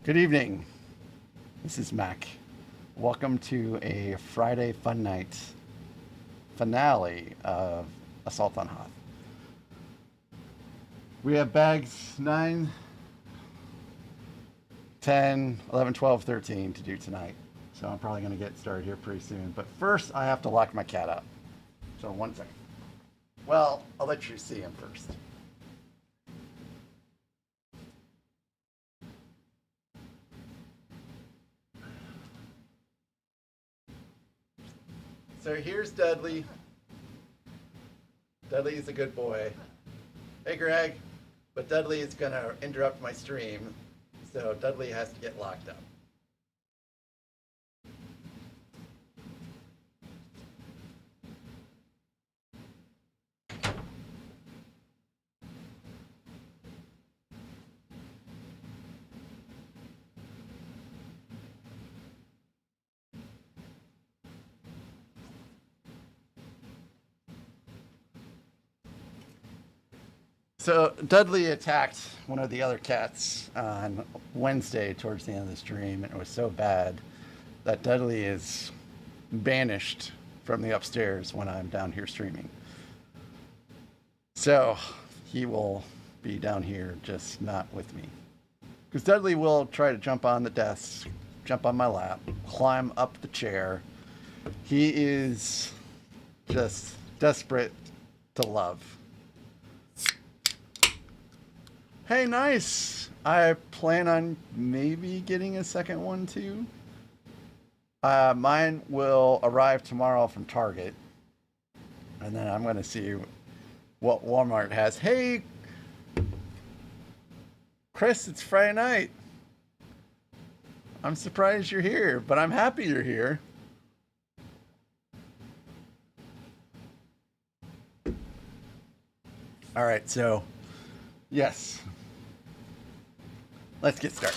Good evening. This is Mac. Welcome to a Friday Fun Night finale of Assault on Hoth. We have bags 9, 10, 11, 12, 13 to do tonight. So I'm probably going to get started here pretty soon. But first, I have to lock my cat up. So 1 second. Well, I'll let you see him first. So here's Dudley. Dudley is a good boy. Hey, Greg. But Dudley is going to interrupt my stream, so Dudley has to get locked up. So Dudley attacked one of the other cats on Wednesday towards the end of the stream, and it was so bad that Dudley is banished from the upstairs when I'm down here streaming. So he will be down here, just not with me. Because Dudley will try to jump on the desk, jump on my lap, climb up the chair. He is just desperate to love. Hey, nice. I plan on maybe getting a second one too. Mine will arrive tomorrow from Target. And then I'm going to see what Walmart has. Hey, Chris, it's Friday night. I'm surprised you're here, but I'm happy you're here. All right, so yes. Let's get started.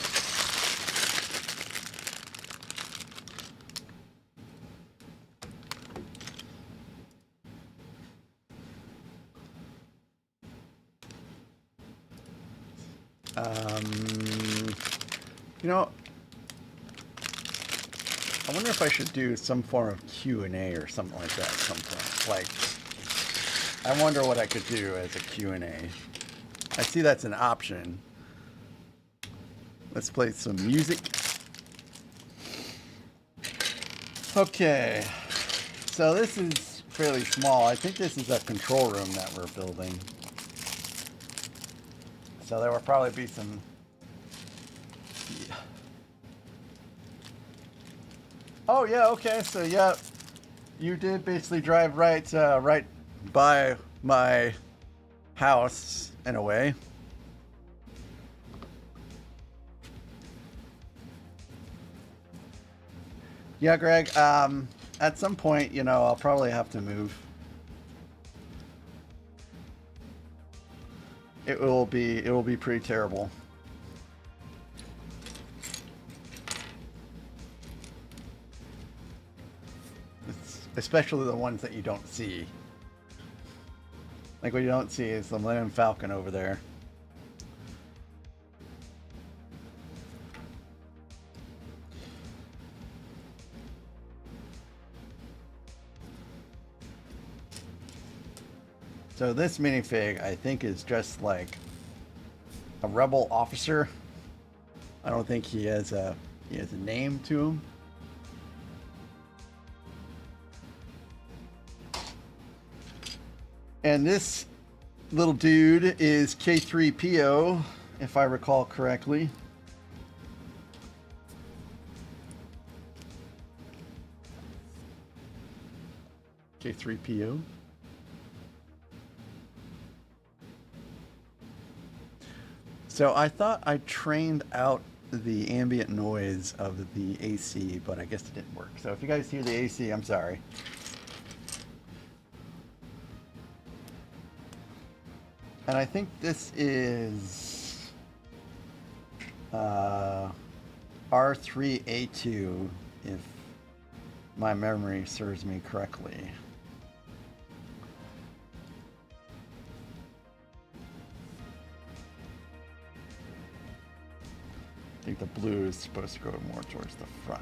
You know, I wonder if I should do some form of Q&A or something like that at some point. Like, I wonder what I could do as a Q&A. I see that's an option. Let's play some music. Okay, so this is fairly small. I think this is a control room that we're building. So there will probably be some... Oh yeah, okay, so yeah, you did basically drive right by my house in a way. Yeah, Greg, at some point, you know, I'll probably have to move. It will be pretty terrible. Especially the ones that you don't see. Like what you don't see is the Millennium Falcon over there. So this minifig, I think, is just like a rebel officer. I don't think he has a name to him. And this little dude is K3PO, if I recall correctly. K3PO. So I thought I trained out the ambient noise of the AC, but I guess it didn't work. So if you guys hear the AC, I'm sorry. And I think this is R3A2, if my memory serves me correctly. think the blue is supposed to go more towards the front.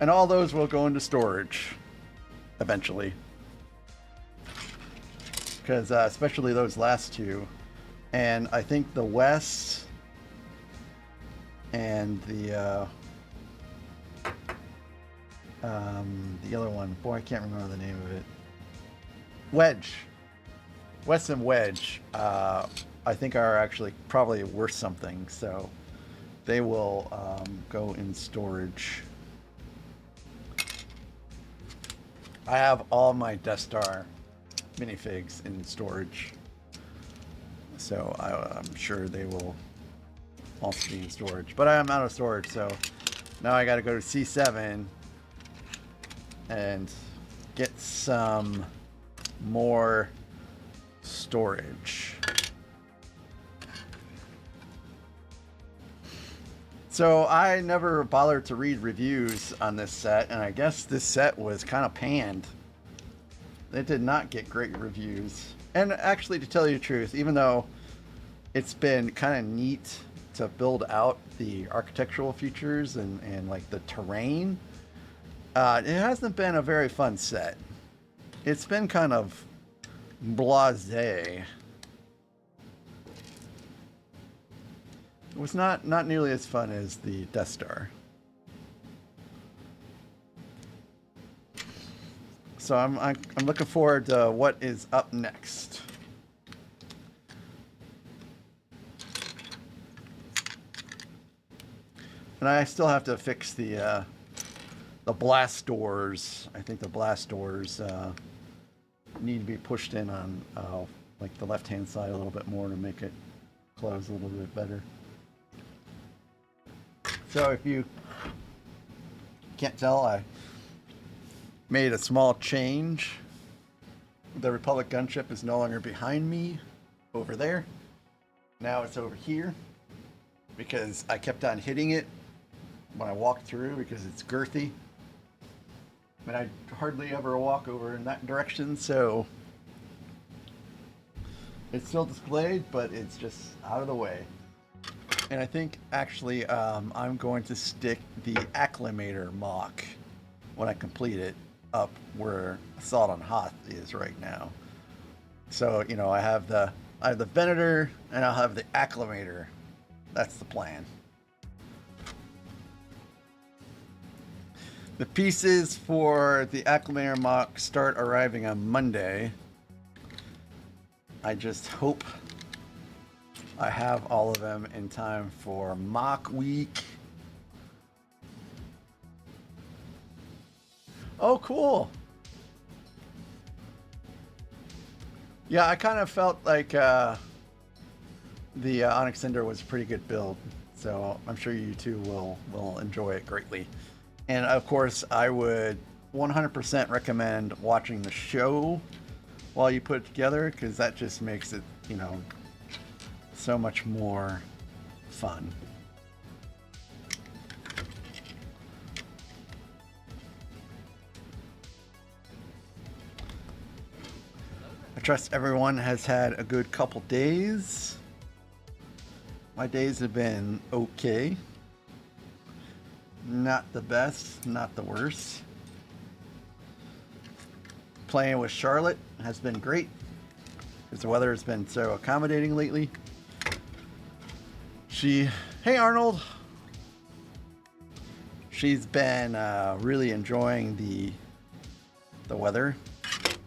And all those will go into storage eventually. Because especially those last two. And I think the west and the other one, boy, I can't remember the name of it. Wedge. West and Wedge, I think are actually probably worth something. So they will go in storage. I have all my Death Star minifigs in storage, so I'm sure they will also be in storage. But I am out of storage, so now I got to go to C7 and get some more storage. So I never bothered to read reviews on this set, and I guess this set was kind of panned. It did not get great reviews. And actually, to tell you the truth, even though it's been kind of neat to build out the architectural features and like the terrain, it hasn't been a very fun set. It's been kind of blasé. It was not nearly as fun as the Death Star. So I'm looking forward to what is up next. And I still have to fix the blast doors. I think the blast doors need to be pushed in on like the left-hand side a little bit more to make it close a little bit better. So if you can't tell, I made a small change. The Republic gunship is no longer behind me over there. Now it's over here because I kept on hitting it when I walked through because it's girthy. And I hardly ever walk over in that direction, so it's still displayed, but it's just out of the way. And I think actually I'm going to stick the acclimator mock when I complete it up where Assault on Hoth is right now. So, you know, I have the Venator and I'll have the acclimator. That's the plan. The pieces for the acclimator mock start arriving on Monday. I just hope I have all of them in time for mock week. Oh, cool. Yeah, I kind of felt like the Onyx Cinder was a pretty good build, so I'm sure you two will enjoy it greatly. And of course, I would 100% recommend watching the show while you put it together, because that just makes it, you know, so much more fun. I trust everyone has had a good couple days. My days have been okay. Not the best, not the worst. Playing with Charlotte has been great because the weather has been so accommodating lately. Hey Arnold! She's been really enjoying the weather. I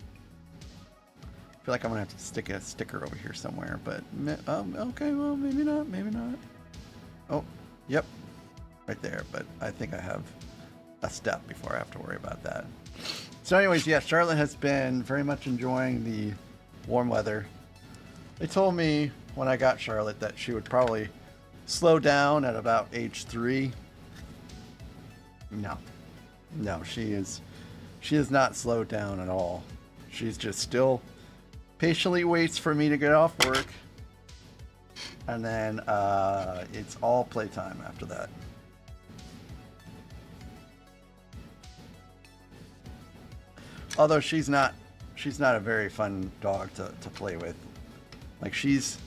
feel like I'm gonna have to stick a sticker over here somewhere, but okay, well maybe not, maybe not. Oh, yep, right there. But I think I have a step before I have to worry about that. So anyways, yeah, Charlotte has been very much enjoying the warm weather. They told me when I got Charlotte that she would probably slow down at about age 3. No, she is not slowed down at all. She's just still patiently waits for me to get off work, and then it's all playtime after that. Although she's not not a very fun dog to play with. Like she's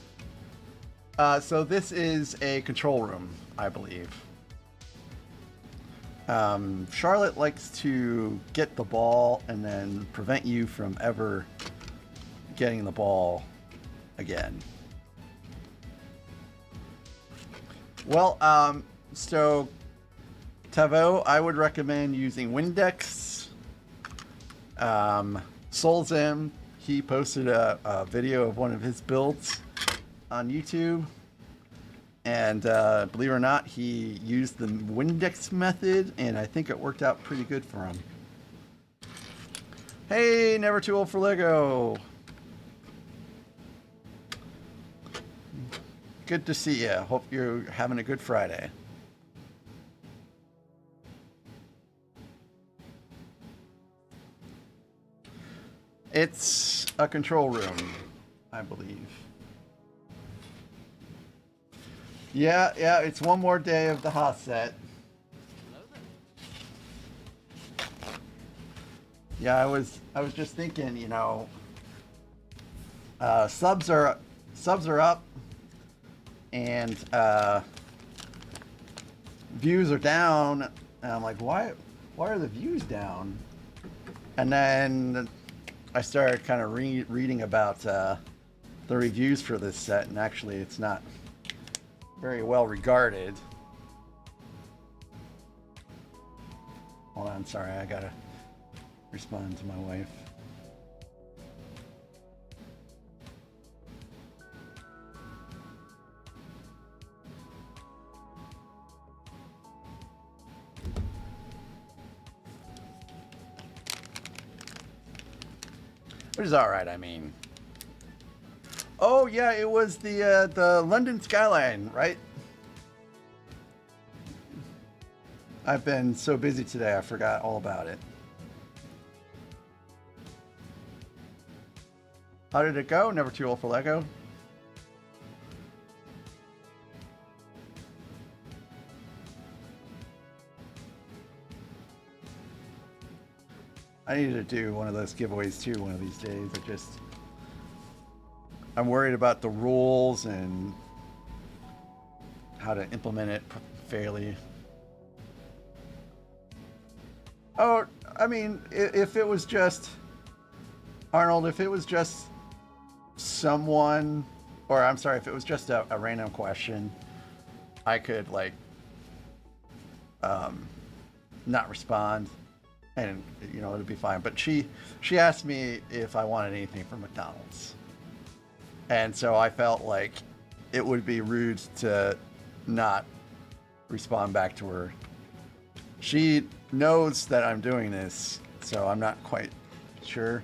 so this is a control room, I believe. Charlotte likes to get the ball and then prevent you from ever getting the ball again. Well, so Tavo, I would recommend using Windex. Solzim, he posted a video of one of his builds on YouTube. And believe it or not, he used the Windex method, and I think it worked out pretty good for him. Hey, never too old for Lego. Good to see you. Hope you're having a good Friday. It's a control room, I believe. Yeah, it's one more day of the Hoth set. Yeah, I was just thinking, you know, subs are up, and views are down. And I'm like, why are the views down? And then I started kind of reading about the reviews for this set, and actually, it's not very well regarded. Hold on, sorry, I gotta respond to my wife. Which is alright, I mean. Oh yeah, it was the London skyline, right? I've been so busy today, I forgot all about it. How did it go? Never too old for Lego. I need to do one of those giveaways too one of these days. I'm worried about the rules and how to implement it fairly. Oh, I mean, if it was just Arnold, if it was just someone, or I'm sorry, if it was just a random question, I could like not respond, and you know it'd be fine. But she asked me if I wanted anything from McDonald's. And so I felt like it would be rude to not respond back to her. She knows that I'm doing this, so I'm not quite sure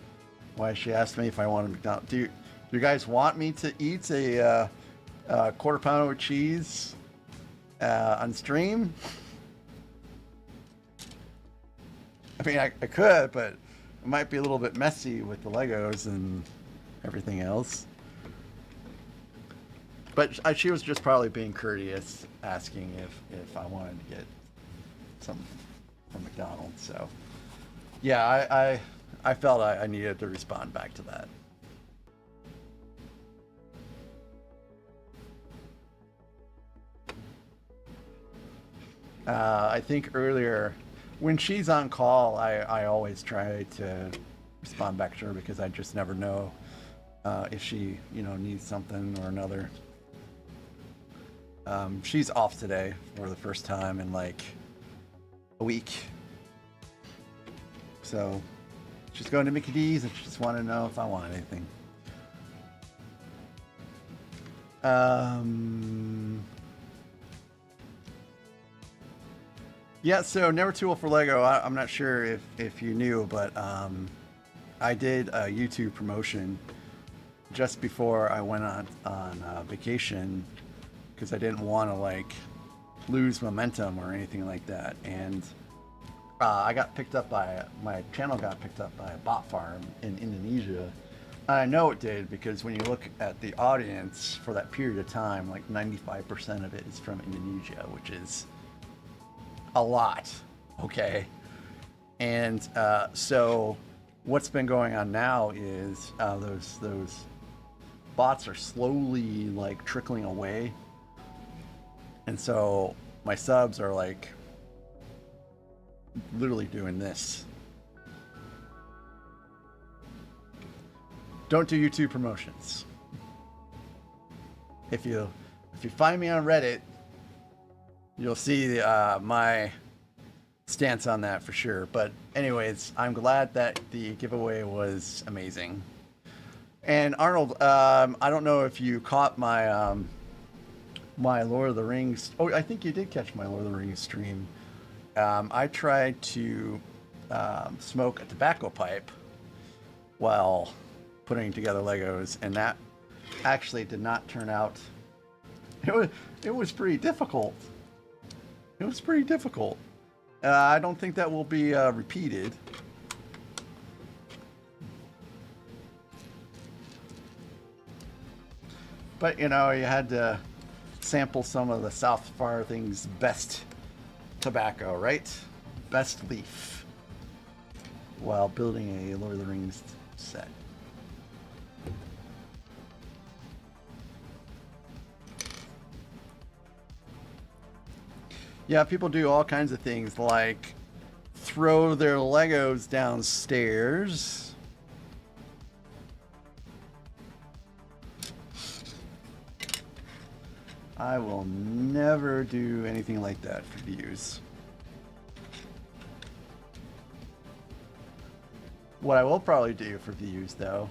why she asked me if I wanted McDonald's. Do you guys want me to eat a quarter pounder with cheese on stream? I mean, I could, but it might be a little bit messy with the Legos and everything else. But she was just probably being courteous, asking if I wanted to get some from McDonald's. So, yeah, I felt I needed to respond back to that. I think earlier, when she's on call, I always try to respond back to her because I just never know if she, you know, needs something or another. She's off today for the first time in like a week. So she's going to Mickey D's and she just wanted to know if I want anything. Yeah, so Never Too Old for Lego, I'm not sure if you knew, but I did a YouTube promotion just before I went on vacation because I didn't want to like lose momentum or anything like that. And I got picked up by, my channel got picked up by a bot farm in Indonesia. I know it did because when you look at the audience for that period of time, like 95% of it is from Indonesia, which is a lot, okay? And so what's been going on now is those bots are slowly like trickling away, and so my subs are like literally doing this. Don't do YouTube promotions. If you find me on Reddit, you'll see my stance on that for sure. But anyways, I'm glad that the giveaway was amazing. And Arnold, I don't know if you caught my my Lord of the Rings. Oh, I think you did catch my Lord of the Rings stream. I tried to smoke a tobacco pipe while putting together Legos, and that actually did not turn out. It was pretty difficult. It was pretty difficult. I don't think that will be repeated. But you know, you had to sample some of the South Farthing's best tobacco, right? Best leaf, while building a Lord of the Rings set. Yeah, people do all kinds of things like throw their Legos downstairs. I will never do anything like that for views. What I will probably do for views, though,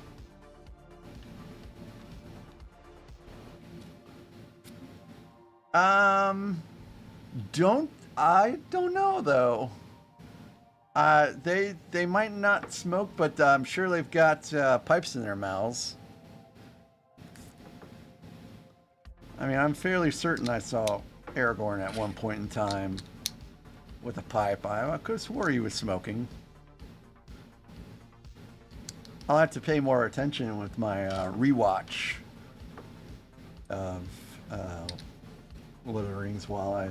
I don't know though. They might not smoke, but I'm sure they've got pipes in their mouths. I mean, I'm fairly certain I saw Aragorn at one point in time with a pipe. I could have swore he was smoking. I'll have to pay more attention with my rewatch of Lord of the Rings while I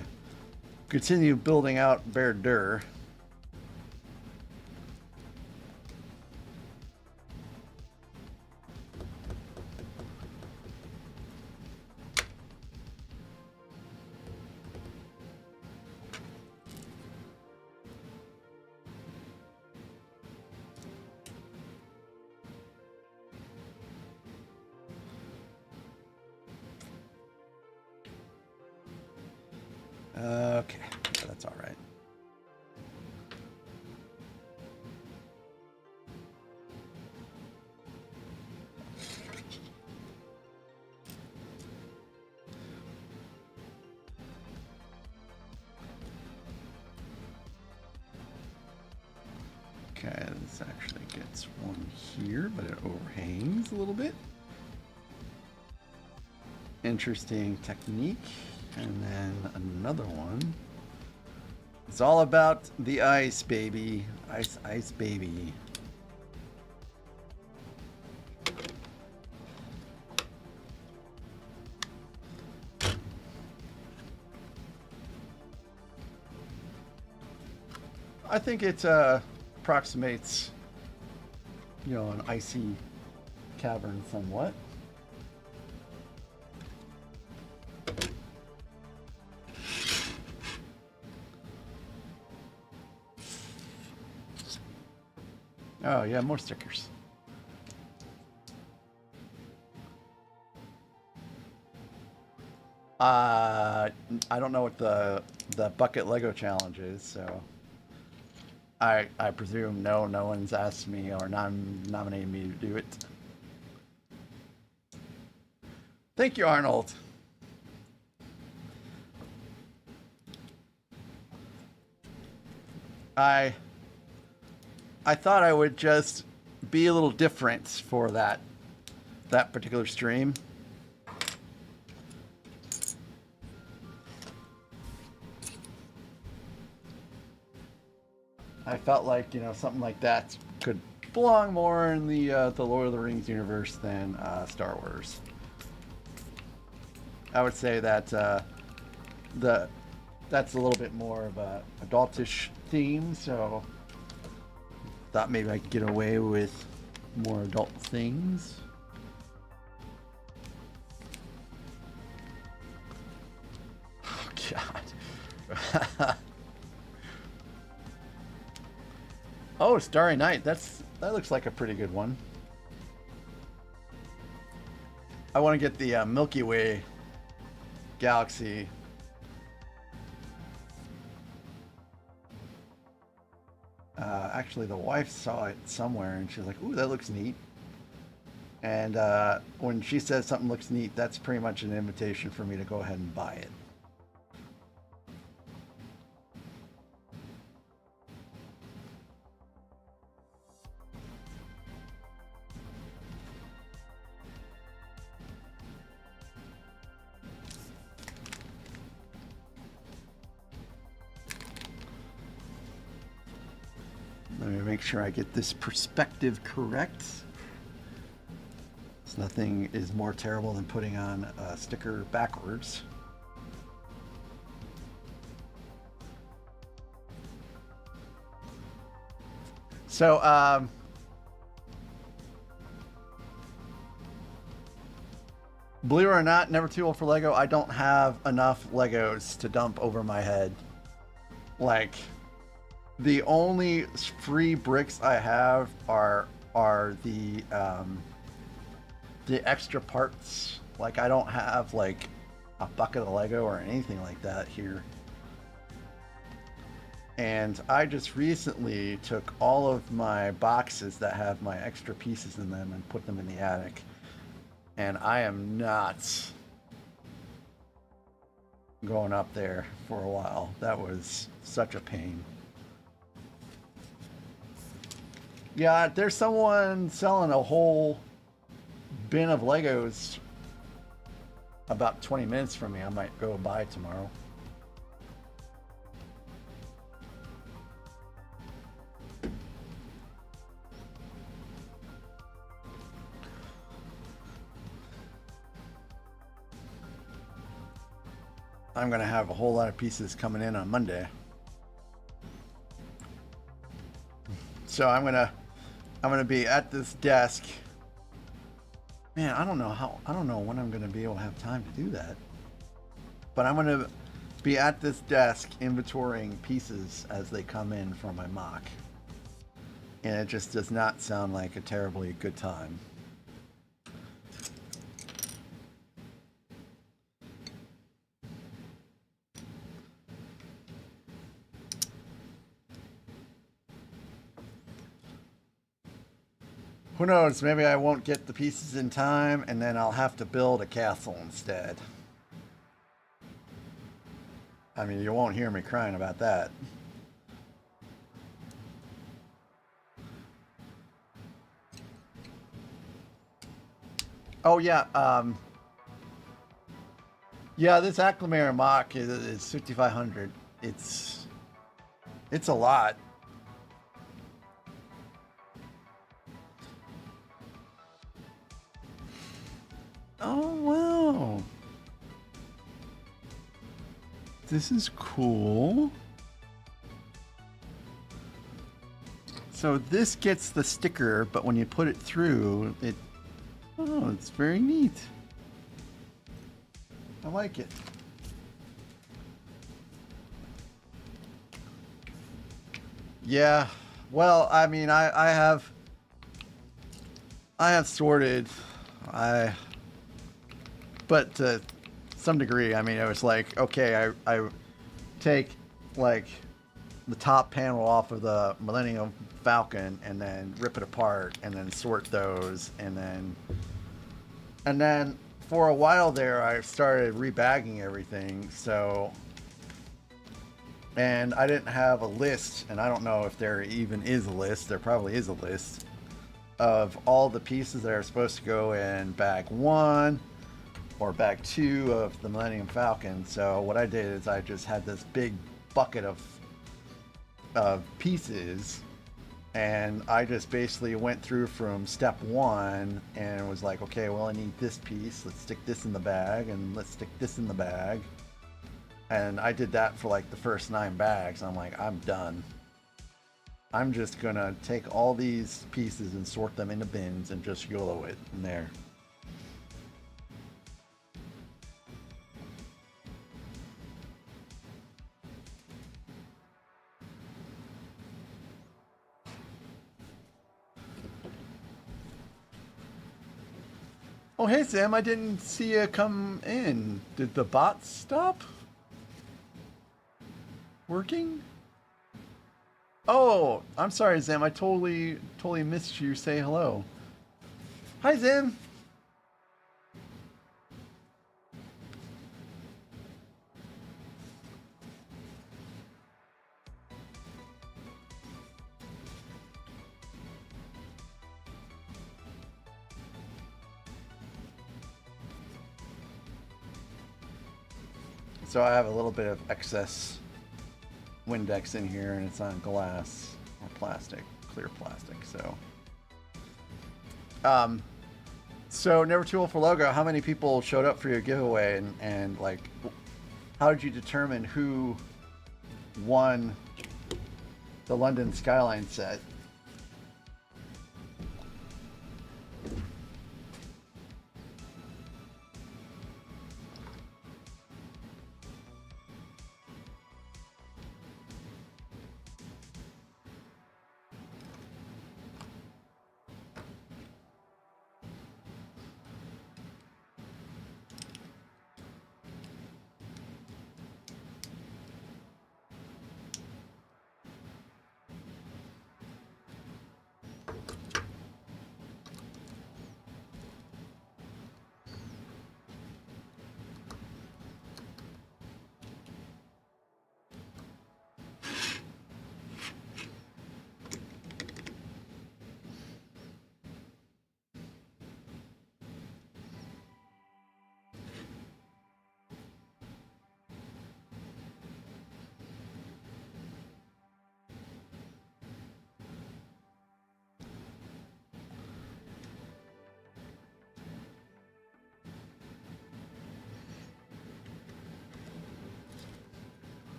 continue building out Barad-dûr. Okay, that's all right. Okay, this actually gets one here, but it overhangs a little bit. Interesting technique. And then another one. It's all about the ice, baby. Ice, ice, baby. I think it approximates, you know, an icy cavern somewhat. Oh yeah, more stickers. I don't know what the bucket Lego challenge is, so I presume no one's asked me or nominated me to do it. Thank you, Arnold. I thought I would just be a little different for that particular stream. I felt like, you know, something like that could belong more in the Lord of the Rings universe than Star Wars. I would say that that's a little bit more of a adultish theme, so Thought maybe I could get away with more adult things. Oh, God. Oh, Starry Night. That looks like a pretty good one. I want to get the Milky Way galaxy. Actually, the wife saw it somewhere, and she was like, "Ooh, that looks neat." And when she says something looks neat, that's pretty much an invitation for me to go ahead and buy it. Let me make sure I get this perspective correct. So nothing is more terrible than putting on a sticker backwards. So, believe it or not, never too old for Lego. I don't have enough Legos to dump over my head. Like, the only free bricks I have are the extra parts. Like, I don't have like a bucket of Lego or anything like that here. And I just recently took all of my boxes that have my extra pieces in them and put them in the attic. And I am not going up there for a while. That was such a pain. Yeah, there's someone selling a whole bin of Legos about 20 minutes from me. I might go buy tomorrow. I'm gonna have a whole lot of pieces coming in on Monday. So I'm gonna be at this desk. Man, I don't know when I'm gonna be able to have time to do that. But I'm gonna be at this desk inventorying pieces as they come in for my mock. And it just does not sound like a terribly good time. Who knows, maybe I won't get the pieces in time and then I'll have to build a castle instead. I mean, you won't hear me crying about that. Oh yeah, yeah, this Acclimare mock is 5,500. It's a lot. Oh, wow. This is cool. So this gets the sticker, but when you put it through, oh, it's very neat. I like it. Yeah, well, I mean, I have sorted, but to some degree, I mean, it was like, okay, I take like the top panel off of the Millennium Falcon and then rip it apart and then sort those and then for a while there I started rebagging everything. So, and I didn't have a list, and I don't know if there even is a list. There probably is a list of all the pieces that are supposed to go in bag 1 or bag 2 of the Millennium Falcon. So what I did is I just had this big bucket of pieces, and I just basically went through from step 1 and was like, okay, well, I need this piece. Let's stick this in the bag, and let's stick this in the bag. And I did that for like the first 9 bags. I'm like, I'm done. I'm just gonna take all these pieces and sort them into bins and just YOLO it in there. Oh, hey Sam, I didn't see you come in. Did the bot stop working? Oh, I'm sorry, Zim. I totally missed you say hello. Hi, Zim. So I have a little bit of excess Windex in here, and it's on glass or plastic, clear plastic. So Never Too Old for Logo. How many people showed up for your giveaway, and like, how did you determine who won the London Skyline set?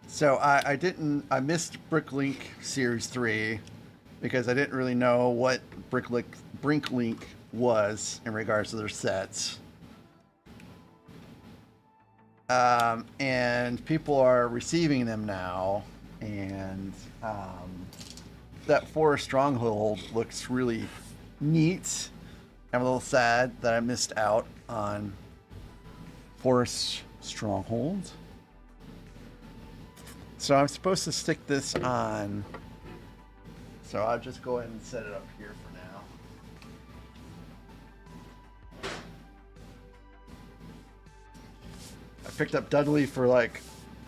So I missed Bricklink Series 3 because I didn't really know what Bricklink was in regards to their sets. And people are receiving them now, and that Forest Stronghold looks really neat. I'm a little sad that I missed out on Forest Stronghold. So I'm supposed to stick this on. So I'll just go ahead and set it up here for now. I picked up Dudley for like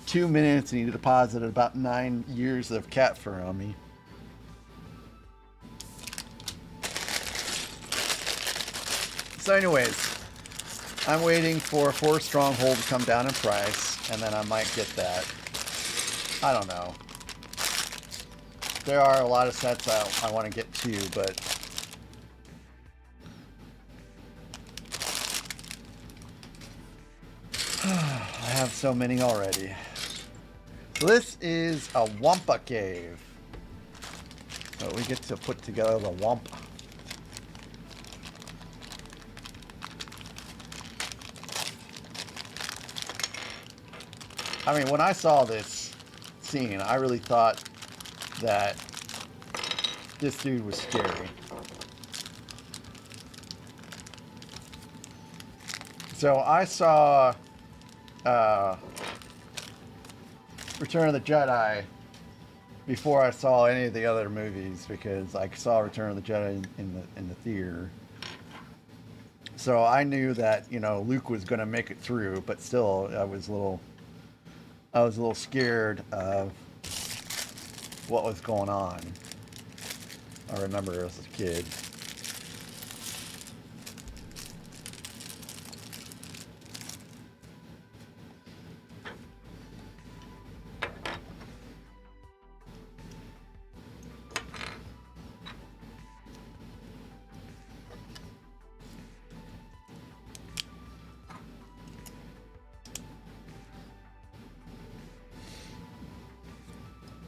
2 minutes, and he deposited about 9 years of cat fur on me. So anyways, I'm waiting for Forest Stronghold to come down in price, and then I might get that. I don't know. There are a lot of sets I want to get too, but I have so many already. So this is a wampa cave. So we get to put together the wampa. I mean, when I saw this scene, I really thought that this dude was scary. So I saw Return of the Jedi before I saw any of the other movies, because I saw Return of the Jedi in the theater. So I knew that, you know, Luke was going to make it through, but still I was a little scared of what was going on. I remember as a kid.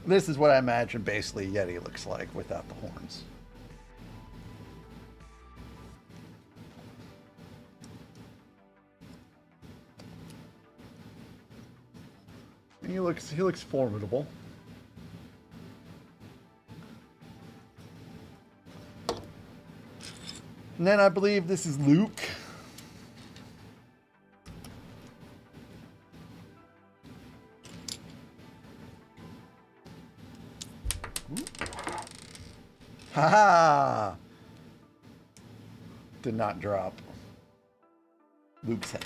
This is what I imagine basically Yeti looks like without the horns. He looks formidable. And then I believe this is Luke. Ha! Did not drop Luke's head.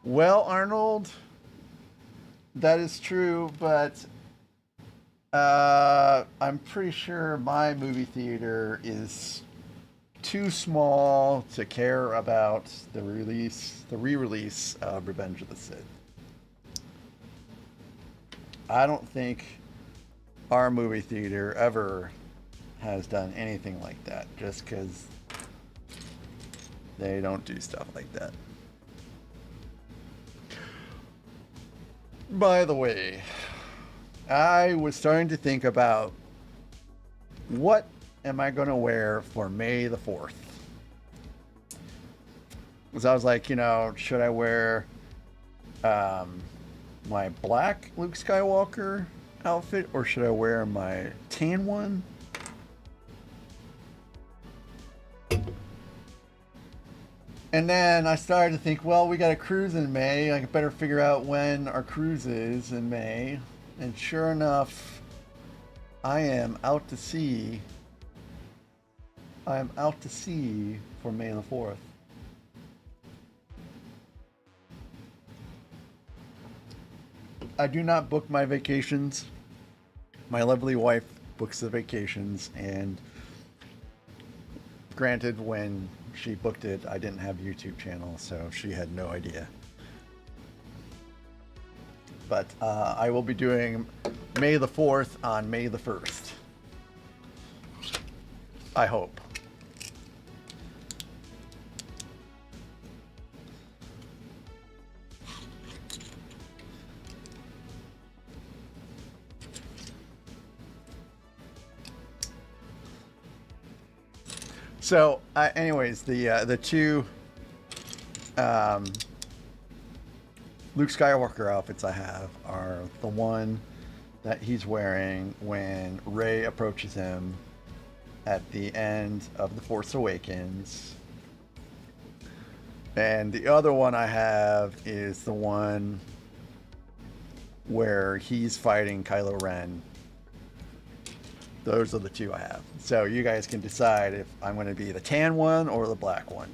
Well, Arnold, that is true, but I'm pretty sure my movie theater is too small to care about the re-release of Revenge of the Sith. I don't think our movie theater ever has done anything like that, just because they don't do stuff like that. By the way, I was starting to think about what am I going to wear for May the 4th? Because I was like, you know, should I wear my black Luke Skywalker outfit or should I wear my tan one? And then I started to think, well, we got a cruise in May. I better figure out when our cruise is in May. And sure enough, I am out to sea. I am out to sea for May the 4th. I do not book my vacations. My lovely wife books the vacations, and granted, when she booked it, I didn't have a YouTube channel, so she had no idea. But I will be doing May the 4th on May the 1st. I hope. So, anyways, the two Luke Skywalker outfits I have are the one that he's wearing when Rey approaches him at the end of The Force Awakens. And the other one I have is the one where he's fighting Kylo Ren. Those are the two I have. So you guys can decide if I'm going to be the tan one or the black one.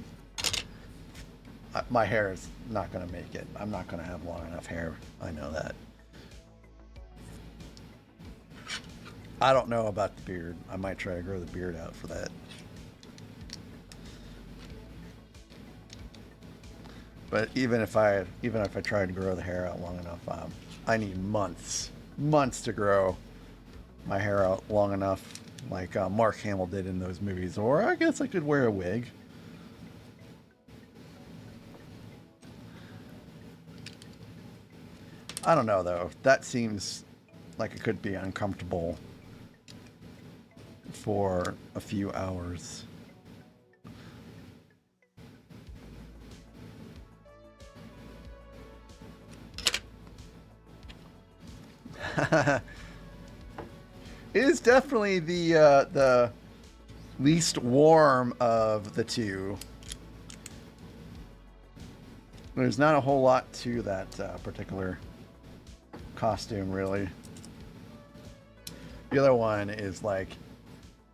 My hair is not going to make it. I'm not going to have long enough hair. I know that. I don't know about the beard. I might try to grow the beard out for that. But even if I try to grow the hair out long enough, I need months to grow my hair out long enough, like Mark Hamill did in those movies. Or I guess I could wear a wig. I don't know though. That seems like it could be uncomfortable for a few hours. It is definitely the least warm of the two. There's not a whole lot to that particular costume, really. The other one is like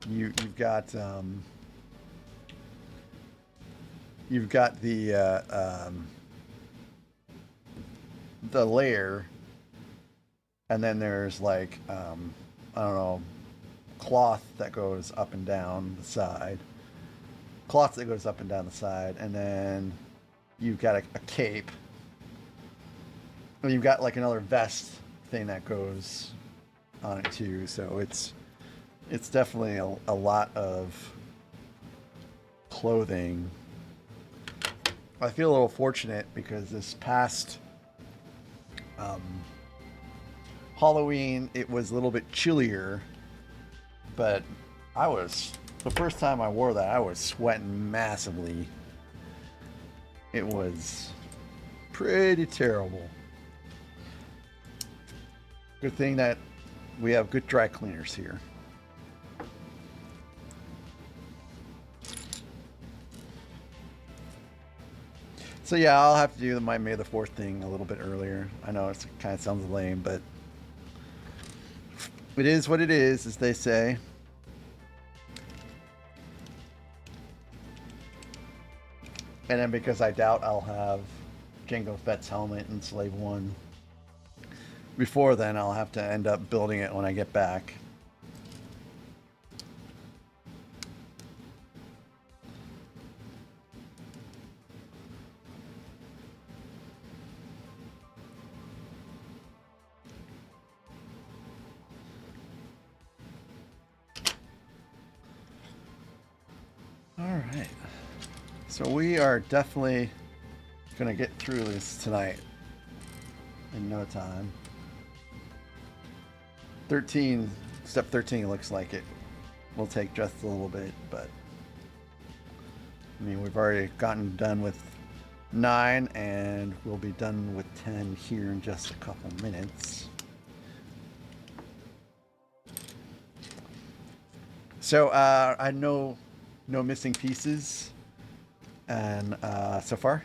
you've got the layer, and then there's like I don't know, cloth that goes up and down the side. Cloth that goes up and down the side, and then you've got a cape. And you've got like another vest thing that goes on it too. So it's definitely a lot of clothing. I feel a little fortunate because this past Halloween, it was a little bit chillier, but the first time I wore that, I was sweating massively. It was pretty terrible. Good thing that we have good dry cleaners here. So yeah, I'll have to do my May the 4th thing a little bit earlier. I know it kind of sounds lame, but it is what it is, as they say. And then because I doubt I'll have Jango Fett's helmet in Slave 1 before then, I'll have to end up building it when I get back. All right. So we are definitely going to get through this tonight in no time. 13, step 13 looks like it will take just a little bit, but I mean, we've already gotten done with 9 and we'll be done with 10 here in just a couple minutes. So I know no missing pieces and so far.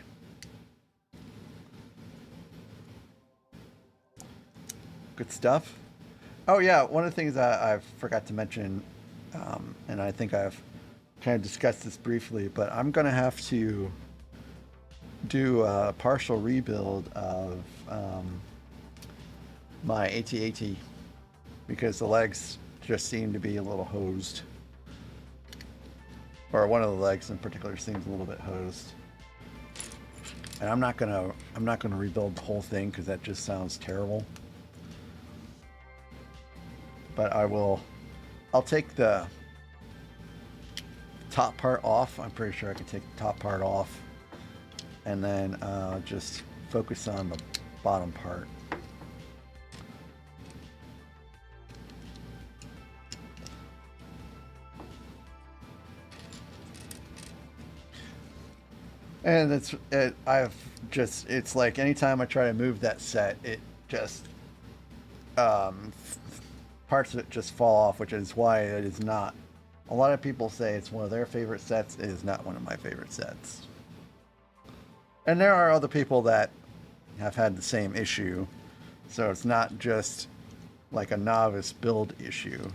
Good stuff. Oh yeah, one of the things I forgot to mention, and I think I've kind of discussed this briefly, but I'm going to have to do a partial rebuild of my AT-AT because the legs just seem to be a little hosed. Or one of the legs in particular seems a little bit hosed. And I'm not gonna rebuild the whole thing because that just sounds terrible. But I'll take the top part off. I'm pretty sure I can take the top part off and then just focus on the bottom part. And it's like anytime I try to move that set, it just parts of it just fall off, which is why it is not. A lot of people say it's one of their favorite sets. It is not one of my favorite sets. And there are other people that have had the same issue, so it's not just like a novice build issue.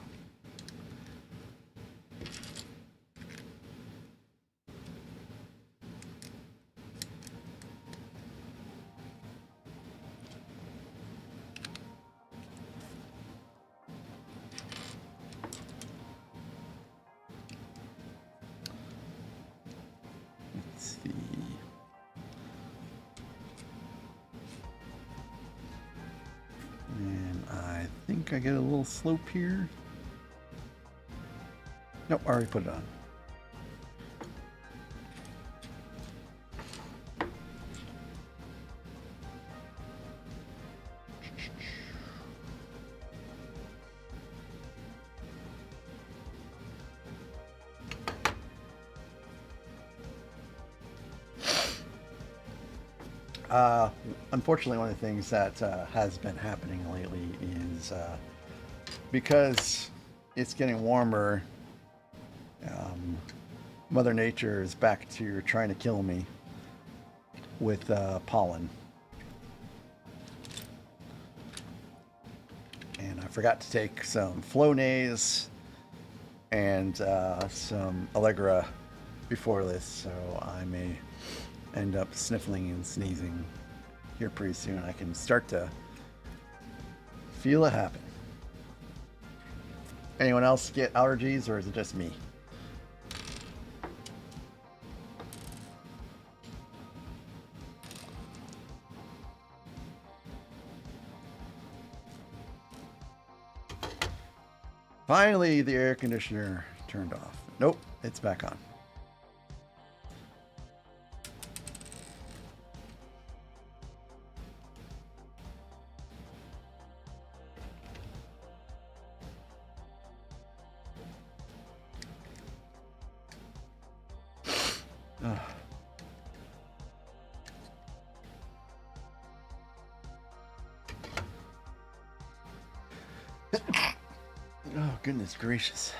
I get a little slope here. Nope, I already put it on. Unfortunately, one of the things that has been happening lately is because it's getting warmer, Mother Nature is back to trying to kill me with pollen. And I forgot to take some Flonase and some Allegra before this, so I may end up sniffling and sneezing here pretty soon. I can start to feel it happen. Anyone else get allergies, or is it just me? Finally, the air conditioner turned off. Nope, it's back on. Oh, goodness gracious.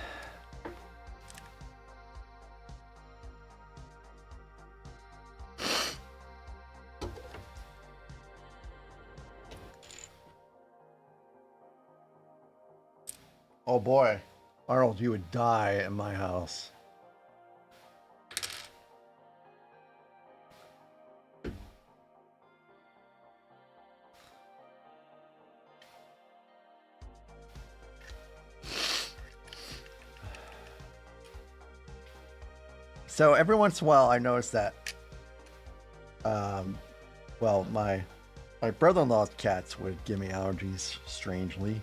Oh boy, Arnold, you would die at my house. So every once in a while, I notice that, well, my brother-in-law's cats would give me allergies, strangely,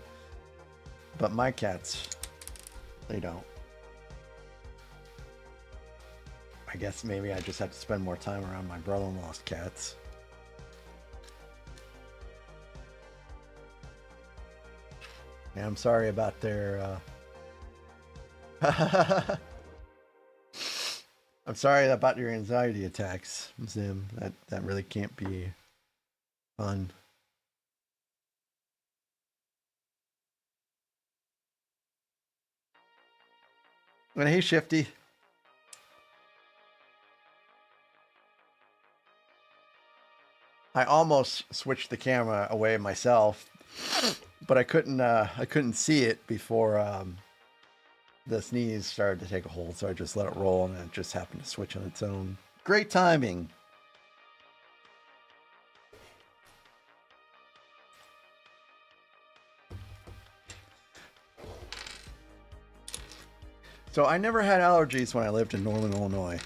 but my cats, they don't. I guess maybe I just have to spend more time around my brother-in-law's cats. Yeah, I'm sorry about their. I'm sorry about your anxiety attacks, Zim. That really can't be fun. And hey, Shifty. I almost switched the camera away myself, but I couldn't see it before the sneeze started to take a hold, so I just let it roll, and it just happened to switch on its own. Great timing. So I never had allergies when I lived in Northern Illinois.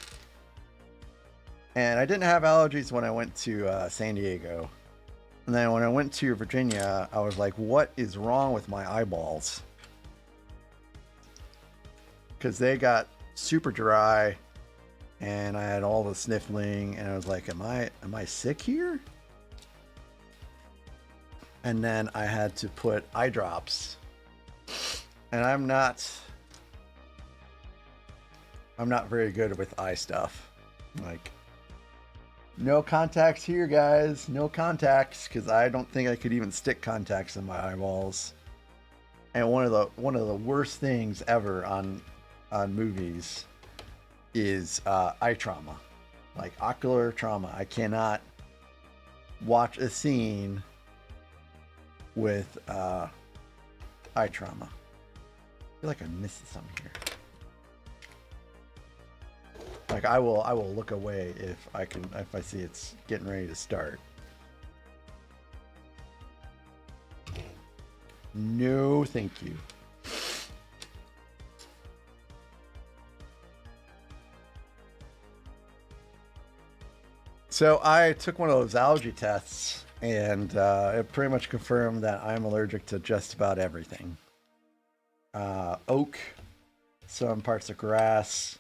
And I didn't have allergies when I went to San Diego. And then when I went to Virginia, I was like, what is wrong with my eyeballs? Because they got super dry and I had all the sniffling, and I was like, am I sick here? And then I had to put eye drops. And I'm not very good with eye stuff. Like, no contacts here, guys. No contacts, because I don't think I could even stick contacts in my eyeballs. And one of the worst things ever on movies is eye trauma, like ocular trauma. I cannot watch a scene with eye trauma. I feel like I'm missing something here. Like I will look away if I see it's getting ready to start. No, thank you. So I took one of those allergy tests, and it pretty much confirmed that I'm allergic to just about everything. Oak, some parts of grass,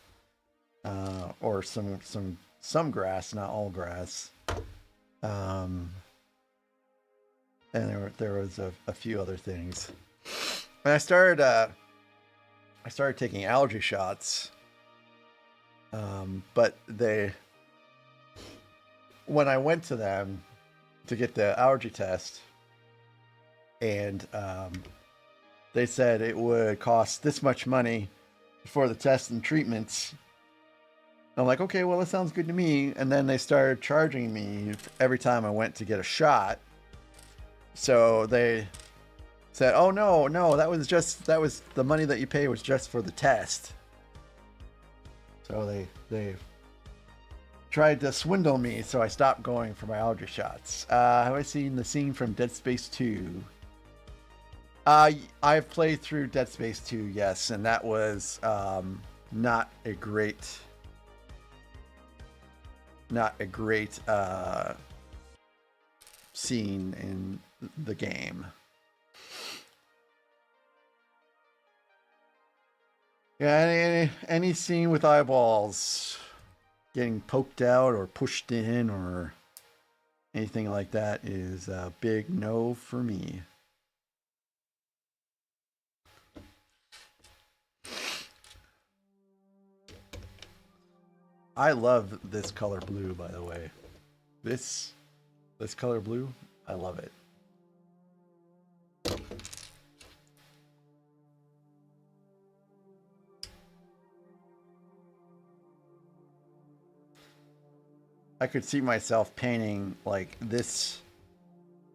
or some grass, not all grass. And there was a few other things. And I started taking allergy shots. But when I went to them to get the allergy test, and they said it would cost this much money for the test and treatments. I'm like, okay, well, that sounds good to me. And then they started charging me every time I went to get a shot. So they said, oh, no, that was the money that you pay was just for the test. So they tried to swindle me, so I stopped going for my allergy shots. Have I seen the scene from Dead Space 2? I've played through Dead Space 2, yes, and that was not a great scene in the game. Yeah, any scene with eyeballs getting poked out or pushed in or anything like that is a big no for me. I love this color blue, by the way. This color blue, I love it. I could see myself painting like this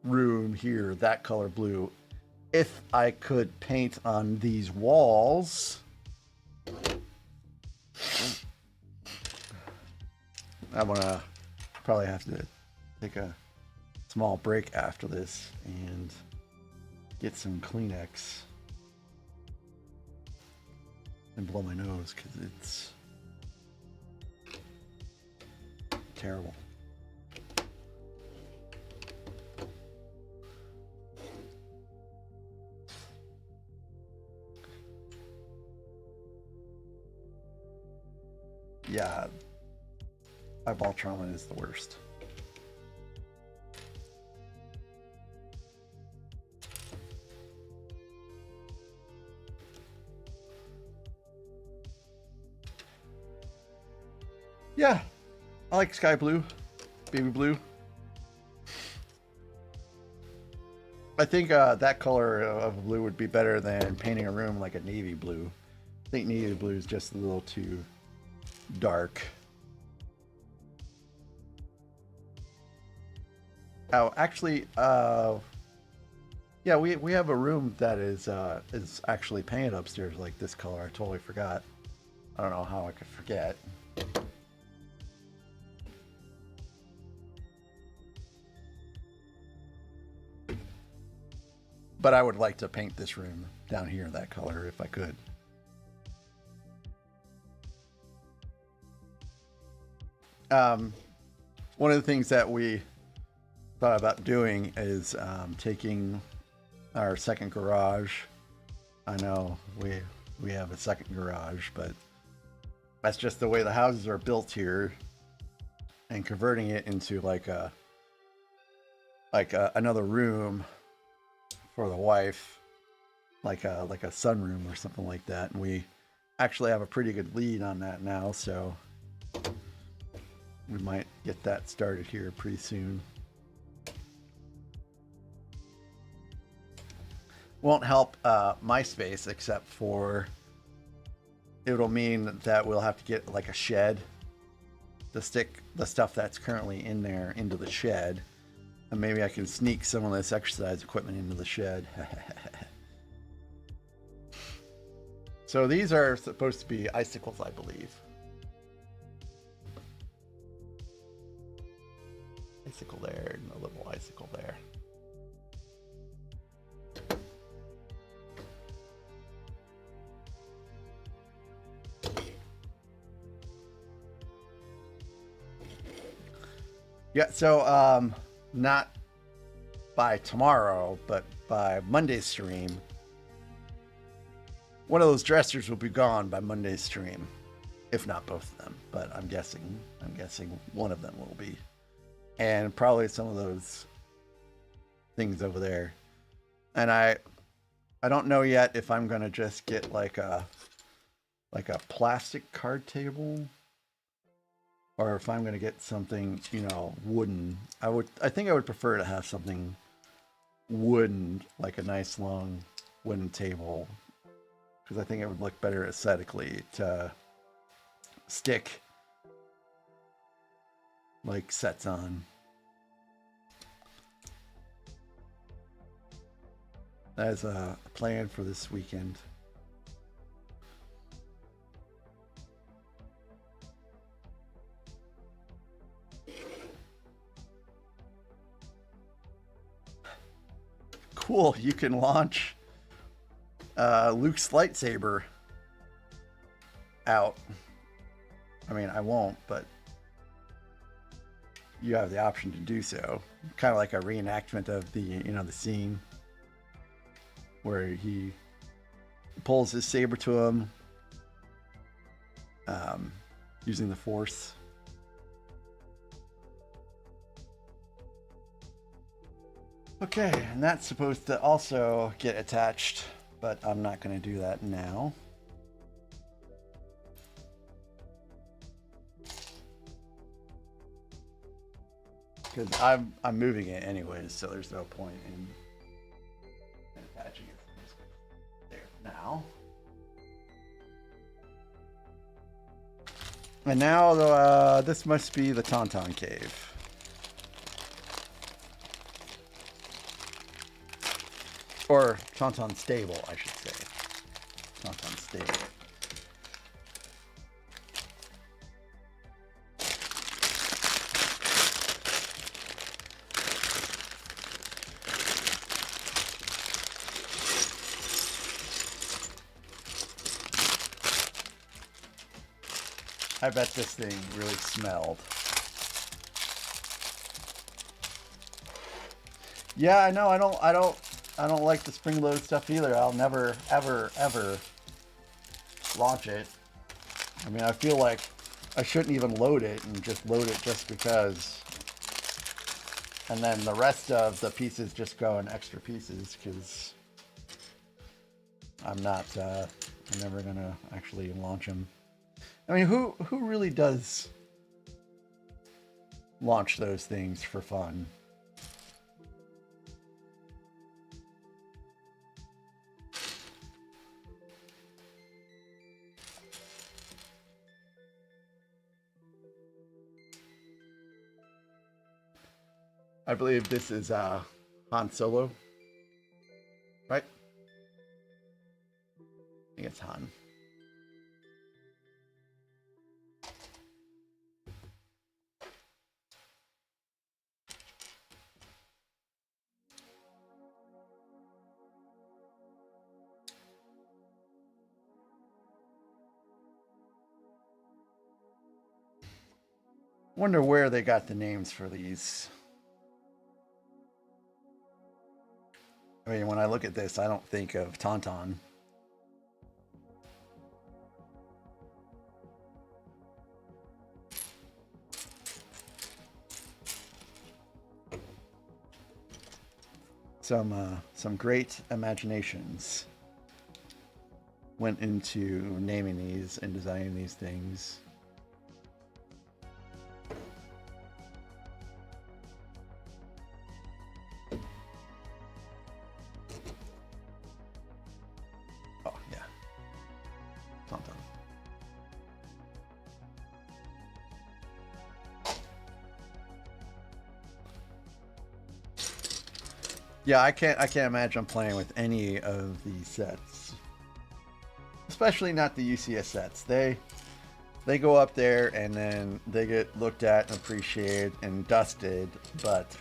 room here, that color blue, if I could paint on these walls. I'm gonna probably have to take a small break after this and get some Kleenex and blow my nose because it's terrible. Yeah, eyeball trauma is the worst. Yeah, I like sky blue, baby blue. I think that color of blue would be better than painting a room like a navy blue. I think navy blue is just a little too dark. Oh, actually, yeah, we have a room that is actually painted upstairs like this color. I totally forgot. I don't know how I could forget. But I would like to paint this room down here that color if I could. One of the things that we thought about doing is taking our second garage. I know we have a second garage, but that's just the way the houses are built here, and converting it into like another room for the wife, like a sunroom or something like that. And we actually have a pretty good lead on that now, so we might get that started here pretty soon. Won't help my space, except for it'll mean that we'll have to get like a shed to stick the stuff that's currently in there into the shed. And maybe I can sneak some of this exercise equipment into the shed. So these are supposed to be icicles, I believe. Icicle there and a little icicle there. Yeah, so not by tomorrow, but by Monday's stream, one of those dressers will be gone by Monday's stream, if not both of them. But I'm guessing one of them will be, and probably some of those things over there. And I don't know yet if I'm gonna just get like a plastic card table, or if I'm gonna get something, you know, wooden. I think I would prefer to have something wooden, like a nice long wooden table, because I think it would look better aesthetically to stick like sets on. That is a plan for this weekend. Cool, you can launch Luke's lightsaber out. I mean, I won't, but you have the option to do so. Kind of like a reenactment of the, you know, the scene where he pulls his saber to him using the Force. Okay, and that's supposed to also get attached, but I'm not going to do that now. Because I'm moving it anyways, so there's no point in attaching it. There now. And now this must be the Tauntaun cave. Or Tauntaun stable, I should say. Tauntaun stable. I bet this thing really smelled. Yeah, I know. I don't like the spring load stuff either. I'll never, ever, ever launch it. I mean, I feel like I shouldn't even load it and just load it just because. And then the rest of the pieces just go in extra pieces because I'm never gonna actually launch them. I mean, who really does launch those things for fun? I believe this is Han Solo, right? I think it's Han. Wonder where they got the names for these. I mean, when I look at this, I don't think of Tauntaun. Some great imaginations went into naming these and designing these things. Oh yeah, Tauntaun. Yeah, I can't imagine playing with any of these sets, especially not the UCS sets. They go up there and then they get looked at and appreciated and dusted, but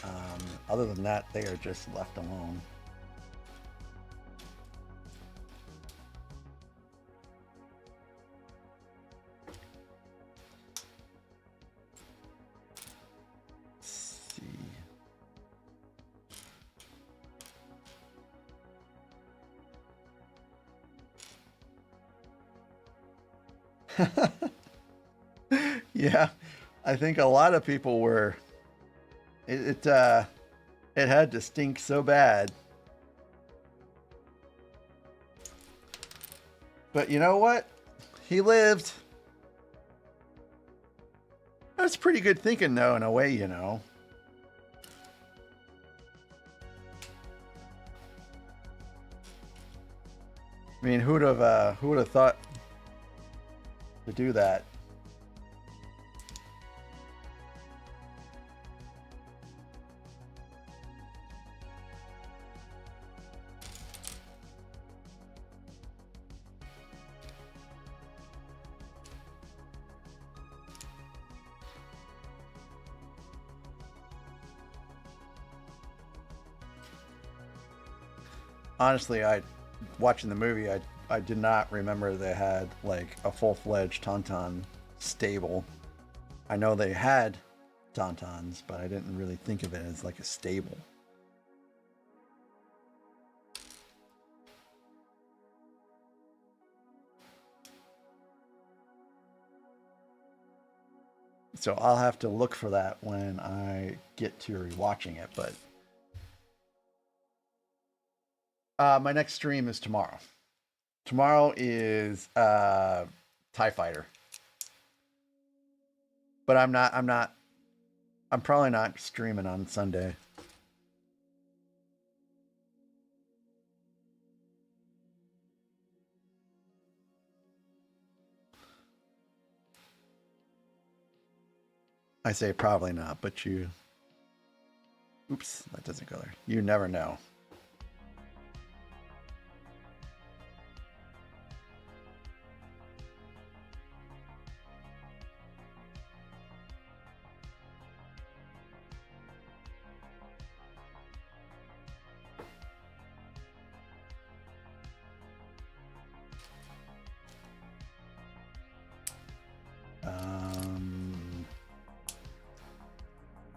other than that, they are just left alone. Yeah, I think a lot of people were. It had to stink so bad. But you know what? He lived. That's pretty good thinking, though, in a way, you know. I mean, who would have thought to do that? Honestly, watching the movie, I did not remember they had like a full-fledged Tauntaun stable. I know they had Tauntauns, but I didn't really think of it as like a stable. So I'll have to look for that when I get to rewatching it, but my next stream is tomorrow. Tomorrow is TIE Fighter. But I'm not I'm probably not streaming on Sunday. I say probably not, but you... Oops, that doesn't go there. You never know.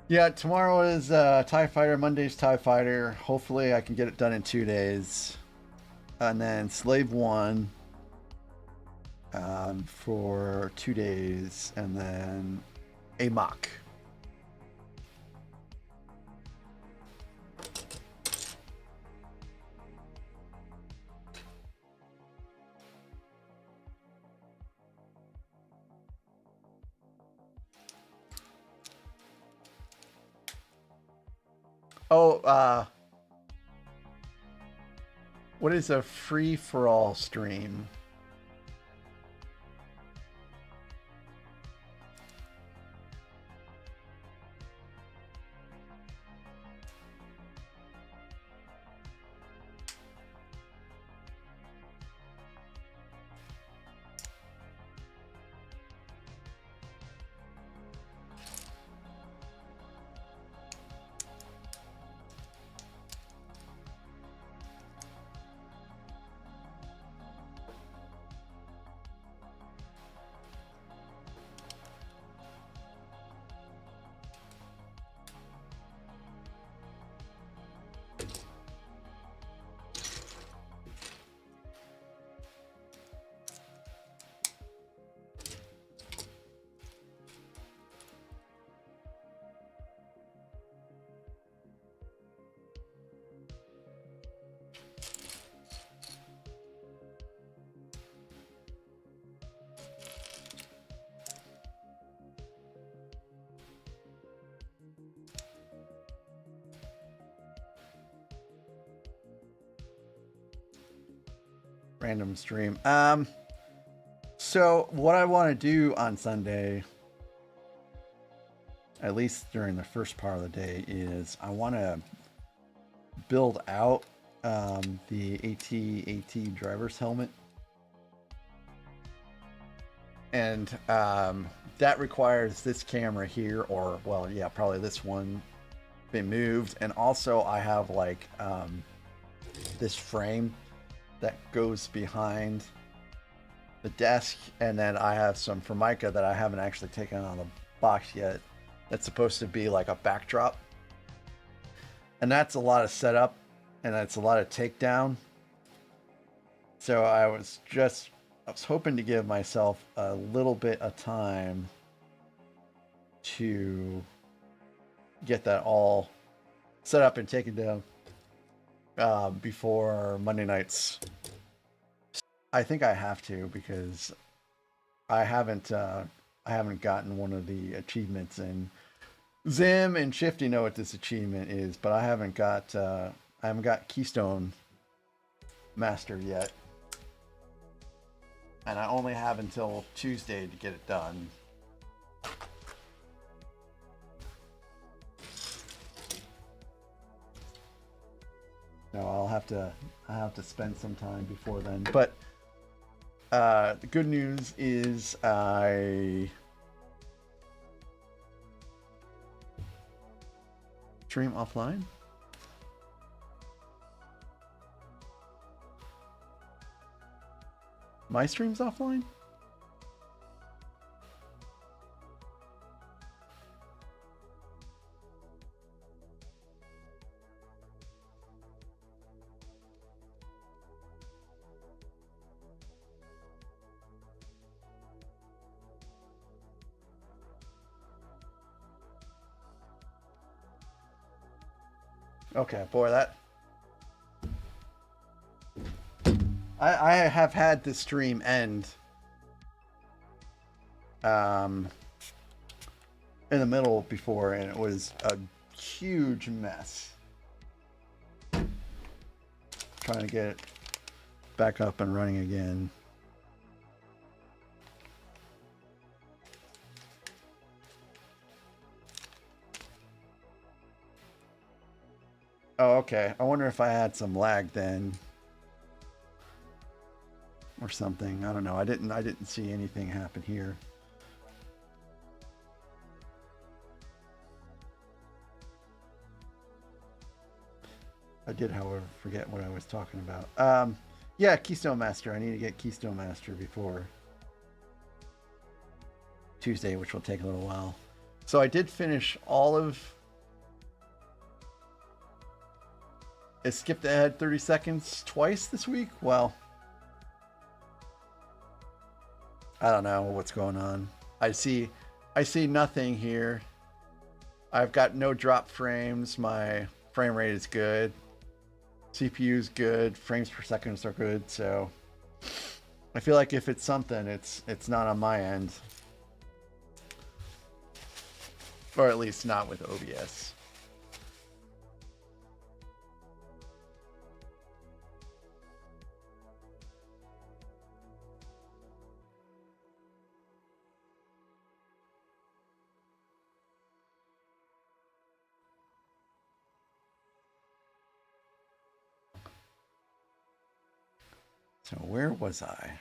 Yeah, tomorrow is TIE Fighter. Monday's TIE Fighter. Hopefully I can get it done in 2 days. And then Slave 1 for 2 days. And then a mock. Oh, what is a free-for-all stream? Random stream. So what I want to do on Sunday, at least during the first part of the day, is I want to build out the AT driver's helmet. And that requires this camera here, or, well, yeah, probably this one be moved. And also I have like this frame that goes behind the desk, and then I have some Formica that I haven't actually taken on the box yet. That's supposed to be like a backdrop, and that's a lot of setup, and that's a lot of takedown. So I was hoping to give myself a little bit of time to get that all set up and taken down before Monday nights. I think I have to, because I haven't gotten one of the achievements, and Zim and Shifty know what this achievement is, but I haven't got Keystone Master yet, and I only have until Tuesday to get it done. No, I'll have to spend some time before then. But the good news is I stream offline. My stream's offline? Okay, boy, that... I have had this stream end in the middle before, and it was a huge mess. Trying to get it back up and running again. Oh, okay. I wonder if I had some lag then. Or something. I don't know. I didn't see anything happen here. I did, however, forget what I was talking about. Yeah, Keystone Master. I need to get Keystone Master before Tuesday, which will take a little while. So I did finish all of... It skipped ahead 30 seconds twice this week? Well, I don't know what's going on. I see nothing here. I've got no drop frames. My frame rate is good. CPU is good. Frames per second are good. So I feel like if it's something, it's not on my end. Or at least not with OBS. So where was I?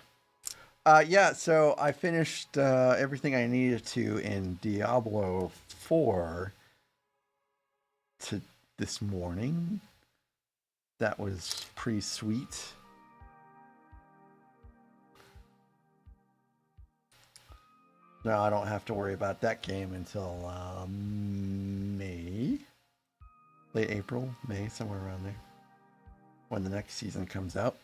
Yeah, so I finished everything I needed to in Diablo 4 this morning. That was pretty sweet. Now I don't have to worry about that game until May. Late April, May, somewhere around there. When the next season comes out.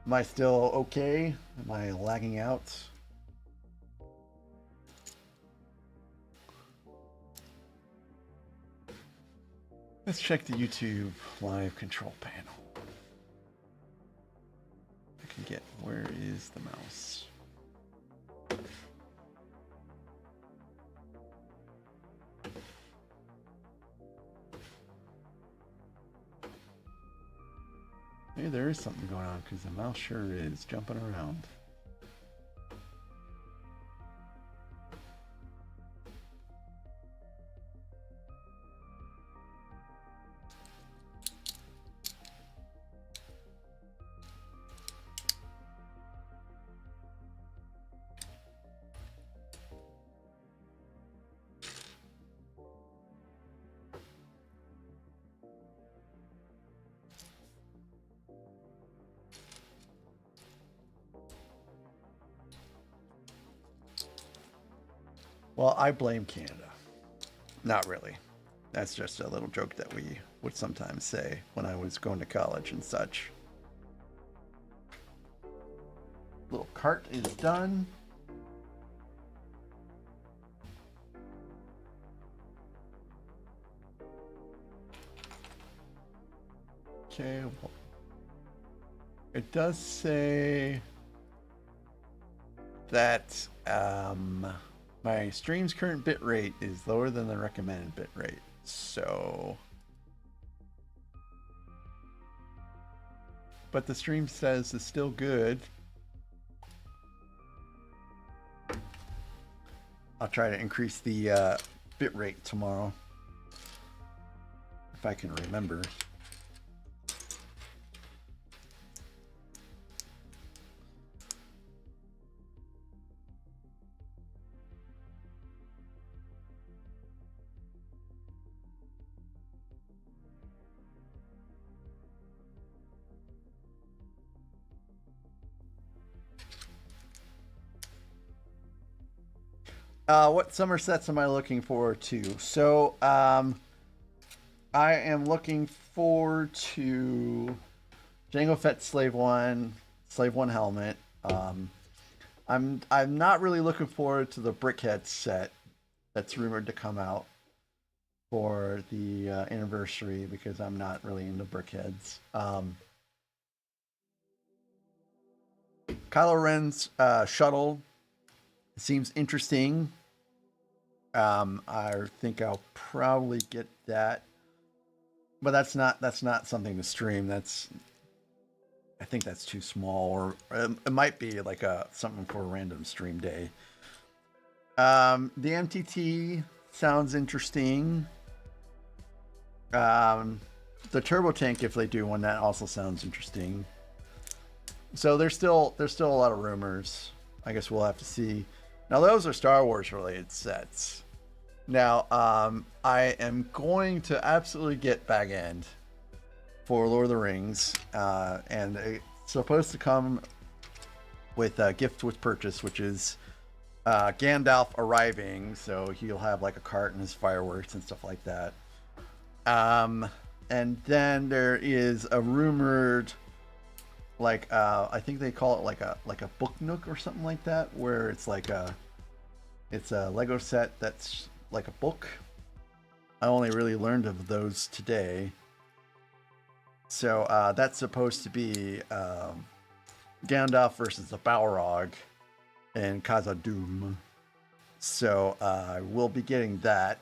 Am I still okay? Am I lagging out? Let's check the YouTube live control panel. I can get, where is the mouse? Maybe there is something going on because the mouse sure is jumping around. Well, I blame Canada. Not really. That's just a little joke that we would sometimes say when I was going to college and such. Little cart is done. Okay. Well, it does say that my stream's current bit rate is lower than the recommended bit rate. So, but the stream says it's still good. I'll try to increase the bit rate tomorrow if I can remember. What summer sets am I looking forward to? So, I am looking forward to Jango Fett Slave One helmet. I'm not really looking forward to the Brickhead set that's rumored to come out for the anniversary because I'm not really into Brickheads. Kylo Ren's shuttle seems interesting. I think I'll probably get that, but that's not something to stream. I think that's too small, or it might be like something for a random stream day. The MTT sounds interesting. The turbo tank, if they do one, that also sounds interesting. So there's still a lot of rumors. I guess we'll have to see. Now those are Star Wars related sets. Now I am going to absolutely get Bag End for Lord of the Rings, and it's supposed to come with a gift with purchase, which is Gandalf arriving, so he'll have like a cart and his fireworks and stuff like that. And then there is a rumored, like I think they call it like a book nook or something like that, where it's a Lego set that's like a book. I only really learned of those today. So that's supposed to be Gandalf versus the Balrog and Khazad-dûm. So I will be getting that.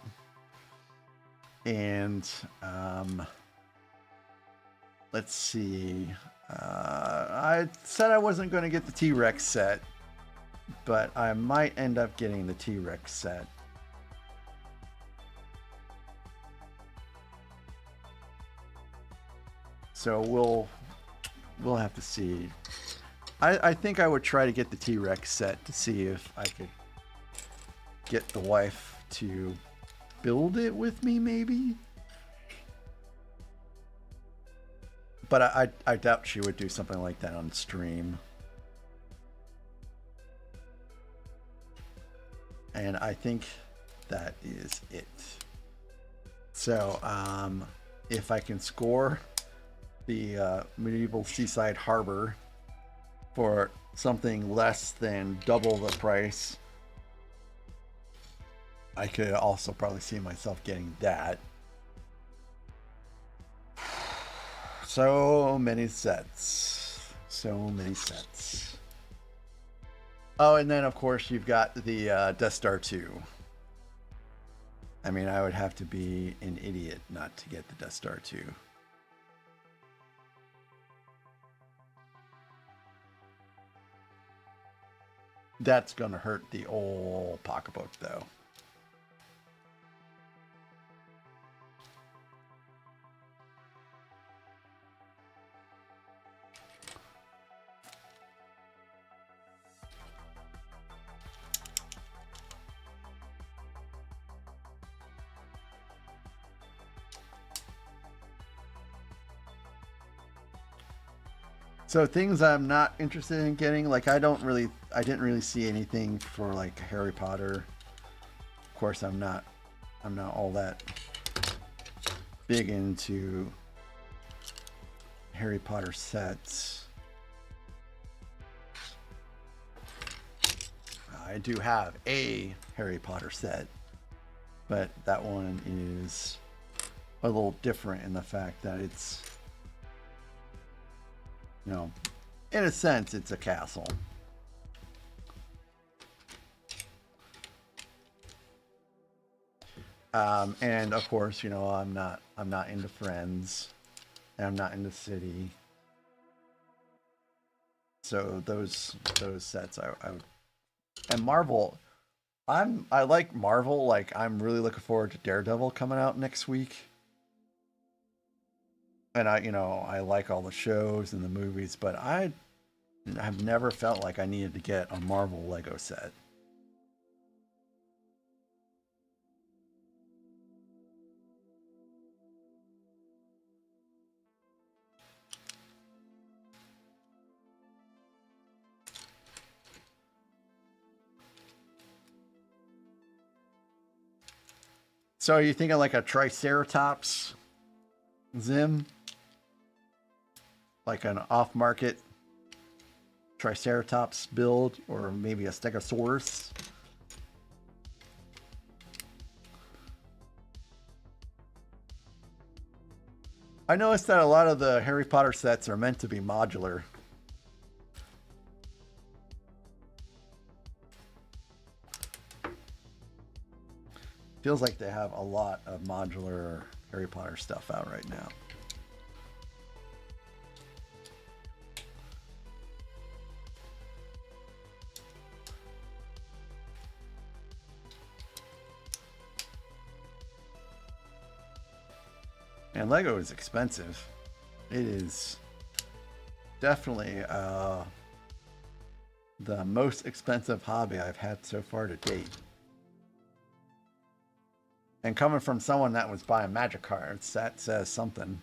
And let's see. I said I wasn't going to get the T-Rex set, but I might end up getting the T-Rex set. So we'll have to see. I think I would try to get the T-Rex set to see if I could get the wife to build it with me, maybe. But I doubt she would do something like that on stream. And I think that is it. So if I can score the medieval seaside harbor for something less than double the price, I could also probably see myself getting that. So many sets. So many sets. Oh, and then of course you've got the Death Star 2. I mean, I would have to be an idiot not to get the Death Star 2. That's gonna hurt the old pocketbook though. So things I'm not interested in getting, like I didn't really see anything for like Harry Potter. Of course, I'm not all that big into Harry Potter sets. I do have a Harry Potter set, but that one is a little different in the fact that it's, you know, in a sense, it's a castle. And of course, you know, I'm not into Friends, and I'm not into City. So those sets I would, and Marvel, I like Marvel. Like I'm really looking forward to Daredevil coming out next week. And I like all the shows and the movies, but I have never felt like I needed to get a Marvel Lego set. So are you thinking like a Triceratops Zim, like an off-market Triceratops build, or maybe a Stegosaurus. I noticed that a lot of the Harry Potter sets are meant to be modular. Feels like they have a lot of modular Harry Potter stuff out right now. And Lego is expensive. It is definitely the most expensive hobby I've had so far to date. And coming from someone that was buying magic cards, that says something.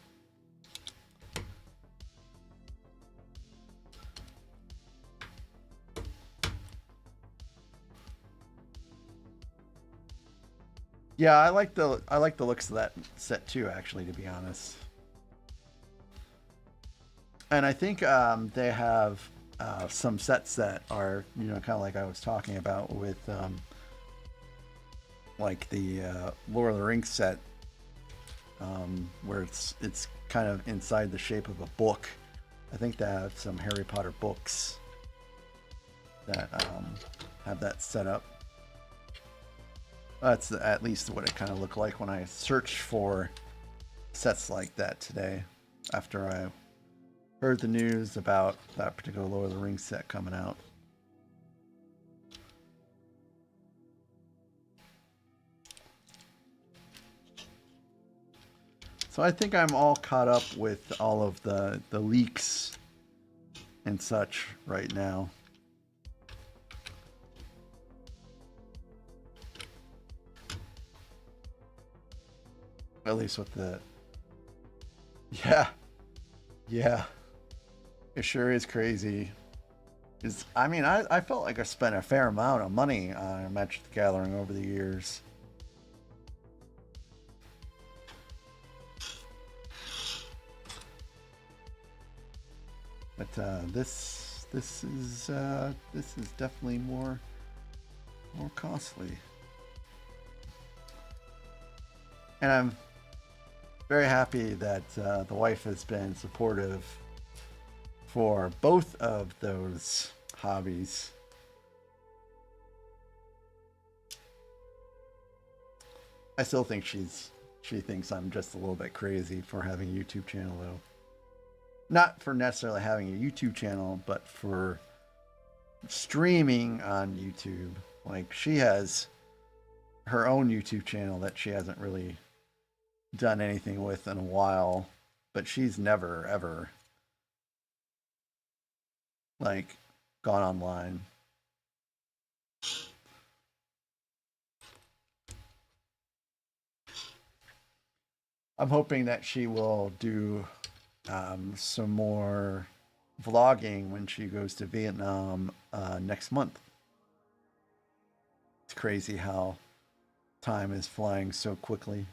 Yeah, I like the looks of that set too, actually, to be honest. And I think they have some sets that are, you know, kind of like I was talking about with like the Lord of the Rings set, where it's kind of inside the shape of a book. I think they have some Harry Potter books that have that set up. That's at least what it kind of looked like when I searched for sets like that today, after I heard the news about that particular Lord of the Rings set coming out. So I think I'm all caught up with all of the leaks and such right now. At least with the... Yeah. It sure is crazy. I mean, I felt like I spent a fair amount of money on Magic the Gathering over the years. But this is definitely more costly. And I'm very happy that the wife has been supportive for both of those hobbies. I still think she thinks I'm just a little bit crazy for having a YouTube channel, though. Not for necessarily having a YouTube channel, but for streaming on YouTube. Like, she has her own YouTube channel that she hasn't really done anything with in a while, but she's never ever like gone online. I'm hoping that she will do some more vlogging when she goes to Vietnam next month. It's crazy how time is flying so quickly.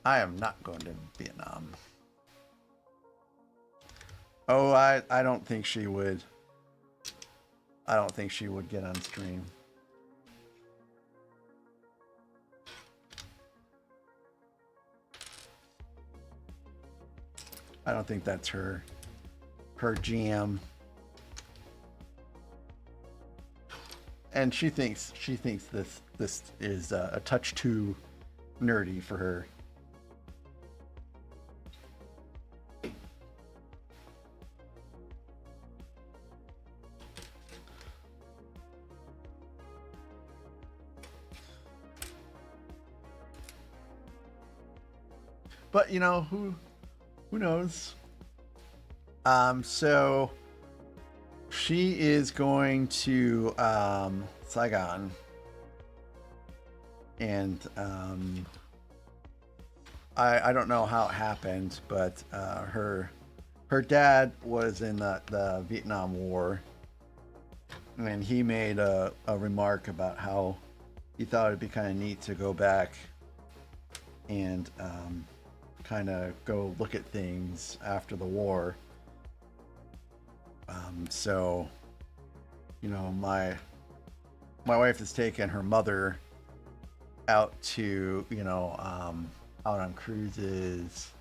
I am not going to Vietnam. Oh, I don't think she would. I don't think she would get on stream. I don't think that's her jam. And she thinks this is a touch too nerdy for her. But you know, who knows? So she is going to Saigon, and I don't know how it happened, but her dad was in the Vietnam War, and he made a remark about how he thought it'd be kind of neat to go back and kind of go look at things after the war. So, you know, my wife has taken her mother out to, you know, out on cruises.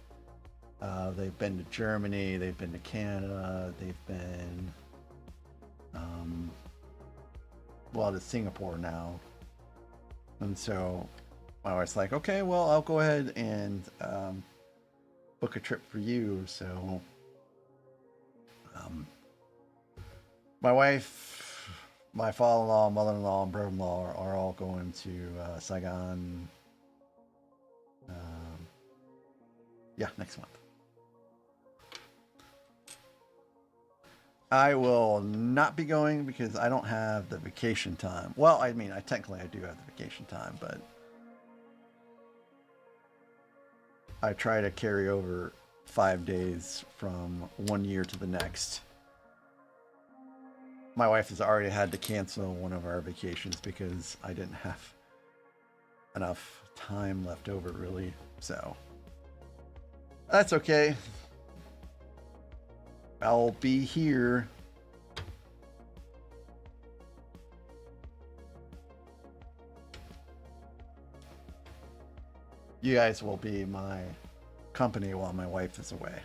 They've been to Germany, they've been to Canada, they've been, well, to Singapore now. And so my wife's like, okay, well, I'll go ahead and book a trip for you. So my wife, my father-in-law, mother-in-law, and brother-in-law are all going to Saigon. Yeah, next month. I will not be going because I don't have the vacation time. Well, I mean, technically I do have the vacation time, but I try to carry over 5 days from one year to the next. My wife has already had to cancel one of our vacations because I didn't have enough time left over, really. So that's okay. I'll be here. You guys will be my company while my wife is away.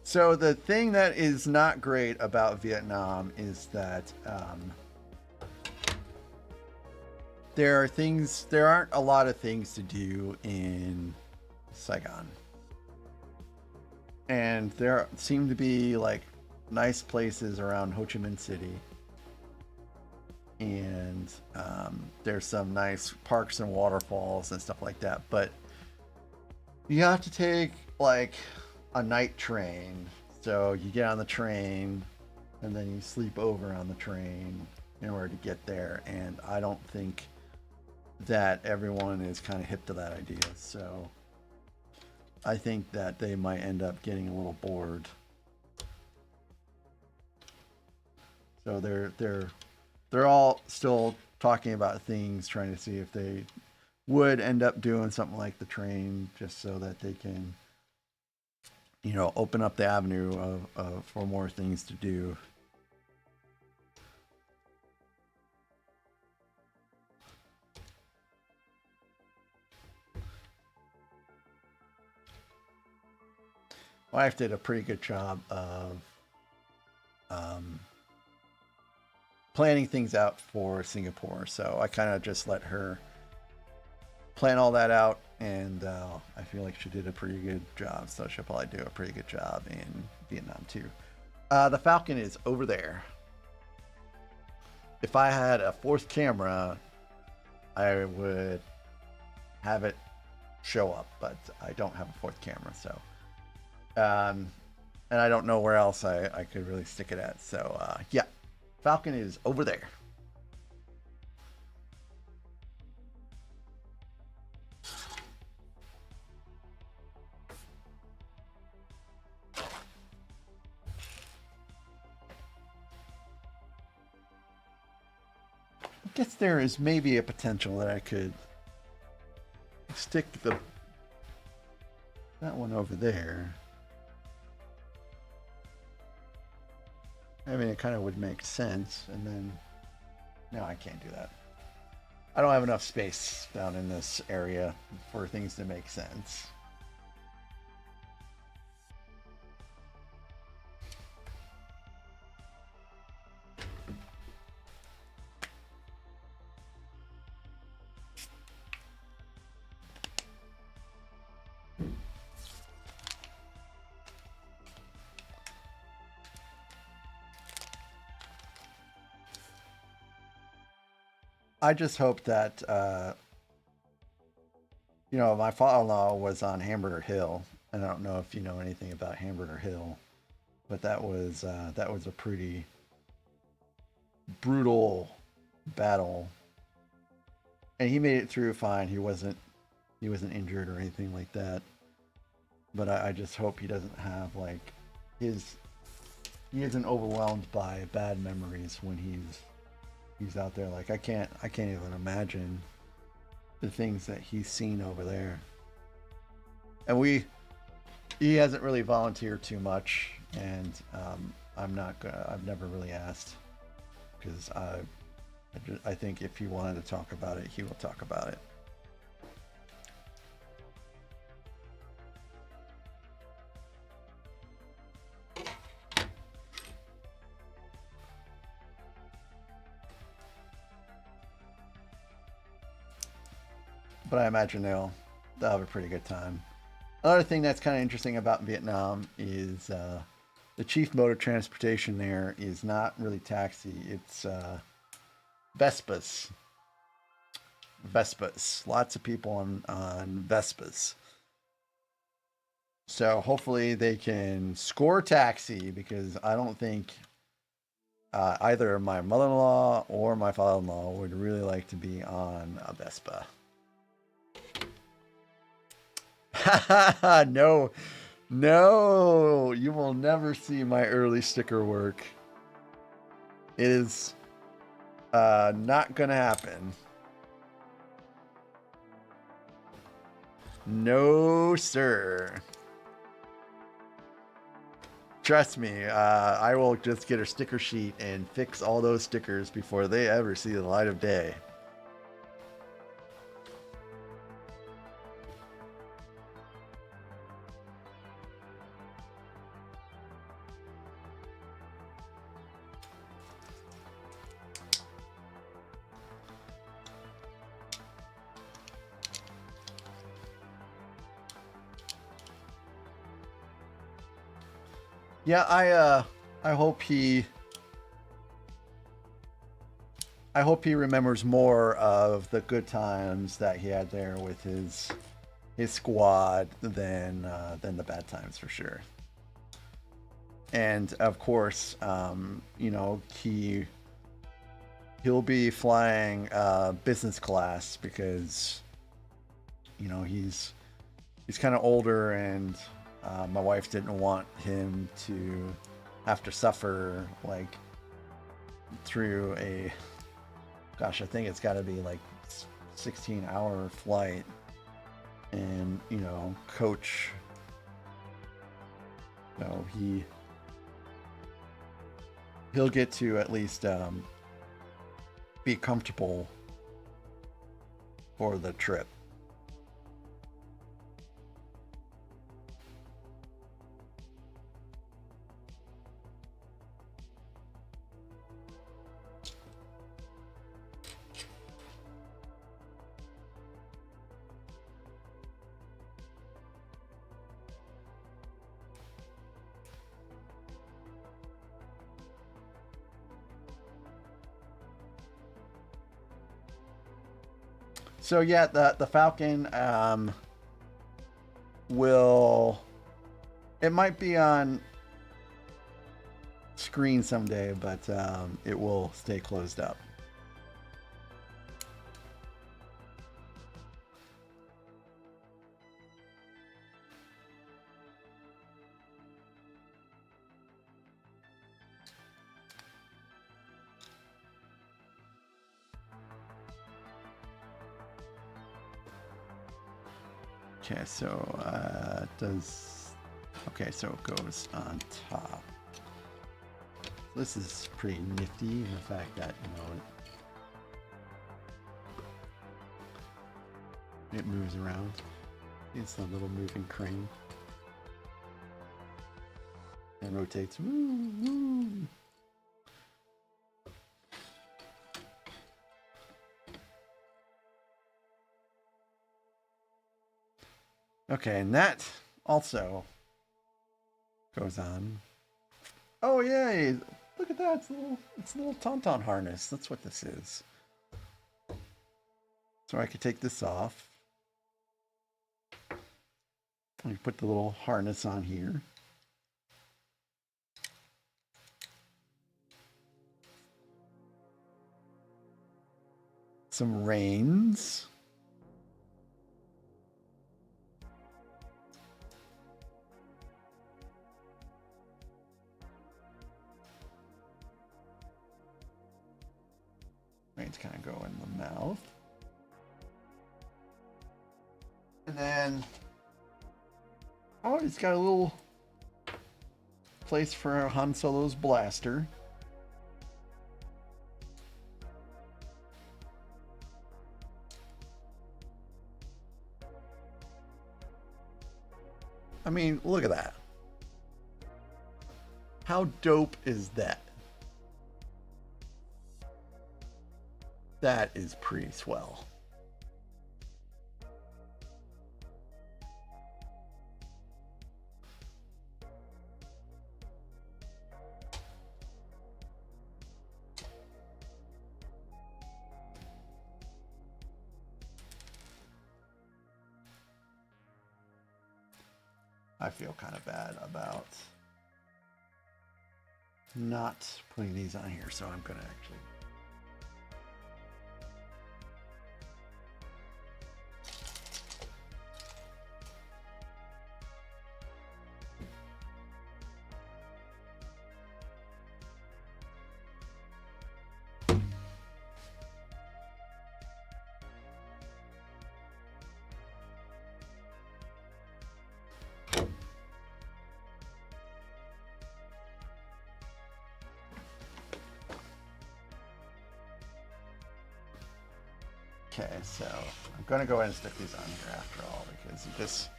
So the thing that is not great about Vietnam is that there aren't a lot of things to do in Saigon. And there seem to be like nice places around Ho Chi Minh City. And there's some nice parks and waterfalls and stuff like that. But you have to take like a night train. So you get on the train and then you sleep over on the train in order to get there. And I don't think that everyone is kind of hip to that idea. So I think that they might end up getting a little bored. So they're all still talking about things, trying to see if they would end up doing something like the train, just so that they can, you know, open up the avenue of for more things to do. My wife did a pretty good job of planning things out for Singapore, so I kind of just let her plan all that out, and I feel like she did a pretty good job, so she'll probably do a pretty good job in Vietnam too. The Falcon is over there. If I had a fourth camera, I would have it show up, but I don't have a fourth camera, so and I don't know where else I could really stick it at. So yeah, Falcon is over there. I guess there is maybe a potential that I could stick that one over there. I mean, it kind of would make sense, and then no, I can't do that. I don't have enough space down in this area for things to make sense. I just hope that you know, my father-in-law was on Hamburger Hill, and I don't know if you know anything about Hamburger Hill, but that was a pretty brutal battle. And he made it through fine. He wasn't injured or anything like that. But I just hope he doesn't have like his he isn't overwhelmed by bad memories when he's out there. Like I can't even imagine the things that he's seen over there. And he hasn't really volunteered too much, and I've never really asked because I think if he wanted to talk about it, he will talk about it. But I imagine they'll have a pretty good time. Another thing that's kind of interesting about Vietnam is the chief mode of transportation there is not really taxi. It's Vespas. Vespas. Lots of people on Vespas. So hopefully they can score taxi because I don't think either my mother-in-law or my father-in-law would really like to be on a Vespa. No, no, you will never see my early sticker work. It is not gonna happen. No, sir. Trust me, I will just get a sticker sheet and fix all those stickers before they ever see the light of day. Yeah, I hope he remembers more of the good times that he had there with his squad than the bad times for sure. And of course, you know, he'll be flying business class because you know he's kind of older, and my wife didn't want him to have to suffer like through a, gosh, I think it's got to be like 16-hour flight, and you know, coach, you know, he'll get to at least be comfortable for the trip. So yeah, the Falcon will, it might be on screen someday, but it will stay closed up. Okay, so okay, so it goes on top. This is pretty nifty in the fact that, you know, it moves around. It's a little moving crane. And rotates. Woo, woo. Okay, and that also goes on. Oh yay! Look at that! It's a little tauntaun harness. That's what this is. So I could take this off. You put the little harness on here. some rains. Rains kind of go in the mouth. And then, oh, he's got a little place for Han Solo's blaster. I mean, look at that. How dope is that? That is pretty swell. I feel kind of bad about not putting these on here, so I'm going to actually... Okay, so I'm going to go ahead and stick these on here after all, because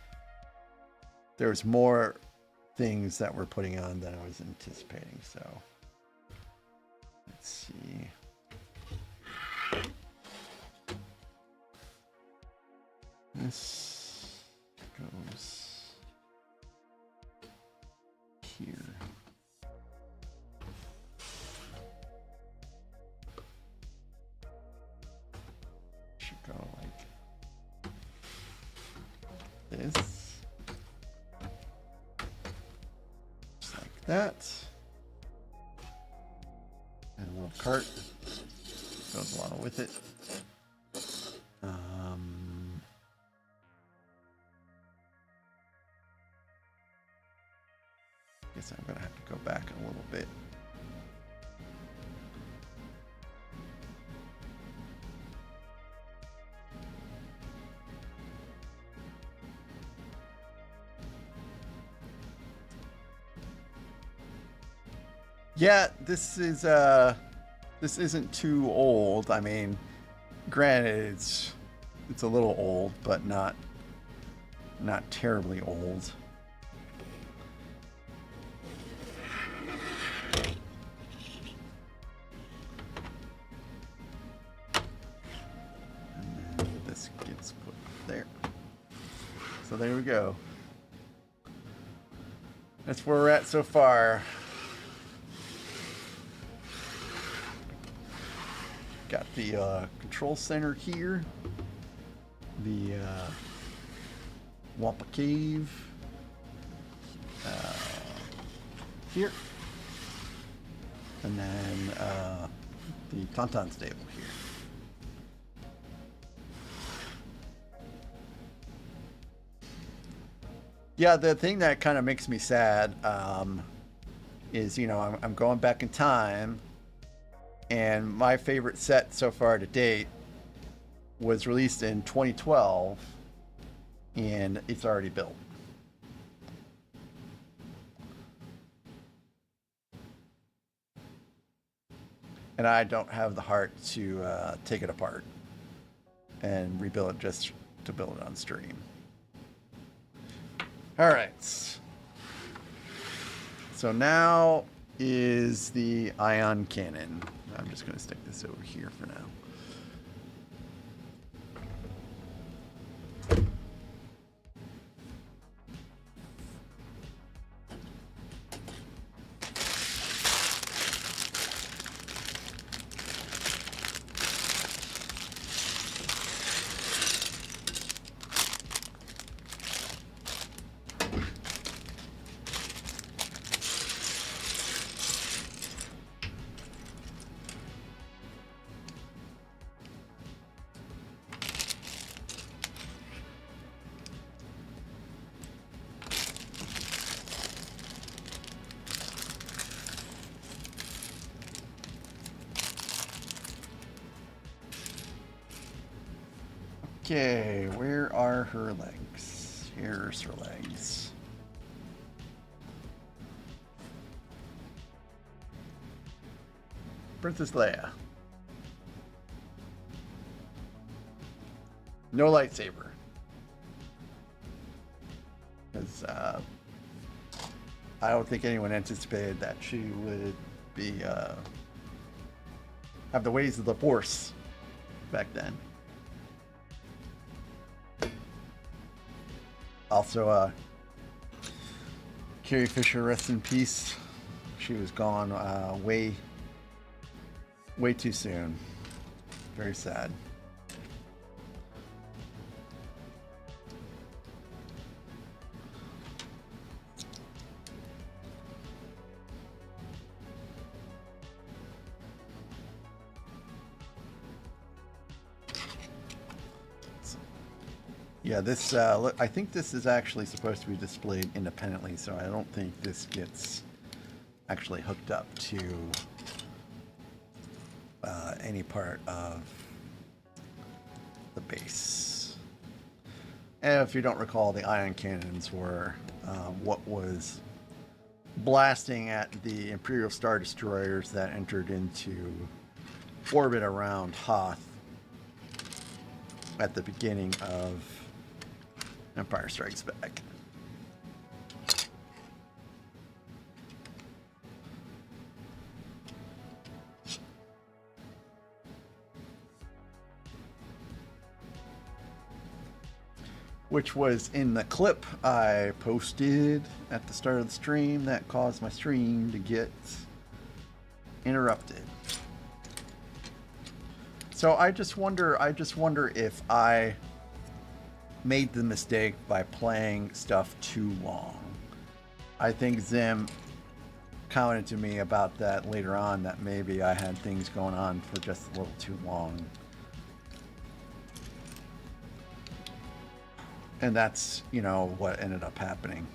there's more things that we're putting on than I was anticipating. So let's see. This goes here. Go like this, just like that, and a little cart goes along with it. Guess I'm gonna have to go back a little bit. Yeah, this isn't too old. I mean, granted, it's a little old, but not terribly old. And then this gets put there. So there we go. That's where we're at so far. Got the control center here, the Wampa Cave here, and then the tauntaun stable here. Yeah, the thing that kind of makes me sad is, you know, I'm going back in time. And my favorite set so far to date was released in 2012, and it's already built. And I don't have the heart to take it apart and rebuild it just to build it on stream. All right. So now is the ion cannon. I'm just going to stick this over here for now. Okay, where are her legs? Here's her legs. Princess Leia. No lightsaber. Because I don't think anyone anticipated that she would be have the ways of the Force back then. Also, Carrie Fisher, rest in peace. She was gone way too soon. Very sad. Yeah, this, I think this is actually supposed to be displayed independently, so I don't think this gets actually hooked up to any part of the base. And if you don't recall, the ion cannons were what was blasting at the Imperial Star Destroyers that entered into orbit around Hoth at the beginning of Empire Strikes Back. Which was in the clip I posted at the start of the stream that caused my stream to get interrupted. So I just wonder if I made the mistake by playing stuff too long. I think Zim commented to me about that later on, that maybe I had things going on for just a little too long. And that's, you know, what ended up happening.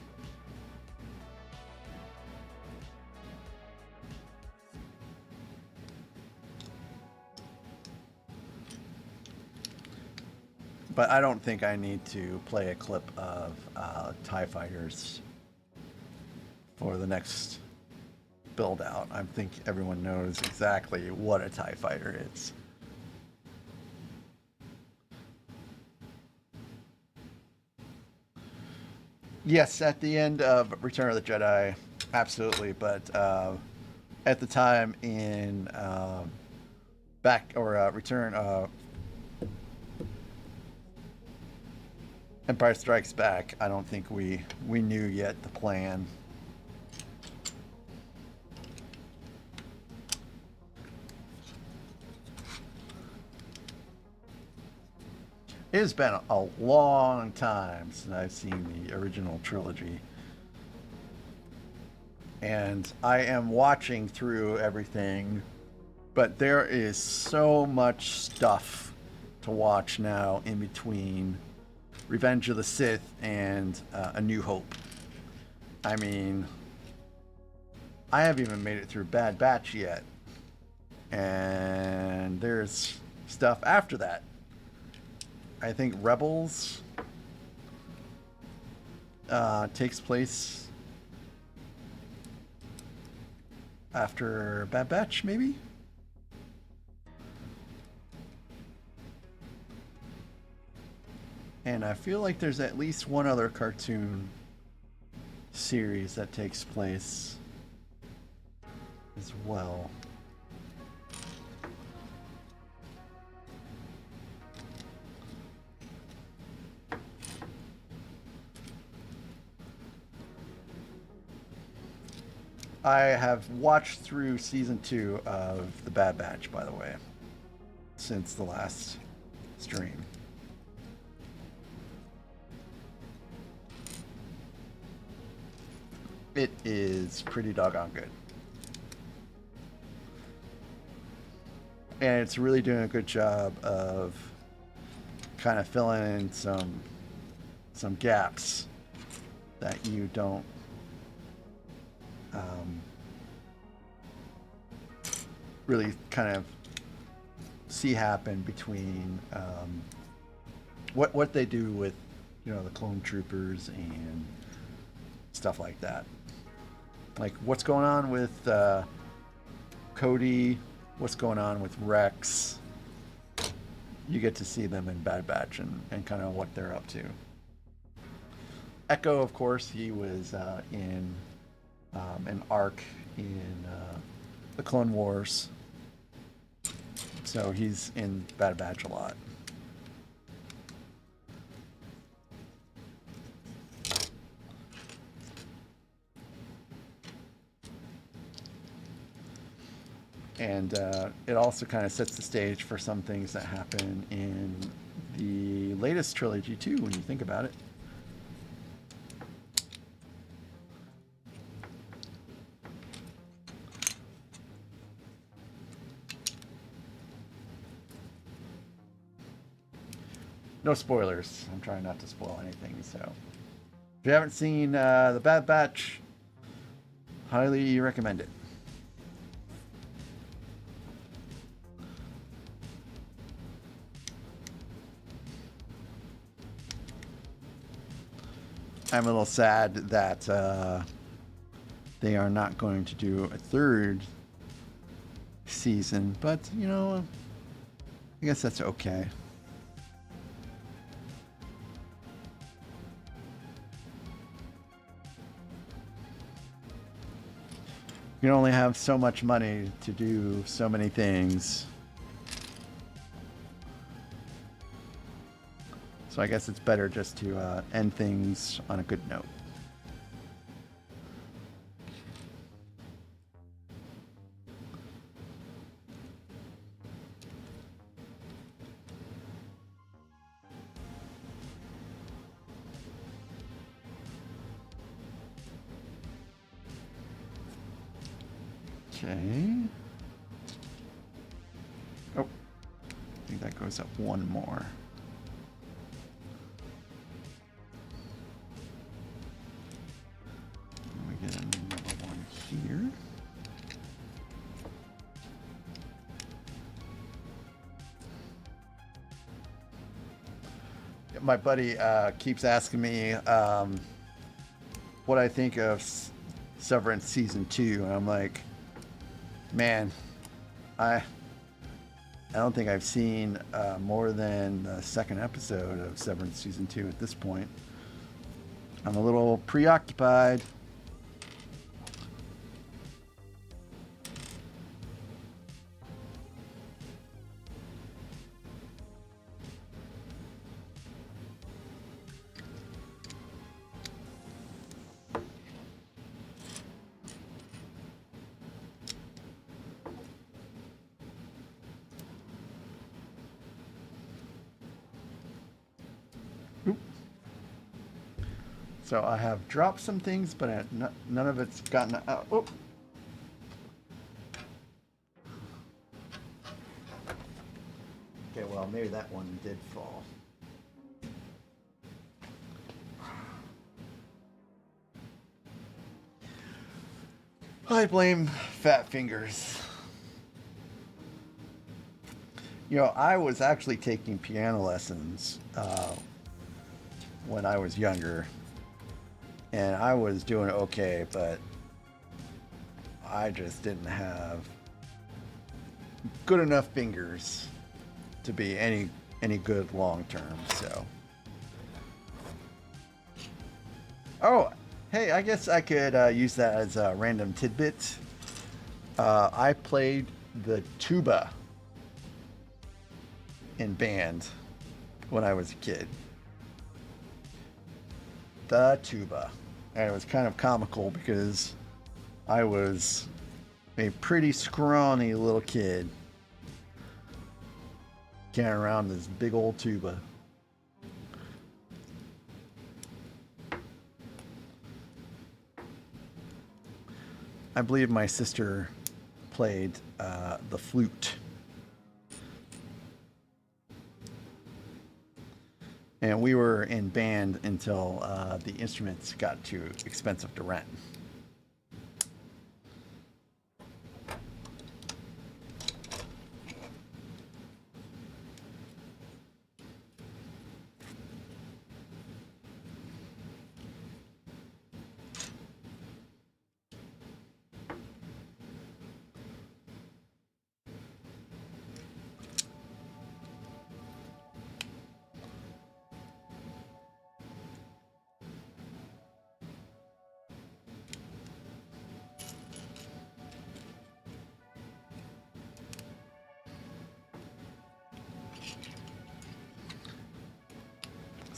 But I don't think I need to play a clip of TIE fighters for the next build out. I think everyone knows exactly what a TIE fighter is. Yes, at the end of Return of the Jedi, absolutely. But at the time in Empire Strikes Back, I don't think we knew yet the plan. It has been a long time since I've seen the original trilogy. And I am watching through everything, but there is so much stuff to watch now in between Revenge of the Sith and A New Hope. I mean, I haven't even made it through Bad Batch yet. And there's stuff after that. I think Rebels takes place after Bad Batch, maybe? And I feel like there's at least one other cartoon series that takes place as well. I have watched through season 2 of The Bad Batch, by the way, since the last stream. It is pretty doggone good. And it's really doing a good job of kind of filling in some gaps that you don't really kind of see happen between what they do with, the clone troopers and stuff like that. Like what's going on with Cody, what's going on with Rex. You get to see them in Bad Batch and kind of what they're up to. Echo, of course, he was in an arc in the Clone Wars. So he's in Bad Batch a lot. And it also kind of sets the stage for some things that happen in the latest trilogy too, when you think about it. No spoilers. I'm trying not to spoil anything. So if you haven't seen the Bad Batch, highly recommend it. I'm a little sad that they are not going to do a third season, but I guess that's okay. You can only have so much money to do so many things. So I guess it's better just to end things on a good note. Okay. Oh, I think that goes up one more. We get another one here. My buddy keeps asking me what I think of Severance Season 2, and I'm like, man, I don't think I've seen more than the second episode of Severance Season 2 at this point. I'm a little preoccupied. So I have dropped some things, but none of it's gotten out. Oh. Okay, well, maybe that one did fall. I blame fat fingers. I was actually taking piano lessons when I was younger. And I was doing okay, but I just didn't have good enough fingers to be any good long term. So, oh, hey, I guess I could use that as a random tidbit. I played the tuba in band when I was a kid. The tuba. And it was kind of comical because I was a pretty scrawny little kid carrying around this big old tuba. I believe my sister played the flute. And we were in band until the instruments got too expensive to rent.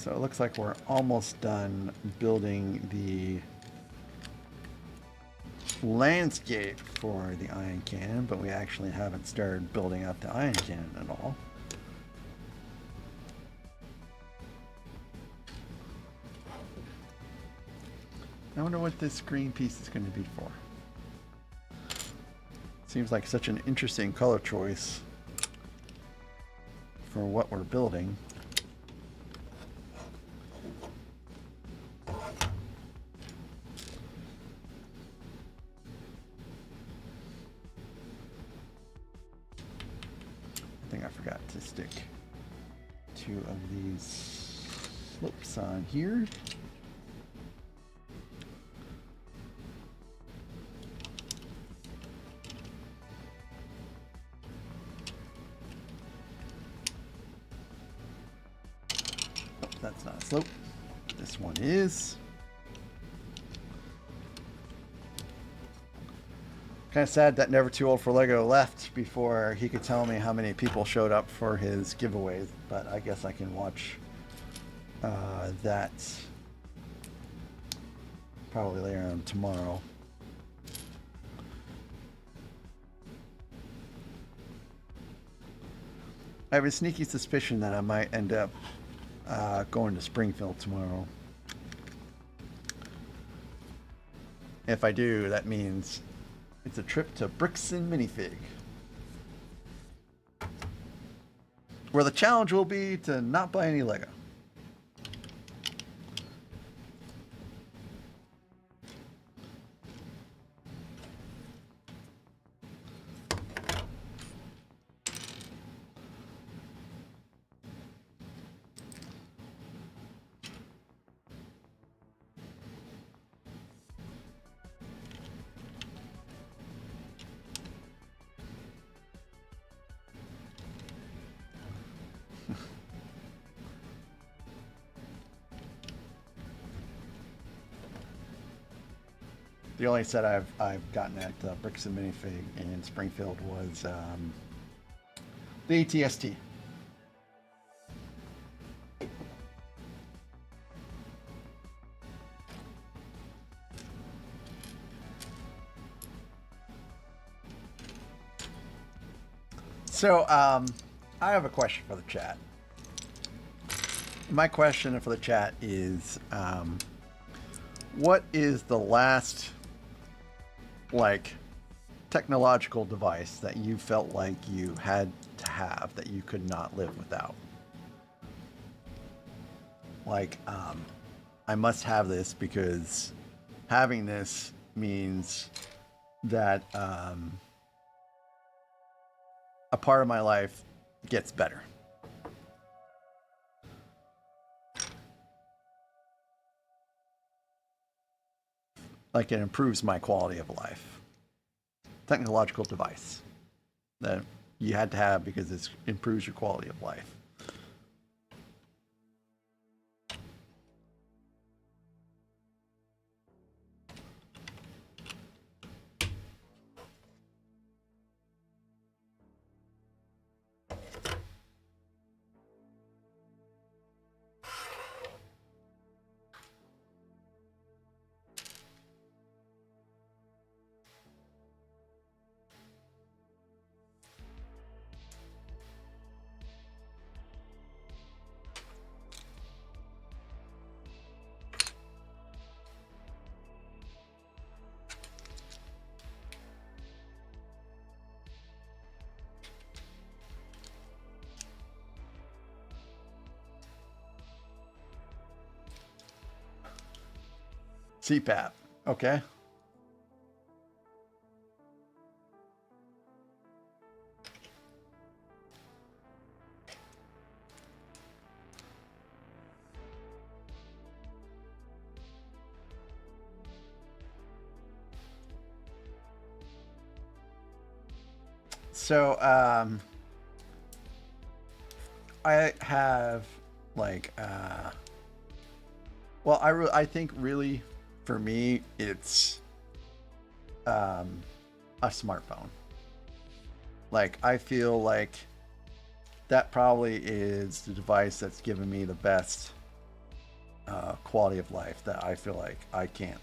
So it looks like we're almost done building the landscape for the ion cannon, but we actually haven't started building out the ion cannon at all. I wonder what this green piece is going to be for. Seems like such an interesting color choice for what we're building. I think I forgot to stick 2 of these slopes on here. Oh, that's not a slope. This one is. Kind of sad that Never Too Old for Lego left before he could tell me how many people showed up for his giveaways, but I guess I can watch that probably later on tomorrow. I have a sneaky suspicion that I might end up going to Springfield tomorrow. If I do, that means it's a trip to Bricks and Minifig, where the challenge will be to not buy any Lego. The only set I've gotten at Bricks and Minifig in Springfield was the ATST. So I have a question for the chat. My question for the chat is, what is the last technological device that you felt like you had to have that you could not live without? I must have this because having this means that a part of my life gets better. Like it improves my quality of life. Technological device that you had to have because it improves your quality of life. CPAP. Okay. So, I have well, I think really for me it's a smartphone. I feel like that probably is the device that's given me the best quality of life that I feel like I can't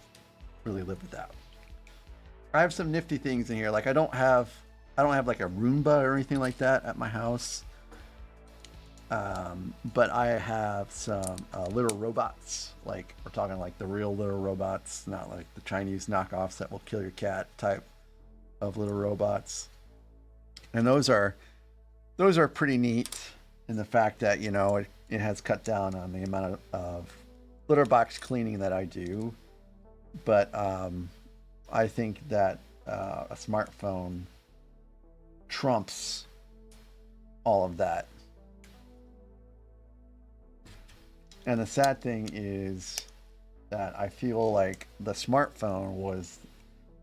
really live without. I have some nifty things in here. Like I don't have like a Roomba or anything like that at my house. But I have some little robots. Like we're talking like the real little robots, not like the Chinese knockoffs that will kill your cat type of little robots. And those are pretty neat in the fact that, you know, it has cut down on the amount of litter box cleaning that I do. But I think that a smartphone trumps all of that. And the sad thing is that I feel like the smartphone was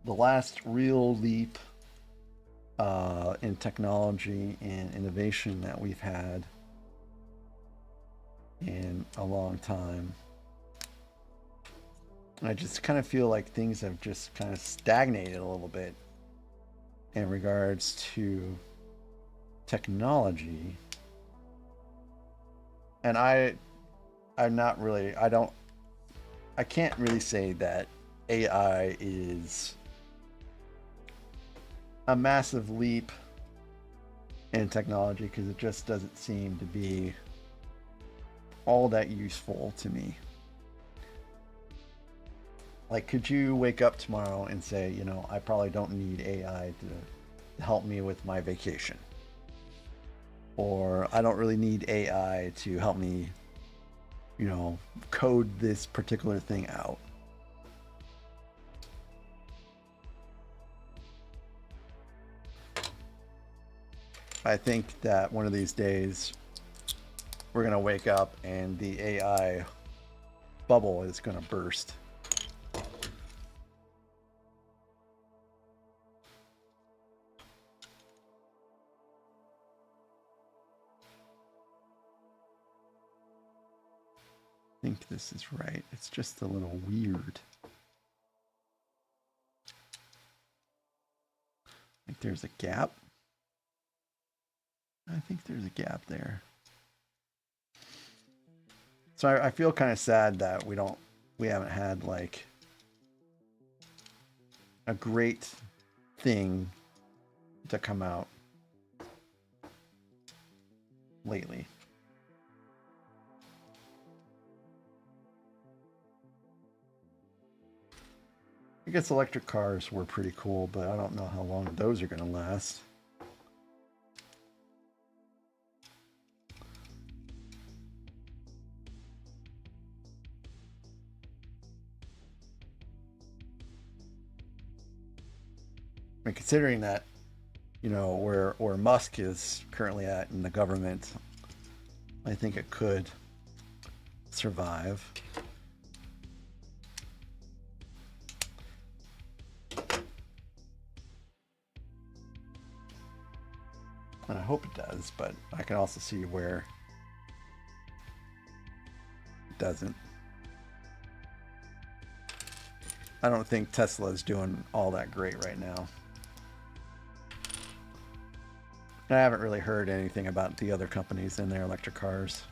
the last real leap in technology and innovation that we've had in a long time. I just kind of feel like things have just kind of stagnated a little bit in regards to technology. And I can't really say that AI is a massive leap in technology because it just doesn't seem to be all that useful to me. Like, could you wake up tomorrow and say, you know, I probably don't need AI to help me with my vacation? Or I don't really need AI to help me, you know, code this particular thing out. I think that one of these days we're going to wake up and the AI bubble is going to burst. I think this is right. It's just a little weird. Like there's a gap. I think there's a gap there. So I feel kind of sad that we haven't had like a great thing to come out lately. I guess electric cars were pretty cool, but I don't know how long those are going to last. I mean, considering that, you know, where Musk is currently at in the government, I think it could survive. And I hope it does, but I can also see where it doesn't. I don't think Tesla is doing all that great right now. I haven't really heard anything about the other companies and their electric cars.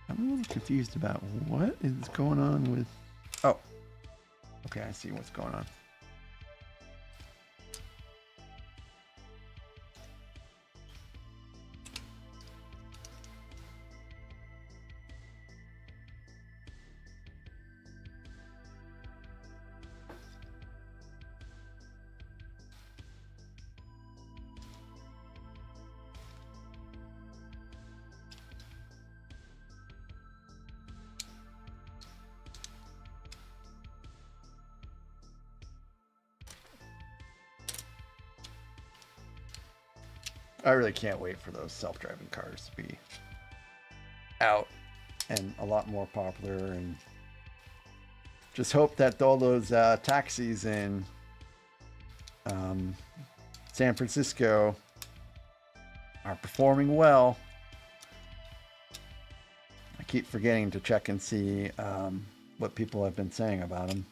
I'm a little confused about what is going on with... Oh, okay, I see what's going on. I really can't wait for those self-driving cars to be out and a lot more popular, and just hope that all those taxis in San Francisco are performing well. keep forgetting to check and see what people have been saying about him.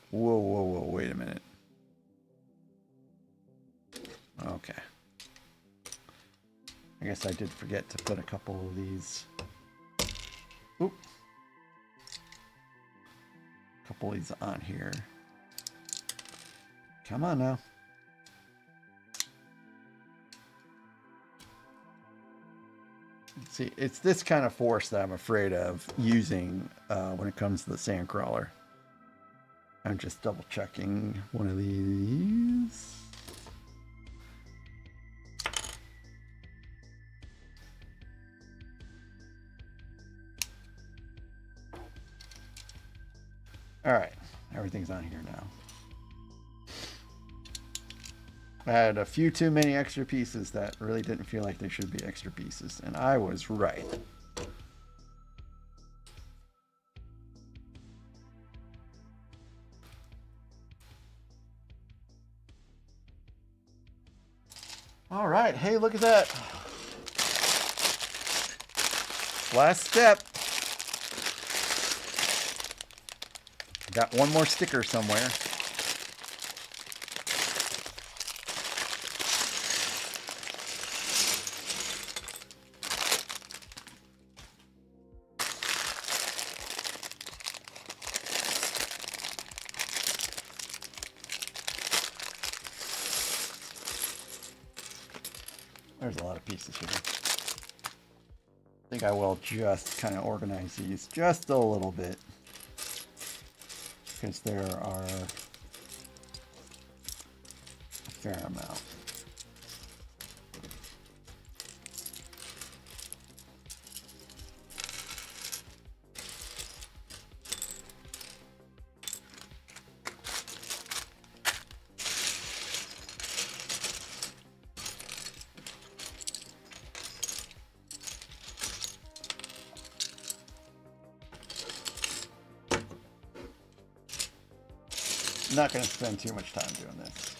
Whoa, whoa, whoa, wait a minute. Okay. I guess I did forget to put a couple of these. Oop. A couple of these on here. Come on now. See, it's this kind of force that I'm afraid of using when it comes to the sandcrawler. I'm just double checking one of these. All right, everything's on here now. I had a few too many extra pieces that really didn't feel like they should be extra pieces, and I was right. All right, hey, look at that. Last step. Got one more sticker somewhere. There's a lot of pieces here. I think I will just kind of organize these just a little bit, because there are a fair amount. I'm not going to spend too much time doing this.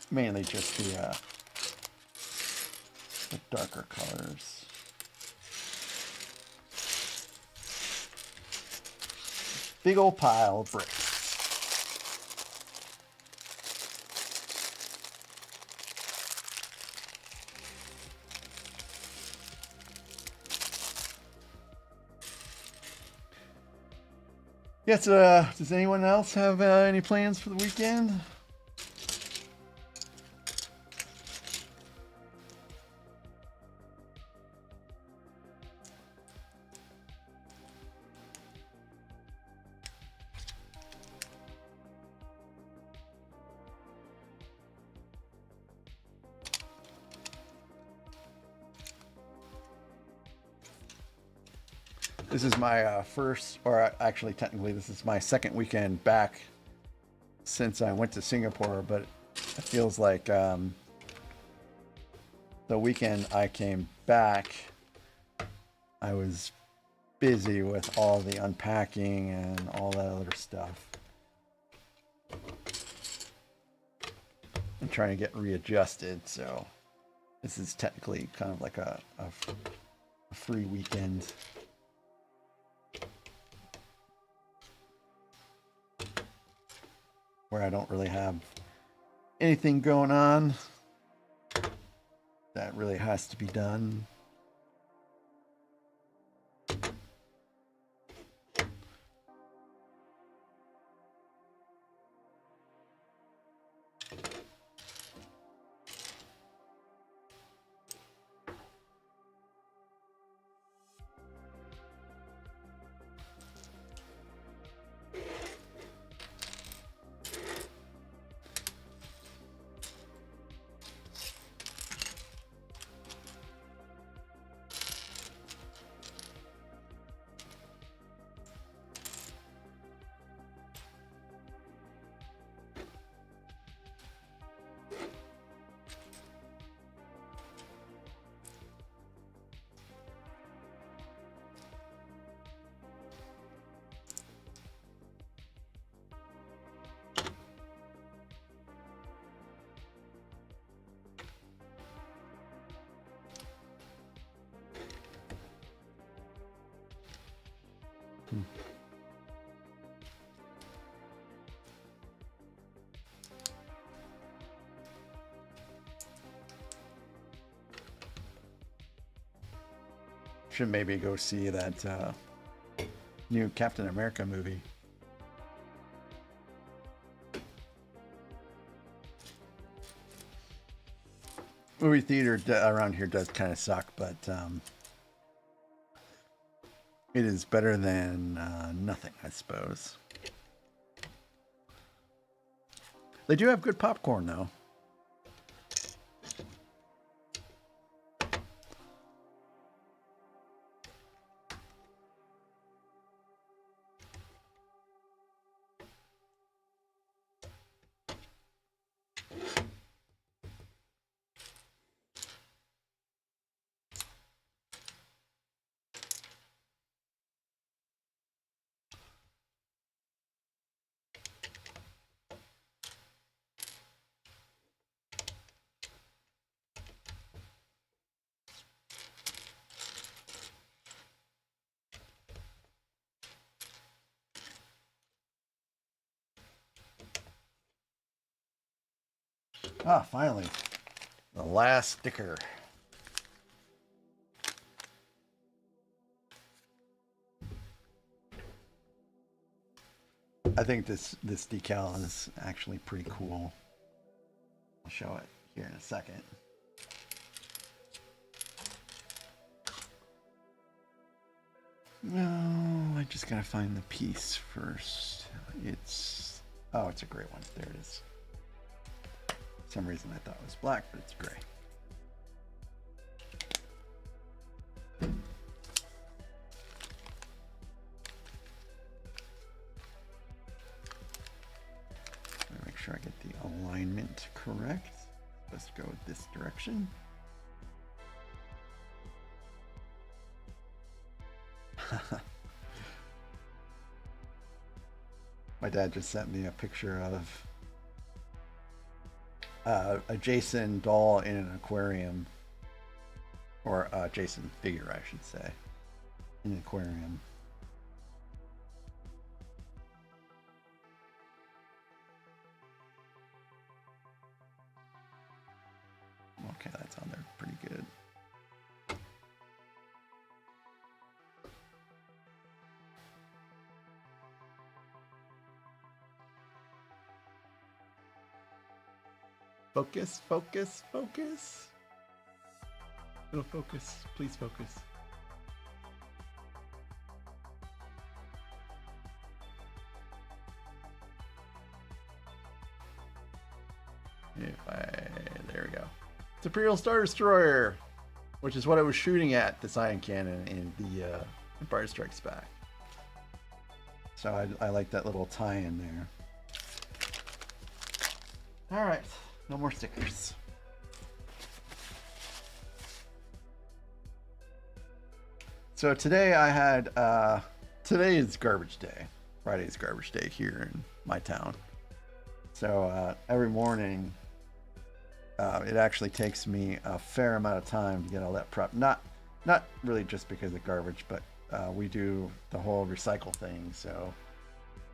Mainly just the darker colors. Big old pile of bricks. Yes, does anyone else have any plans for the weekend? This is my first, or actually technically this is my second weekend back since I went to Singapore, but it feels like the weekend I came back, I was busy with all the unpacking and all that other stuff. I'm trying to get readjusted, so this is technically kind of like a free weekend. Where I don't really have anything going on that really has to be done. Should maybe go see that new Captain America movie. Movie theater around here does kind of suck, but it is better than nothing, I suppose. They do have good popcorn, though. Ah, finally. The last sticker. I think this decal is actually pretty cool. I'll show it here in a second. No, I just gotta find the piece first. It's a gray one. There it is. For some reason I thought it was black, but it's gray. Make sure I get the alignment correct. Let's go this direction. My dad just sent me a picture of a Jason doll in an aquarium, or a Jason figure, I should say, in an aquarium. Okay, that's on there pretty good. Focus, focus, focus. Little focus, please focus. There we go. It's Imperial Star Destroyer, which is what I was shooting at, this ion cannon in the Empire Strikes Back. So I like that little tie-in there. All right. No more stickers. So today I had, today is garbage day. Friday is garbage day here in my town. So every morning, it actually takes me a fair amount of time to get all that prep. Not really just because of garbage, but we do the whole recycle thing. So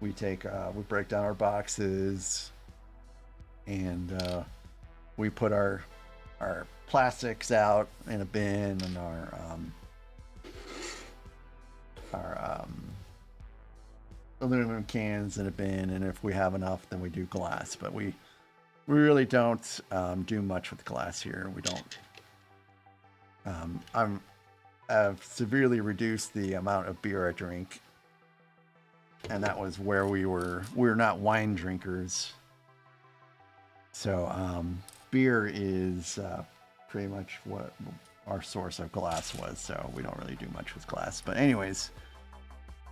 we take, we break down our boxes, and we put our plastics out in a bin, and our aluminum cans in a bin, and if we have enough, then we do glass. But we really don't do much with glass here. We don't. I've severely reduced the amount of beer I drink, and that was where we're not wine drinkers. So beer is pretty much what our source of glass was, so we don't really do much with glass. But anyways,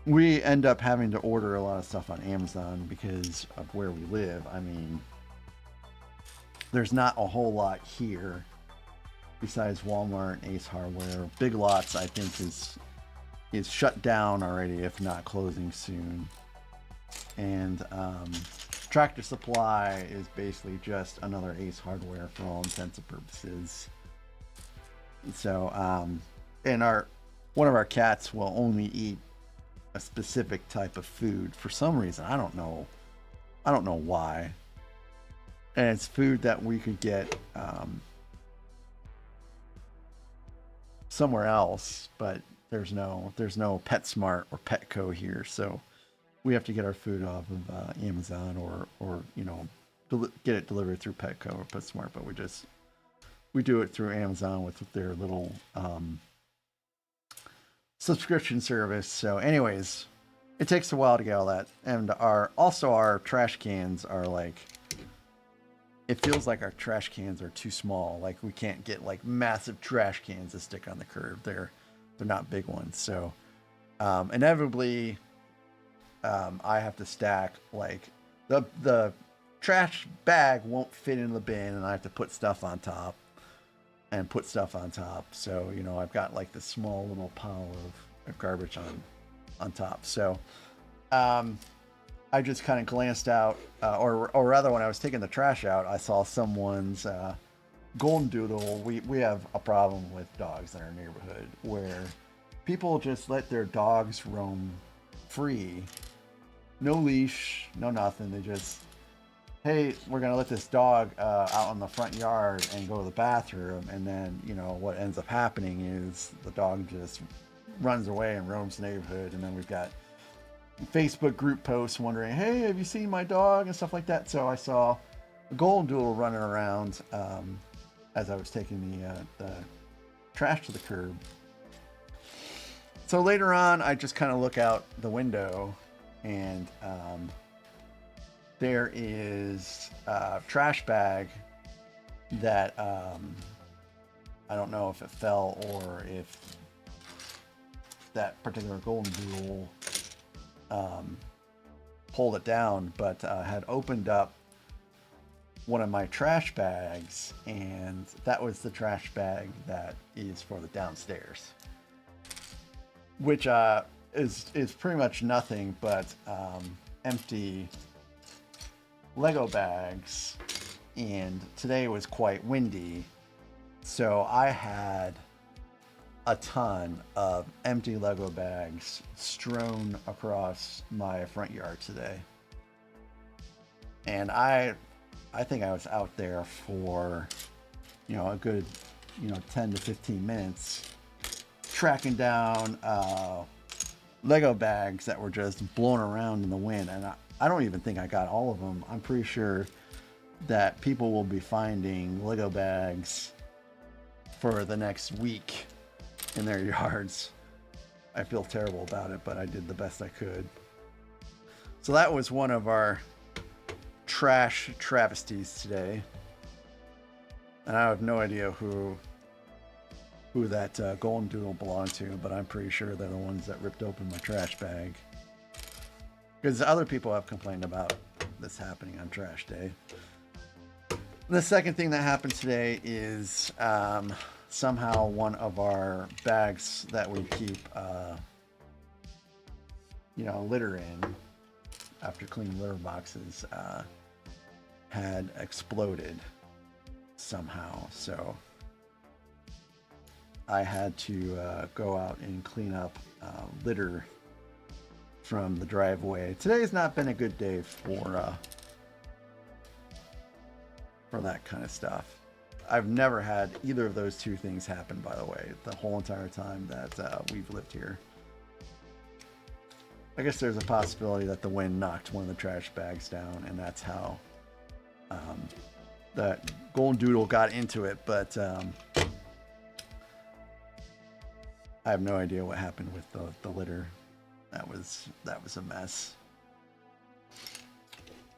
we end up having to order a lot of stuff on Amazon because of where we live. I mean, there's not a whole lot here besides Walmart and Ace Hardware. Big Lots, I think, is shut down already, if not closing soon. And Tractor Supply is basically just another Ace Hardware for all intents and purposes. So, and one of our cats will only eat a specific type of food for some reason. I don't know why. And it's food that we could get somewhere else, but There's no PetSmart or Petco here, so we have to get our food off of Amazon or get it delivered through Petco or PetSmart. But we do it through Amazon with their little subscription service. So, anyways, it takes a while to get all that, and our trash cans are like. It feels like our trash cans are too small. Like we can't get like massive trash cans to stick on the curb. They're not big ones. So inevitably, I have to stack like the trash bag won't fit in the bin, and I have to put stuff on top and put stuff on top. So I've got like this small little pile of garbage on top. So I just kind of glanced out, or rather, when I was taking the trash out, I saw someone's golden doodle. We have a problem with dogs in our neighborhood where people just let their dogs roam free, no leash, no nothing. They just, hey, we're gonna let this dog out in the front yard and go to the bathroom, and then what ends up happening is the dog just runs away and roams the neighborhood, and then we've got Facebook group posts wondering, hey, have you seen my dog and stuff like that. So I saw a golden doodle running around as I was taking the trash to the curb. So later on, I just kind of look out the window, and there is a trash bag that I don't know if it fell or if that particular golden doodle pulled it down, but had opened up one of my trash bags, and that was the trash bag that is for the downstairs, which is pretty much nothing but empty Lego bags. And today was quite windy, so I had a ton of empty Lego bags strewn across my front yard today. And I think I was out there for a good 10 to 15 minutes tracking down Lego bags that were just blown around in the wind. And I don't even think I got all of them. I'm pretty sure that people will be finding Lego bags for the next week in their yards. I feel terrible about it, but I did the best I could. So that was one of our trash travesties today. And I have no idea who that golden doodle belonged to, but I'm pretty sure they're the ones that ripped open my trash bag. Because other people have complained about this happening on trash day. And the second thing that happened today is somehow one of our bags that we keep litter in after cleaning litter boxes had exploded somehow. So I had to go out and clean up litter from the driveway. Today has not been a good day for that kind of stuff. I've never had either of those two things happen, by the way, the whole entire time that we've lived here. I guess there's a possibility that the wind knocked one of the trash bags down, and that's how that golden doodle got into it. But I have no idea what happened with the litter. That was a mess.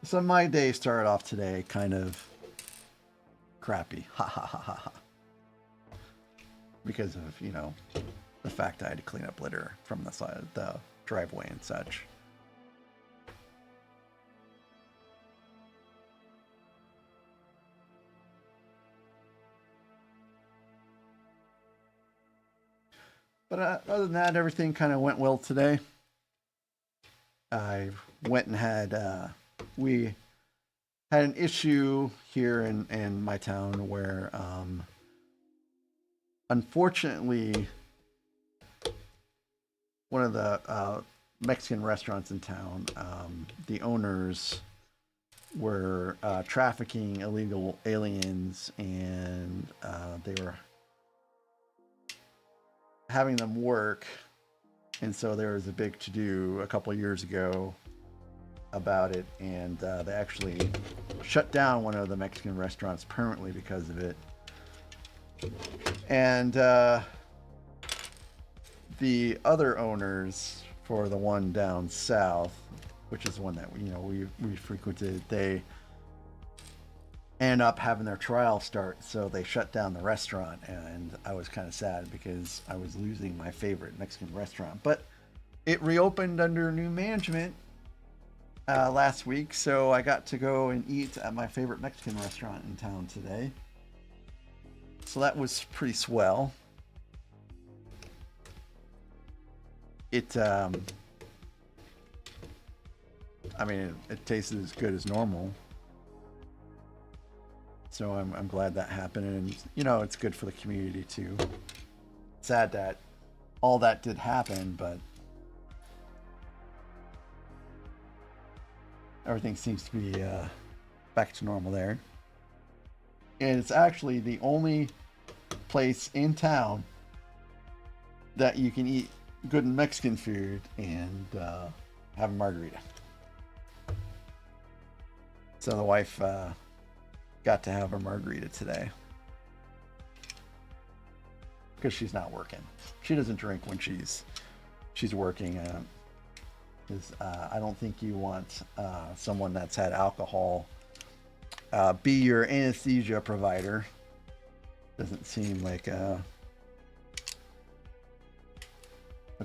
So my day started off today kind of crappy, because of the fact I had to clean up litter from the side of the driveway and such. But other than that, everything kind of went well today. I went and had we had an issue here in my town where unfortunately one of the Mexican restaurants in town, the owners were trafficking illegal aliens, and they were having them work. And so there was a big to-do a couple of years ago about it, and they actually shut down one of the Mexican restaurants permanently because of it. And the other owners for the one down south, which is the one that we frequented, they end up having their trial start, so they shut down the restaurant, and I was kind of sad because I was losing my favorite Mexican restaurant. But it reopened under new management last week, so I got to go and eat at my favorite Mexican restaurant in town today. So that was pretty swell. It it tasted as good as normal. So I'm glad that happened, and it's good for the community too. Sad that all that did happen, but everything seems to be back to normal there. And it's actually the only place in town that you can eat good Mexican food and have a margarita. So the wife got to have a margarita today because she's not working. She doesn't drink when she's working. I don't think you want someone that's had alcohol be your anesthesia provider. Doesn't seem like a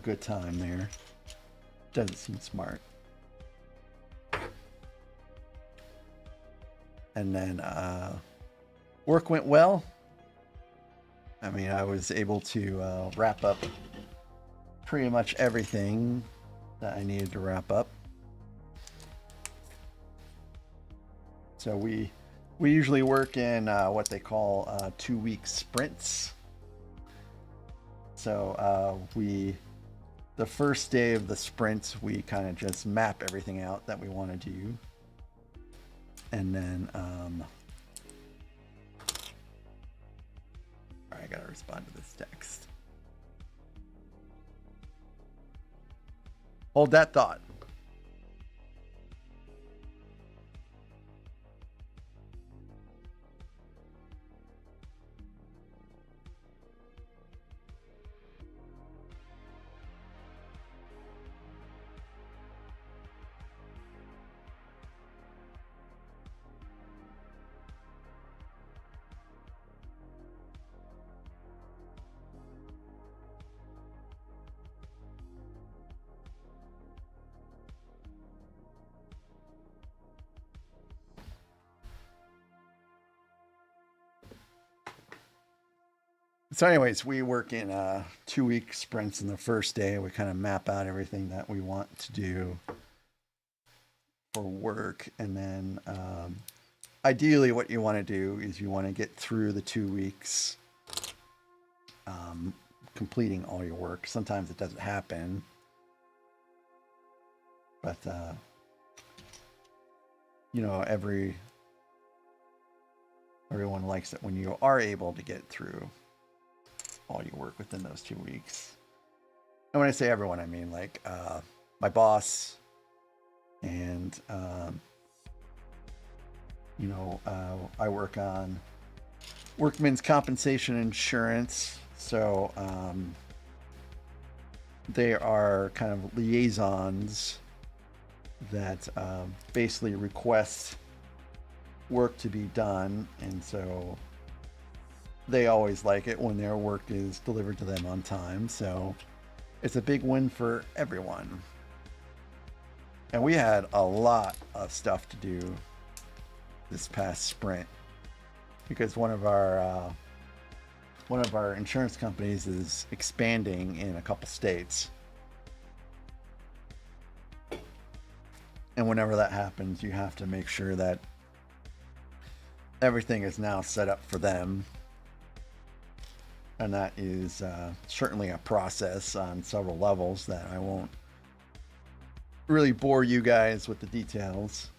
good time there. Doesn't seem smart. And then work went well. I mean, I was able to wrap up pretty much everything that I needed to wrap up. So we usually work in what they call 2-week sprints. So the first day of the sprint, we kind of just map everything out that we want to do. And then, alright, I gotta respond to this text. Hold that thought. So anyways, we work in 2-week sprints. In the first day, we kind of map out everything that we want to do for work. And then ideally what you want to do is you want to get through the 2 weeks completing all your work. Sometimes it doesn't happen. But, everyone likes it when you are able to get through all your work within those 2 weeks. And when I say everyone, I mean like my boss and I work on workmen's compensation insurance, so they are kind of liaisons that basically request work to be done, and so they always like it when their work is delivered to them on time. So it's a big win for everyone. And we had a lot of stuff to do this past sprint because one of our insurance companies is expanding in a couple states. And whenever that happens, you have to make sure that everything is now set up for them. And that is certainly a process on several levels that I won't really bore you guys with the details.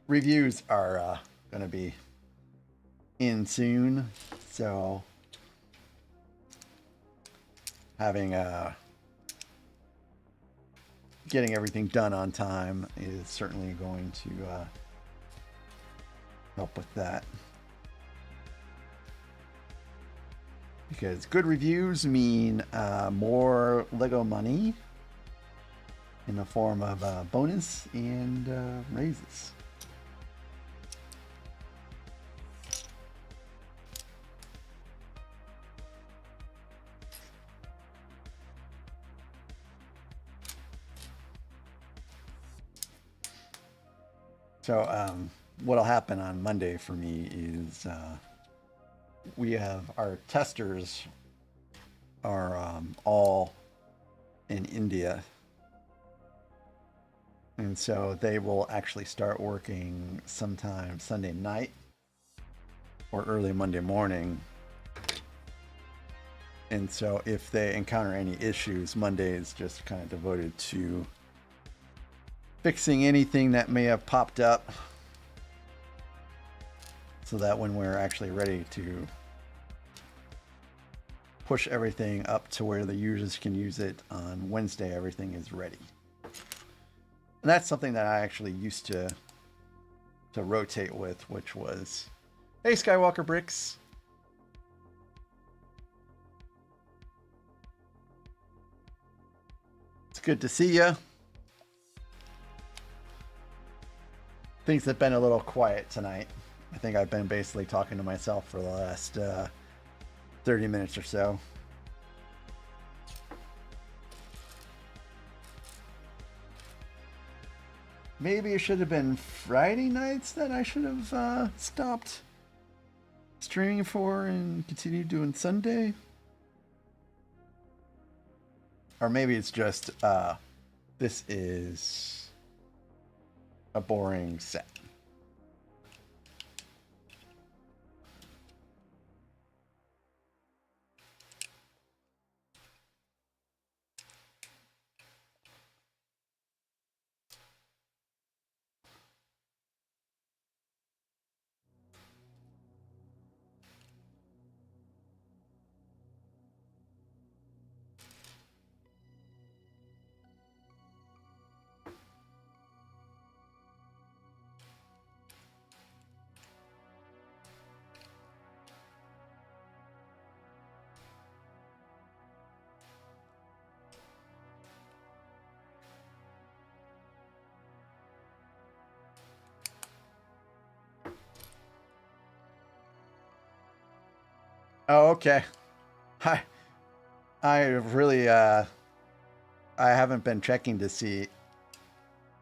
Reviews are going to be in soon. So having getting everything done on time is certainly going to help with that. Because good reviews mean more Lego money in the form of bonus and raises. So what'll happen on Monday for me is we have our testers are all in India. And so they will actually start working sometime Sunday night or early Monday morning. And so if they encounter any issues, Monday is just kind of devoted to fixing anything that may have popped up so that when we're actually ready to push everything up to where the users can use it on Wednesday, everything is ready. And that's something that I actually used to rotate with, which was, hey, Skywalker Bricks. It's good to see you. Things have been a little quiet tonight. I think I've been basically talking to myself for the last 30 minutes or so. Maybe it should have been Friday nights that I should have stopped streaming for and continued doing Sunday. Or maybe it's just this is a boring set. Oh, okay. I really I haven't been checking to see,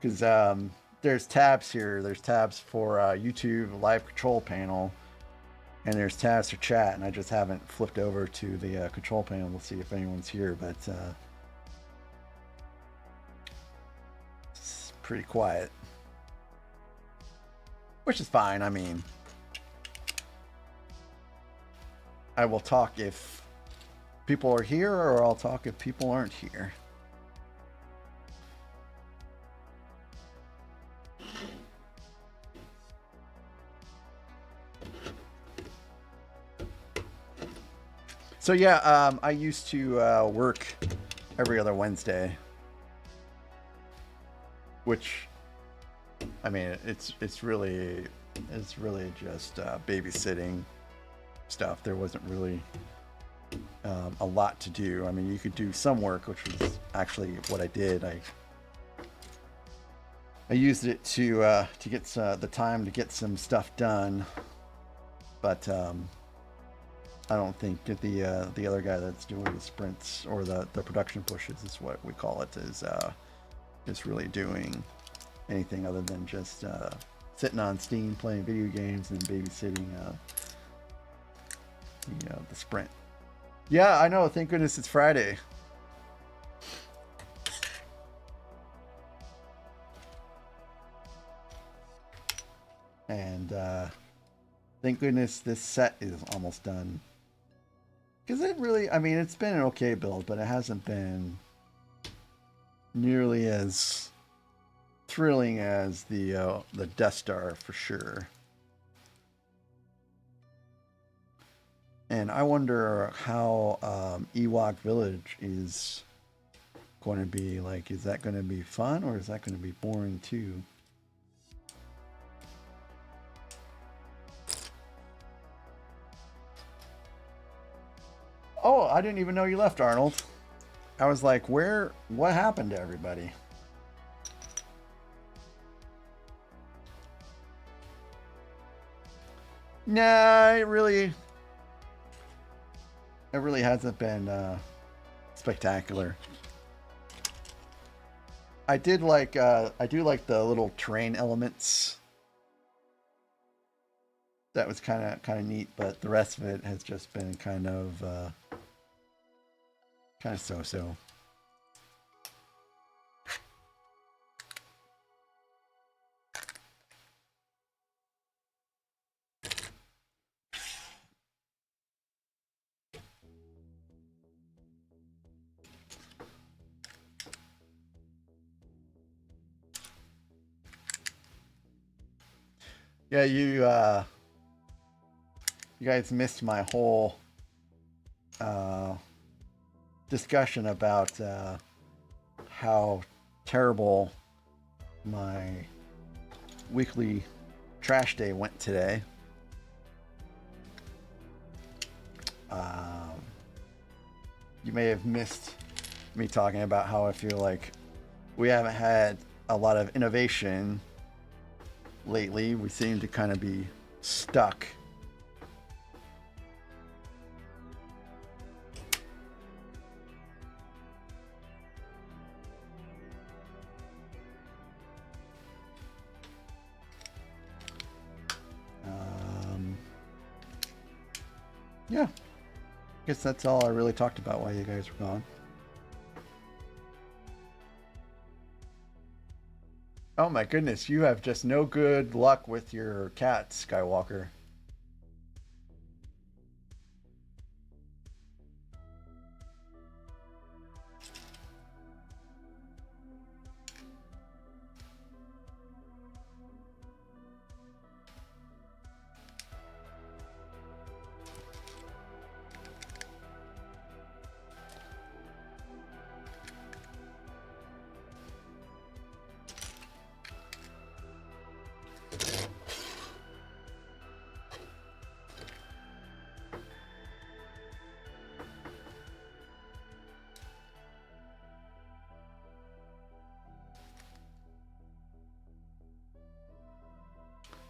because there's tabs here. There's tabs for YouTube live control panel, and there's tabs for chat, and I just haven't flipped over to the control panel to see if anyone's here, but it's pretty quiet, which is fine. I mean, I will talk if people are here, or I'll talk if people aren't here. So yeah, I used to work every other Wednesday, which, I mean, it's really just babysitting stuff. There wasn't really a lot to do. I mean, you could do some work, which was actually what I did. I used it to get the time to get some stuff done, but I don't think that the other guy that's doing the sprints or the production pushes is what we call it is really doing anything other than just sitting on Steam playing video games and babysitting the sprint. Yeah, I know. Thank goodness it's Friday. And thank goodness this set is almost done. Because it really, I mean, it's been an okay build, but it hasn't been nearly as thrilling as the Death Star for sure. And I wonder how Ewok Village is going to be. Like, is that going to be fun or is that going to be boring too? Oh, I didn't even know you left, Arnold. I was like, what happened to everybody? Nah, it really hasn't been spectacular. I do like the little terrain elements. That was kind of neat, but the rest of it has just been kind of so-so. Yeah, you guys missed my whole discussion about how terrible my weekly trash day went today. You may have missed me talking about how I feel like we haven't had a lot of innovation lately. We seem to kind of be stuck. Yeah, I guess that's all I really talked about while you guys were gone. Oh my goodness, you have just no good luck with your cat, Skywalker.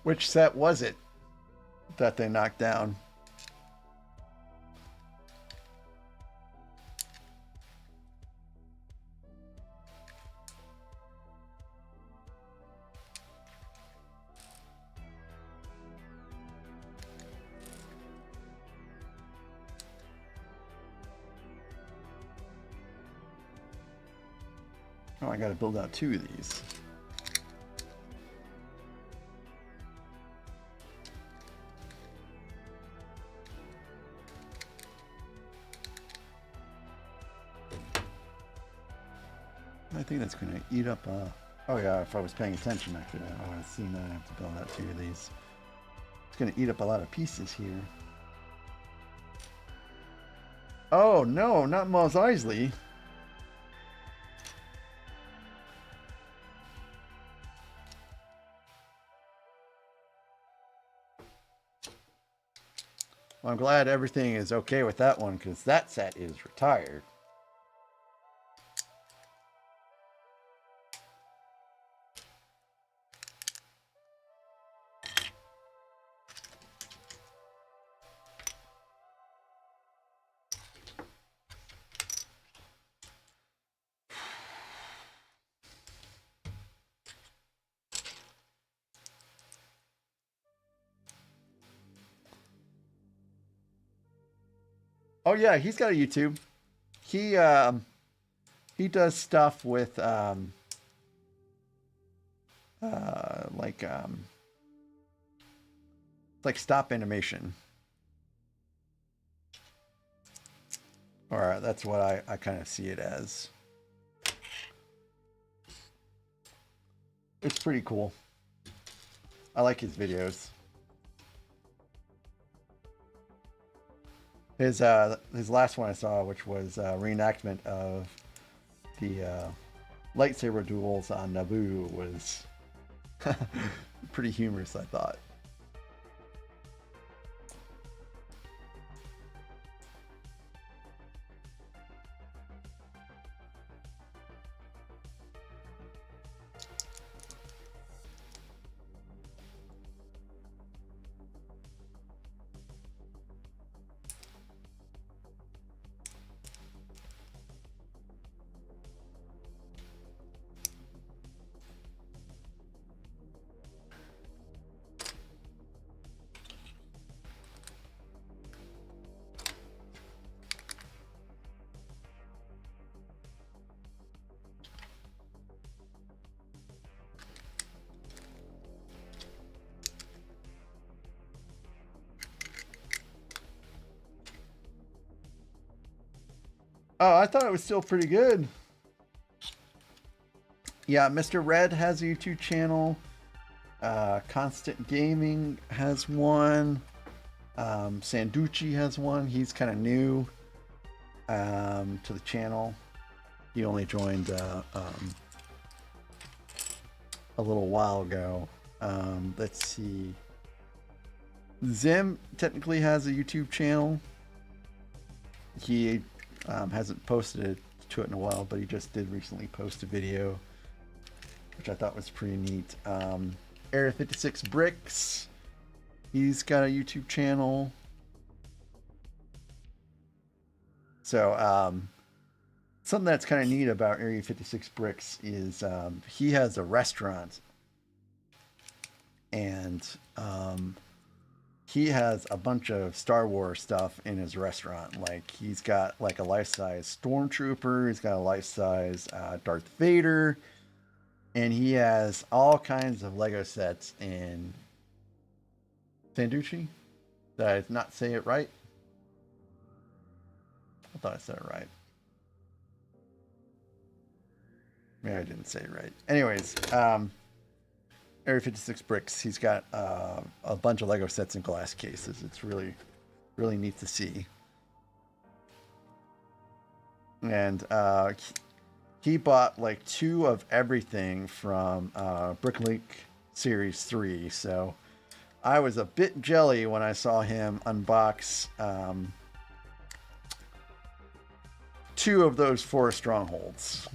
Which set was it that they knocked down? Oh, I gotta build out 2 of these. I think that's gonna eat up. Oh yeah, if I was paying attention, I would have seen that I have to build out 2 of these. It's gonna eat up a lot of pieces here. Oh no, not Mos Eisley. Well, I'm glad everything is okay with that one because that set is retired. Oh yeah, he's got a YouTube. He does stuff with like like stop animation. Or that's what I kind of see it as. It's pretty cool. I like his videos. His last one I saw, which was a reenactment of the lightsaber duels on Naboo, was pretty humorous, I thought. Oh, I thought it was still pretty good. Yeah, Mr. Red has a YouTube channel. Constant Gaming has one. Sanducci has one. He's kind of new to the channel. He only joined a little while ago. Let's see. Zim technically has a YouTube channel. He hasn't posted to it in a while, but he just did recently post a video, which I thought was pretty neat. Area 56 Bricks, he's got a YouTube channel. So something that's kind of neat about Area 56 Bricks is he has a restaurant, and he has a bunch of Star Wars stuff in his restaurant. Like, he's got like a life-size Stormtrooper, he's got a life-size Darth Vader, and he has all kinds of Lego sets in Sanducci. Did I not say it right? I thought I said it right. Maybe I didn't say it right. Anyways, Area 56 Bricks, he's got a bunch of Lego sets in glass cases. It's really, really neat to see. And he bought like 2 of everything from Bricklink Series 3. So I was a bit jelly when I saw him unbox 2 of those 4 strongholds.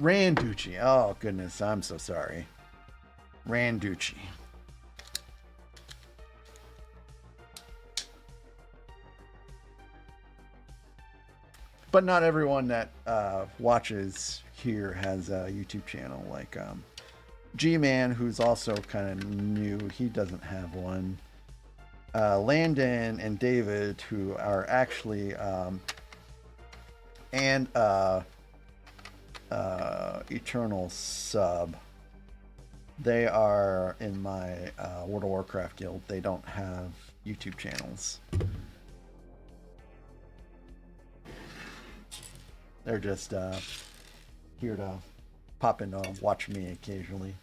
Randucci. Oh, goodness. I'm so sorry. Randucci. But not everyone that watches here has a YouTube channel. Like G-Man, who's also kind of new, he doesn't have one. Landon and David, who are actually and Eternal Sub, they are in my World of Warcraft guild. They don't have YouTube channels. They're just here to pop in to watch me occasionally.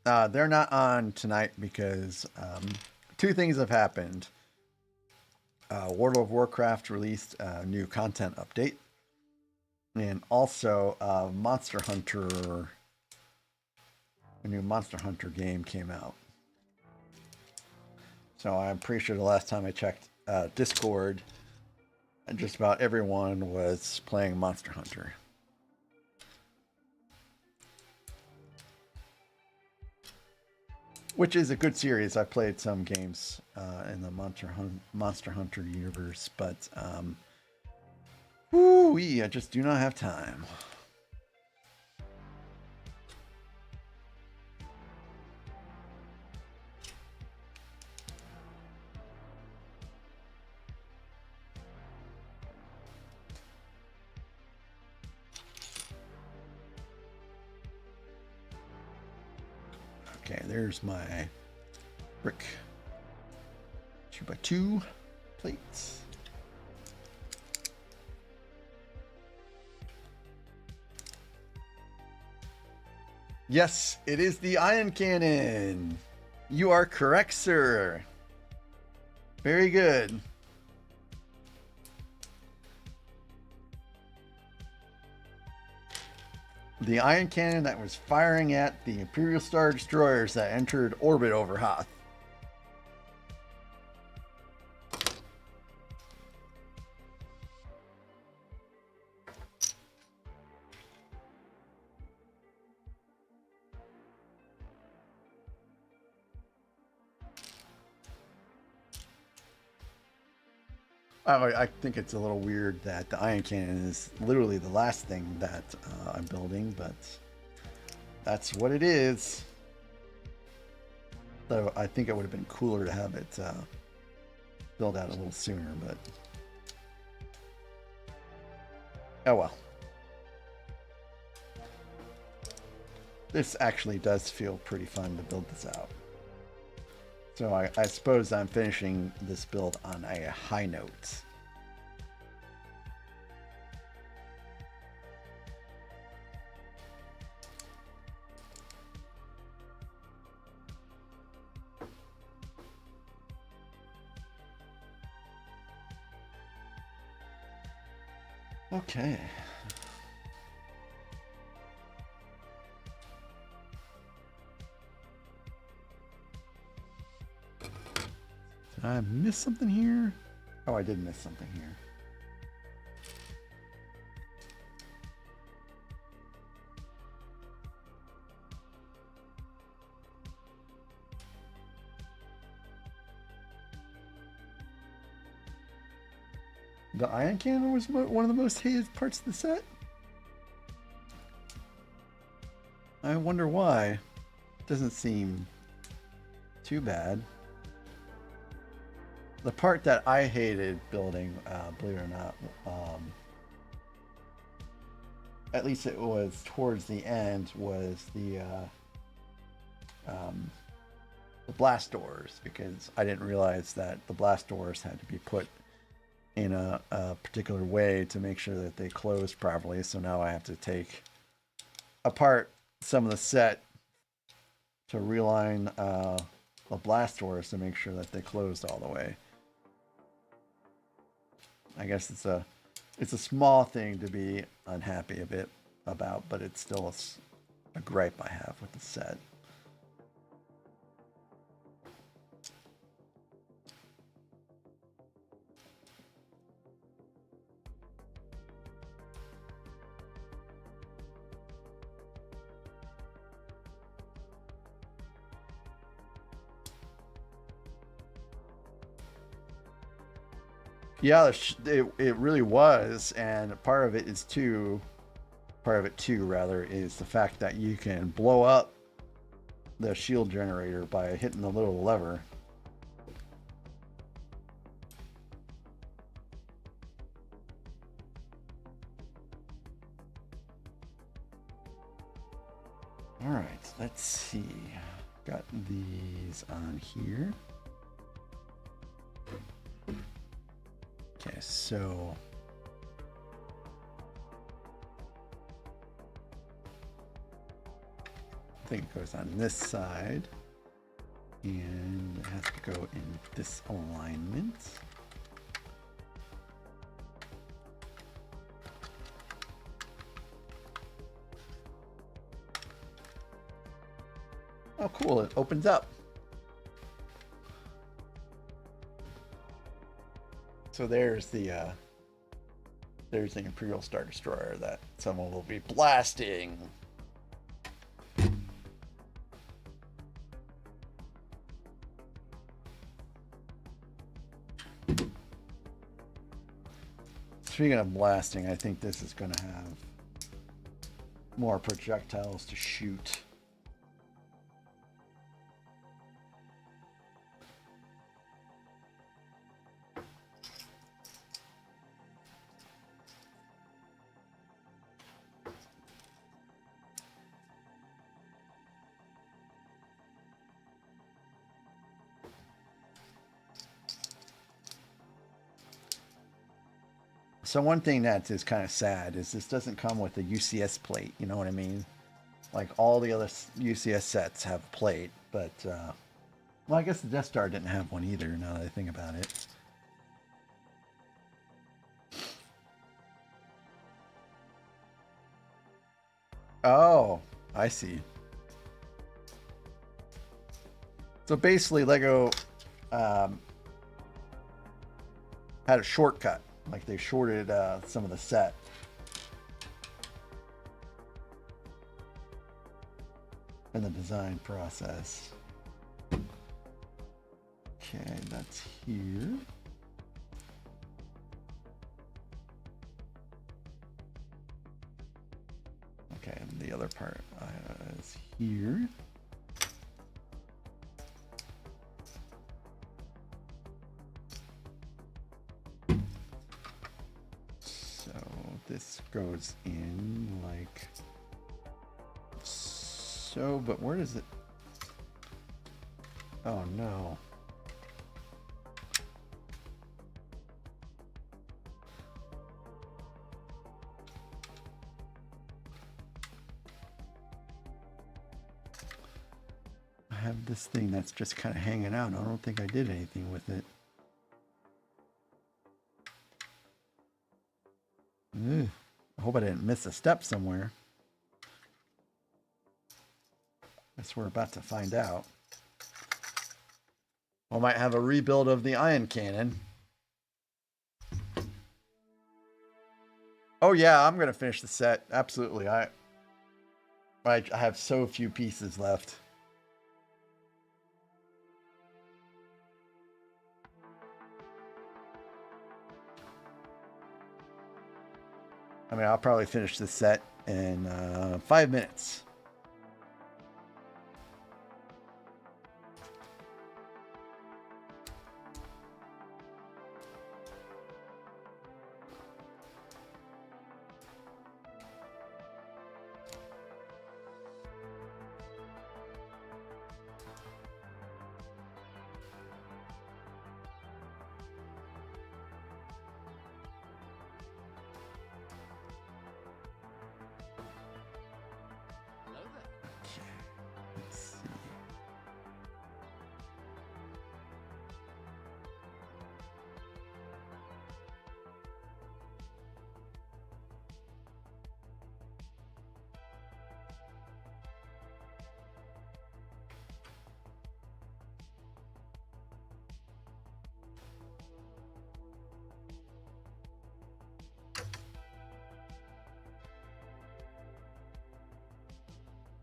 They're not on tonight because 2 things have happened. World of Warcraft released a new content update, and also Monster Hunter, a new Monster Hunter game came out. So I'm pretty sure the last time I checked Discord, just about everyone was playing Monster Hunter. Which is a good series. I played some games in the Monster Hunter universe, but I just do not have time. Okay, there's my brick 2x2 plates. Yes, it is the ion cannon. You are correct, sir. Very good. The ion cannon that was firing at the Imperial Star Destroyers that entered orbit over Hoth. I think it's a little weird that the ion cannon is literally the last thing that I'm building, but that's what it is. Though I think it would have been cooler to have it built out a little sooner, but oh well. This actually does feel pretty fun to build this out. So I suppose I'm finishing this build on a high note. Okay. Did I miss something here? Oh, I did miss something here. The ion cannon was one of the most hated parts of the set. I wonder why. Doesn't seem too bad. The part that I hated building, believe it or not, at least it was towards the end, was the blast doors, because I didn't realize that the blast doors had to be put in a particular way to make sure that they closed properly. So now I have to take apart some of the set to realign the blast doors to make sure that they closed all the way. I guess it's a small thing to be unhappy a bit about, but it's still a gripe I have with the set. Yeah, it really was, and part of it too, rather, is the fact that you can blow up the shield generator by hitting the little lever. All right, let's see. Got these on here. Okay, so I think it goes on this side, and it has to go in this alignment. Oh, cool! It opens up. So there's the Imperial Star Destroyer that someone will be blasting. Speaking of blasting, I think this is going to have more projectiles to shoot. So one thing that is kind of sad is this doesn't come with a UCS plate, you know what I mean? Like all the other UCS sets have a plate, but well, I guess the Death Star didn't have one either. Now that I think about it. Oh, I see. So basically, Lego had a shortcut. Like they shorted some of the set. In the design process. Okay, that's here. Okay, and the other part is here. So this goes in like so, but where does it? Oh no. I have this thing that's just kind of hanging out. I don't think I did anything with it. Ugh. I hope I didn't miss a step somewhere. Guess we're about to find out. We might have a rebuild of the ion cannon. Oh yeah, I'm gonna finish the set. Absolutely. I have so few pieces left. I mean, I'll probably finish the set in 5 minutes.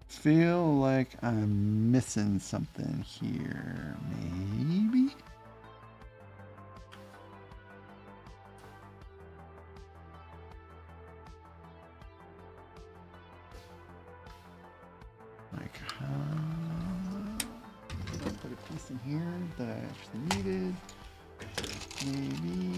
Feel like I'm missing something here, maybe? Like, did I put a piece in here that I actually needed? Maybe.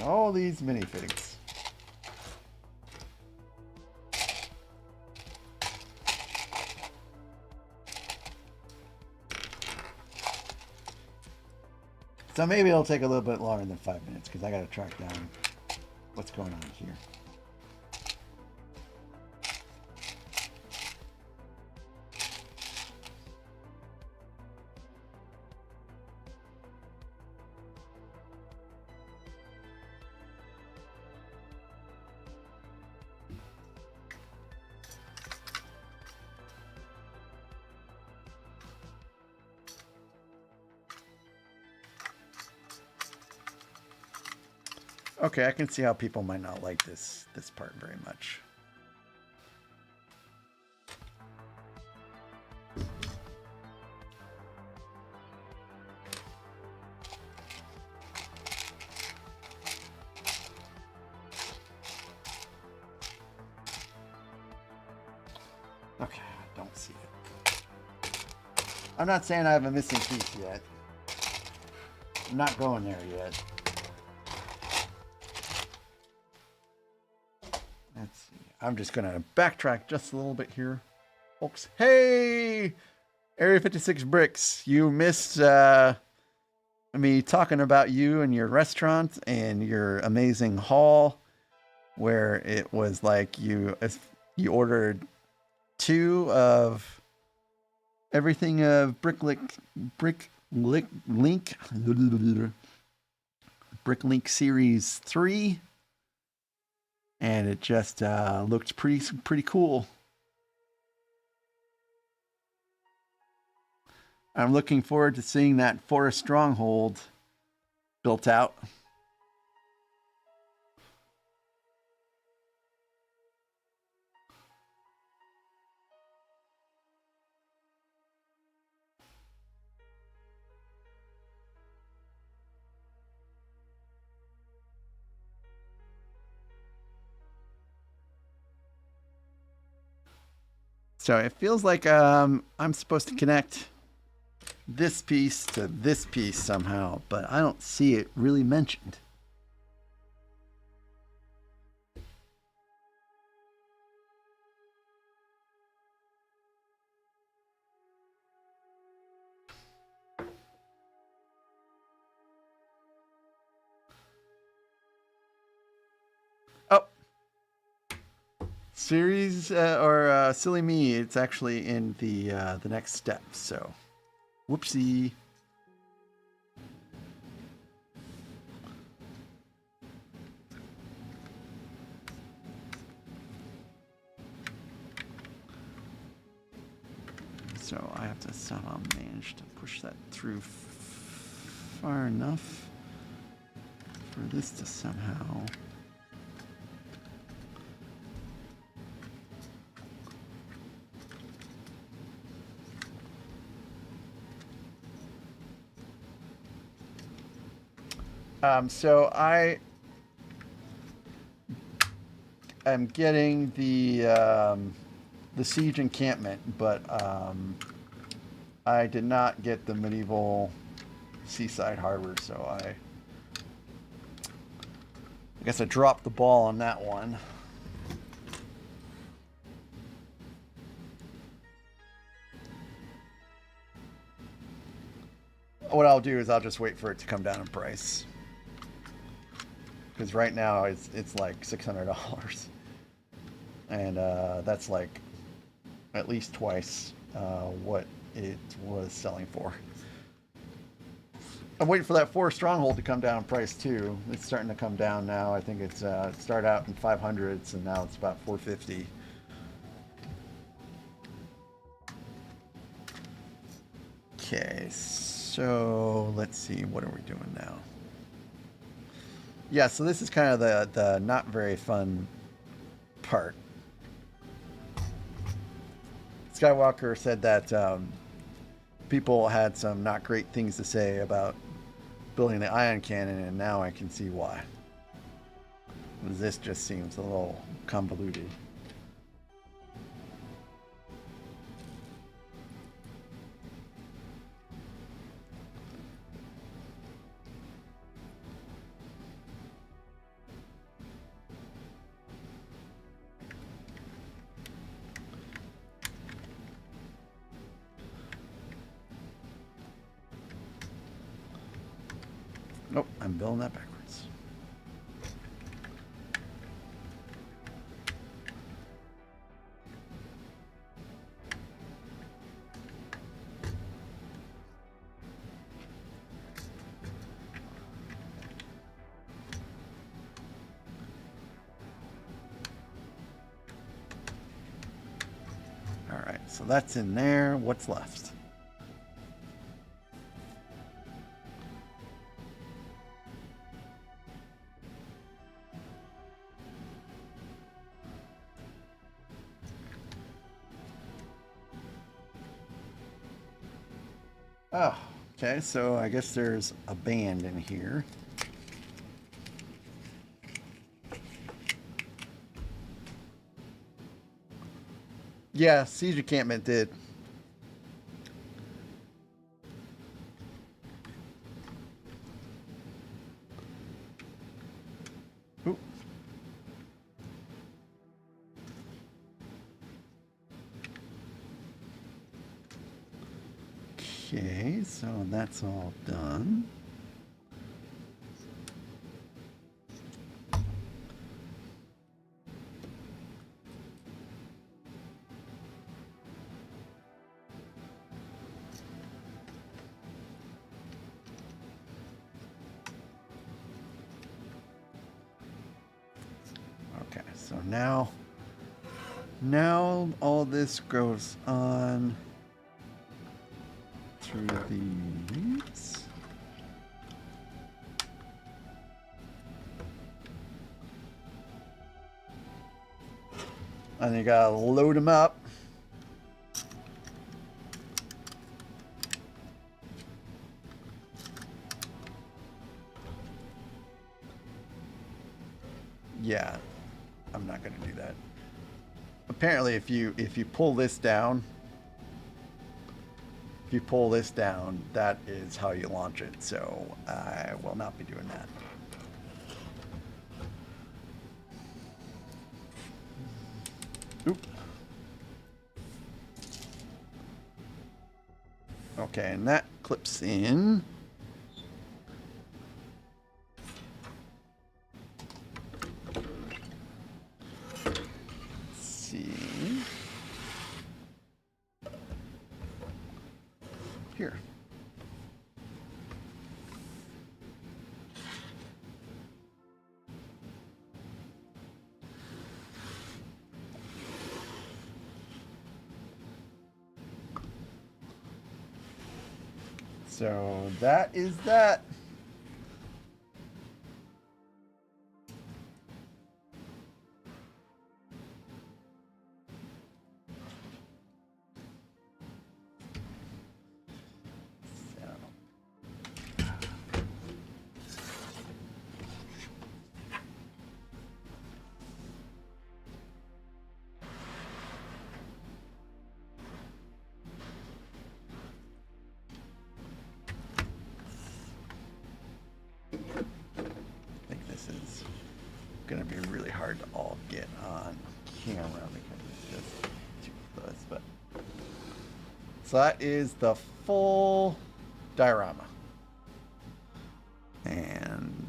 All these minifigs. So maybe it'll take a little bit longer than 5 minutes because I got to track down what's going on here. Okay, I can see how people might not like this part very much. Okay, I don't see it. I'm not saying I have a missing piece yet. I'm not going there yet. Let's see. I'm just going to backtrack just a little bit here. Folks, hey! Area 56 Bricks, you missed me talking about you and your restaurant and your amazing haul, where it was like you ordered 2 of everything of Bricklink Series 3, and it just looked pretty cool. I'm looking forward to seeing that Forest Stronghold built out. So it feels like I'm supposed to connect this piece to this piece somehow, but I don't see it really mentioned. Oh, series or silly me, it's actually in the next step. So, whoopsie. So I have to somehow manage to push that through far enough for this to somehow. So I am getting the siege encampment, but I did not get the medieval seaside harbor, so I guess I dropped the ball on that one. What I'll do is I'll just wait for it to come down in price, because right now it's like $600, and that's like at least twice what it was selling for. I'm waiting for that Forest Stronghold to come down in price too. It's starting to come down now. I think it's it started out in 500s and now it's about 450. Okay, so let's see, what are we doing now? Yeah, so this is kind of the not very fun part. Skywalker said that people had some not great things to say about building the ion cannon, and now I can see why. This just seems a little convoluted. Nope, I'm building that backwards. All right, so that's in there. What's left? Oh, okay, so I guess there's a band in here. Yeah, siege encampment did. Ooh. Okay, so that's all done. Okay, so now all this goes on through these. And you gotta load them up. Yeah, I'm not gonna do that. Apparently, if you pull this down, that is how you launch it. So I will not be doing that. Oop. Okay, and that clips in. Here. So that is that. Going to be really hard to all get on camera because it's just too close. But so that is the full diorama, and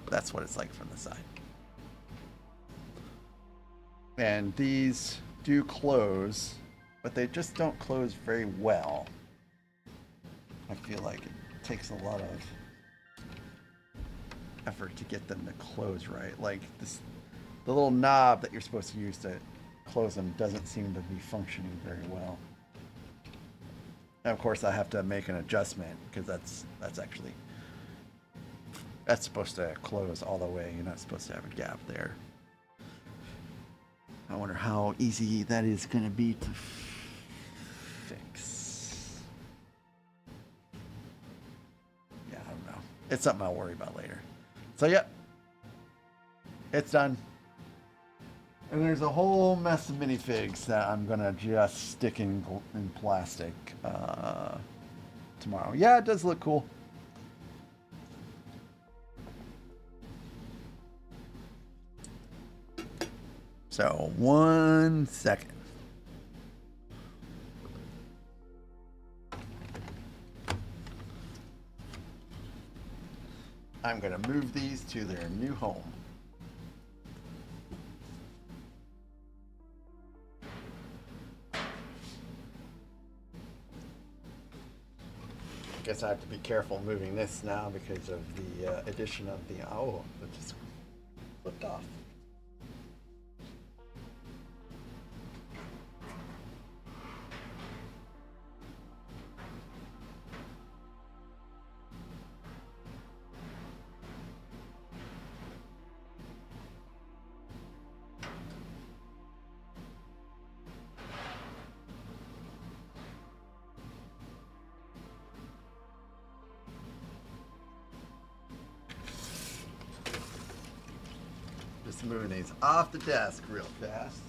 that's what it's like from the side. And these do close, but they just don't close very well. I feel like it takes a lot of effort to get them to close right. Like this, the little knob that you're supposed to use to close them doesn't seem to be functioning very well. And of course, I have to make an adjustment because that's supposed to close all the way. You're not supposed to have a gap there. I wonder how easy that is going to be to fix. Yeah, I don't know. It's something I'll worry about later. So, yep, it's done. And there's a whole mess of minifigs that I'm going to just stick in plastic tomorrow. Yeah, it does look cool. So, 1 second. I'm going to move these to their new home. I guess I have to be careful moving this now because of the addition of the... Oh, it just flipped off. Just moving these off the desk real fast.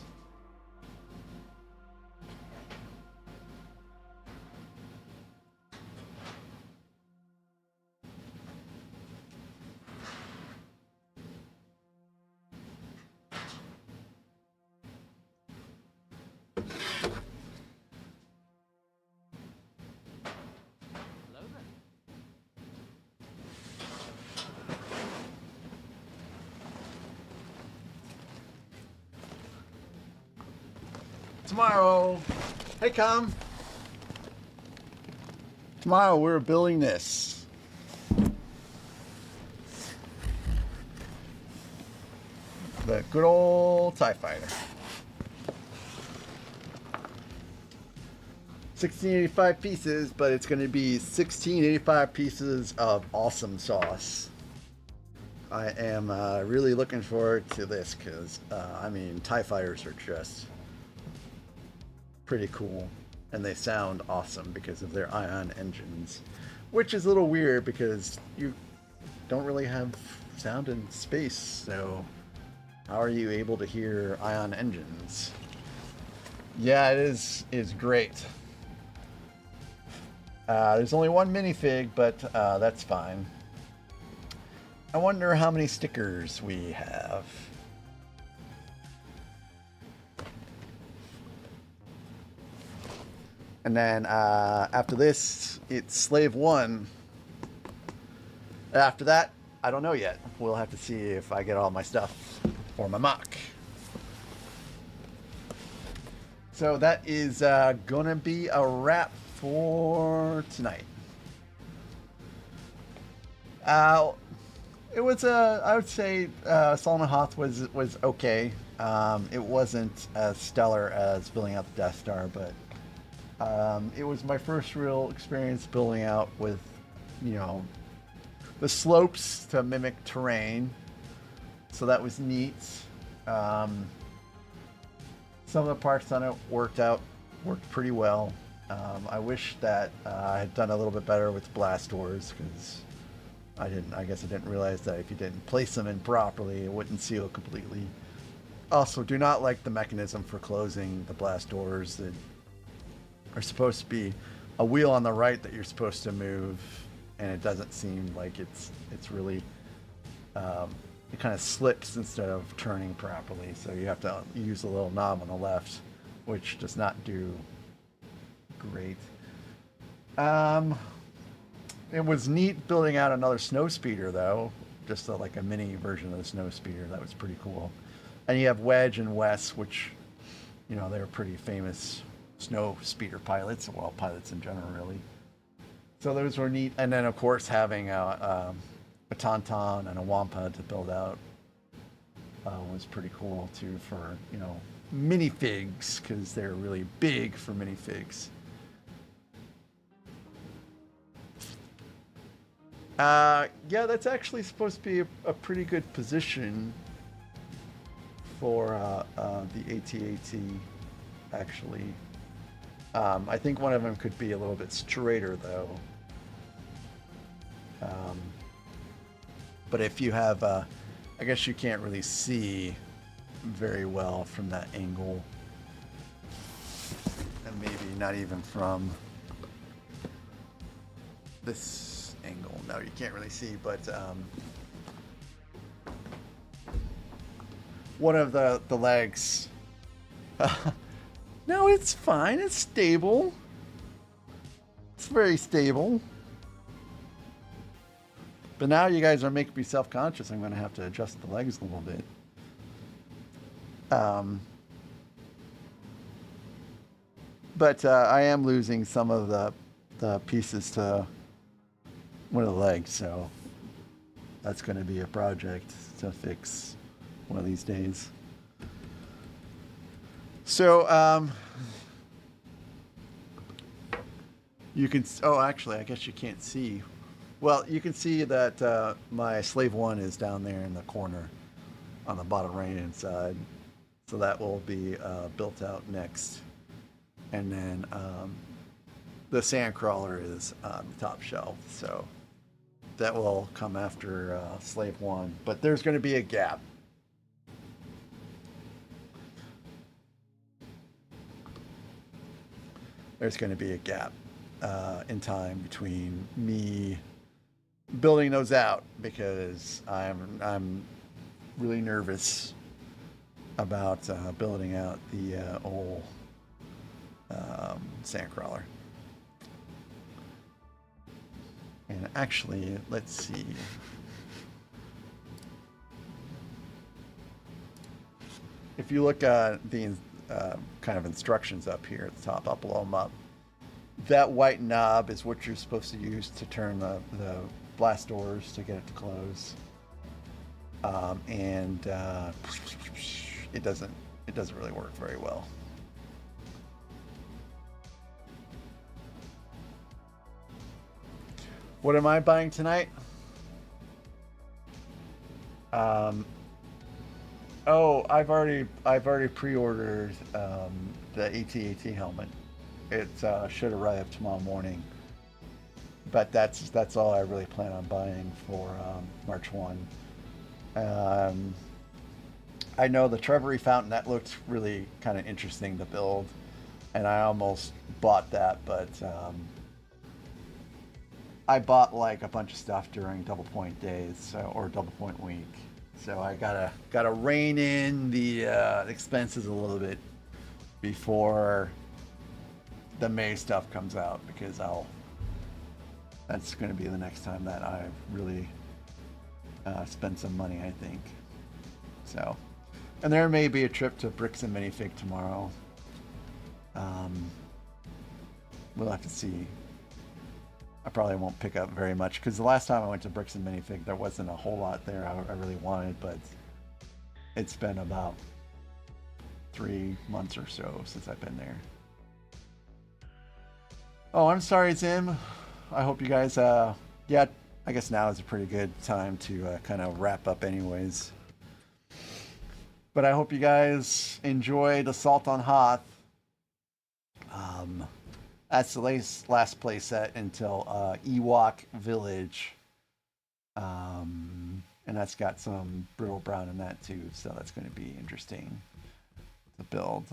tomorrow. Hey, come. Tomorrow we're building this. The good old TIE Fighter. 1685 pieces, but it's going to be 1685 pieces of awesome sauce. I am really looking forward to this because, I mean, TIE Fighters are just pretty cool. And they sound awesome because of their ion engines. Which is a little weird because you don't really have sound in space. So how are you able to hear ion engines? Yeah, it is great. There's only one minifig, but that's fine. I wonder how many stickers we have. And then after this, it's Slave 1. After that, I don't know yet. We'll have to see if I get all my stuff for my mock. So that is gonna be a wrap for tonight. It was I would say Solomon Hoth was okay. It wasn't as stellar as building out the Death Star, but it was my first real experience building out with, you know, the slopes to mimic terrain. So that was neat. Some of the parts on it worked pretty well. I wish that I had done a little bit better with blast doors because I guess I didn't realize that if you didn't place them in properly, it wouldn't seal completely. Also, do not like the mechanism for closing the blast doors. That are supposed to be a wheel on the right that you're supposed to move, and it doesn't seem like it's really it kind of slips instead of turning properly, so you have to use a little knob on the left, which does not do great. It was neat building out another snowspeeder though, just like a mini version of the snowspeeder. That was pretty cool. And you have Wedge and Wes, which, you know, they're pretty famous snow speeder pilots, well, pilots in general, really. So those were neat. And then, of course, having a tauntaun and a wampa to build out was pretty cool, too, for, you know, minifigs, because they're really big for minifigs. Yeah, that's actually supposed to be a pretty good position for the AT-AT, actually. I think one of them could be a little bit straighter, though. But if you have, I guess you can't really see very well from that angle. And maybe not even from this angle. No, you can't really see, but one of the legs... No, it's fine. It's stable. It's very stable. But now you guys are making me self-conscious. I'm going to have to adjust the legs a little bit. But I am losing some of the pieces to one of the legs, so that's going to be a project to fix one of these days. So, you can, oh, actually, I guess you can't see. Well, you can see that my Slave 1 is down there in the corner on the bottom right-hand side. So that will be built out next. And then the Sandcrawler is on the top shelf. So that will come after Slave 1. But there's going to be a gap. There's going to be a gap in time between me building those out because I'm really nervous about building out the old Sandcrawler. And actually, let's see. If you look at the kind of instructions up here at the top. I'll blow them up. That white knob is what you're supposed to use to turn the blast doors to get it to close. And it doesn't really work very well. What am I buying tonight? Oh, I've already pre-ordered the AT-AT helmet. It should arrive tomorrow morning, but that's all I really plan on buying for March 1. I know the Trevory fountain, that looked really kind of interesting to build, and I almost bought that, but I bought like a bunch of stuff during double point days, or double point week. So I gotta rein in the expenses a little bit before the May stuff comes out, because that's going to be the next time that I really spend some money, I think. So, and there may be a trip to Bricks and Minifig tomorrow. We'll have to see. I probably won't pick up very much, because the last time I went to Bricks and Minifig, there wasn't a whole lot there I really wanted, but it's been about 3 months or so since I've been there. Oh, I'm sorry, Tim. I hope you guys, yeah, I guess now is a pretty good time to kind of wrap up anyways. But I hope you guys enjoyed Assault on Hoth. That's the last play set until Ewok Village. And that's got some Brittle Brown in that too, so that's going to be interesting to build.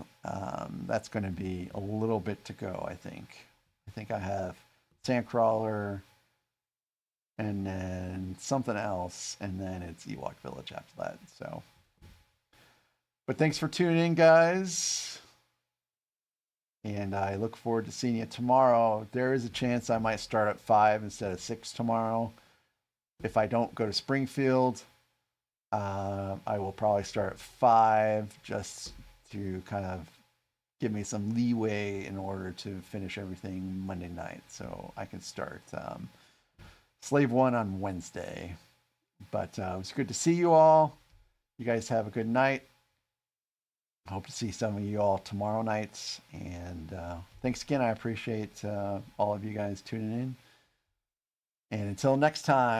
That's going to be a little bit to go, I think. I think I have Sandcrawler and then something else, and then it's Ewok Village after that. So, but thanks for tuning in, guys. And I look forward to seeing you tomorrow. There is a chance I might start at 5 instead of 6 tomorrow. If I don't go to Springfield, I will probably start at 5 just to kind of give me some leeway in order to finish everything Monday night, so I can start Slave 1 on Wednesday. But it was good to see you all. You guys have a good night. I hope to see some of you all tomorrow night. And thanks again. I appreciate all of you guys tuning in. And until next time.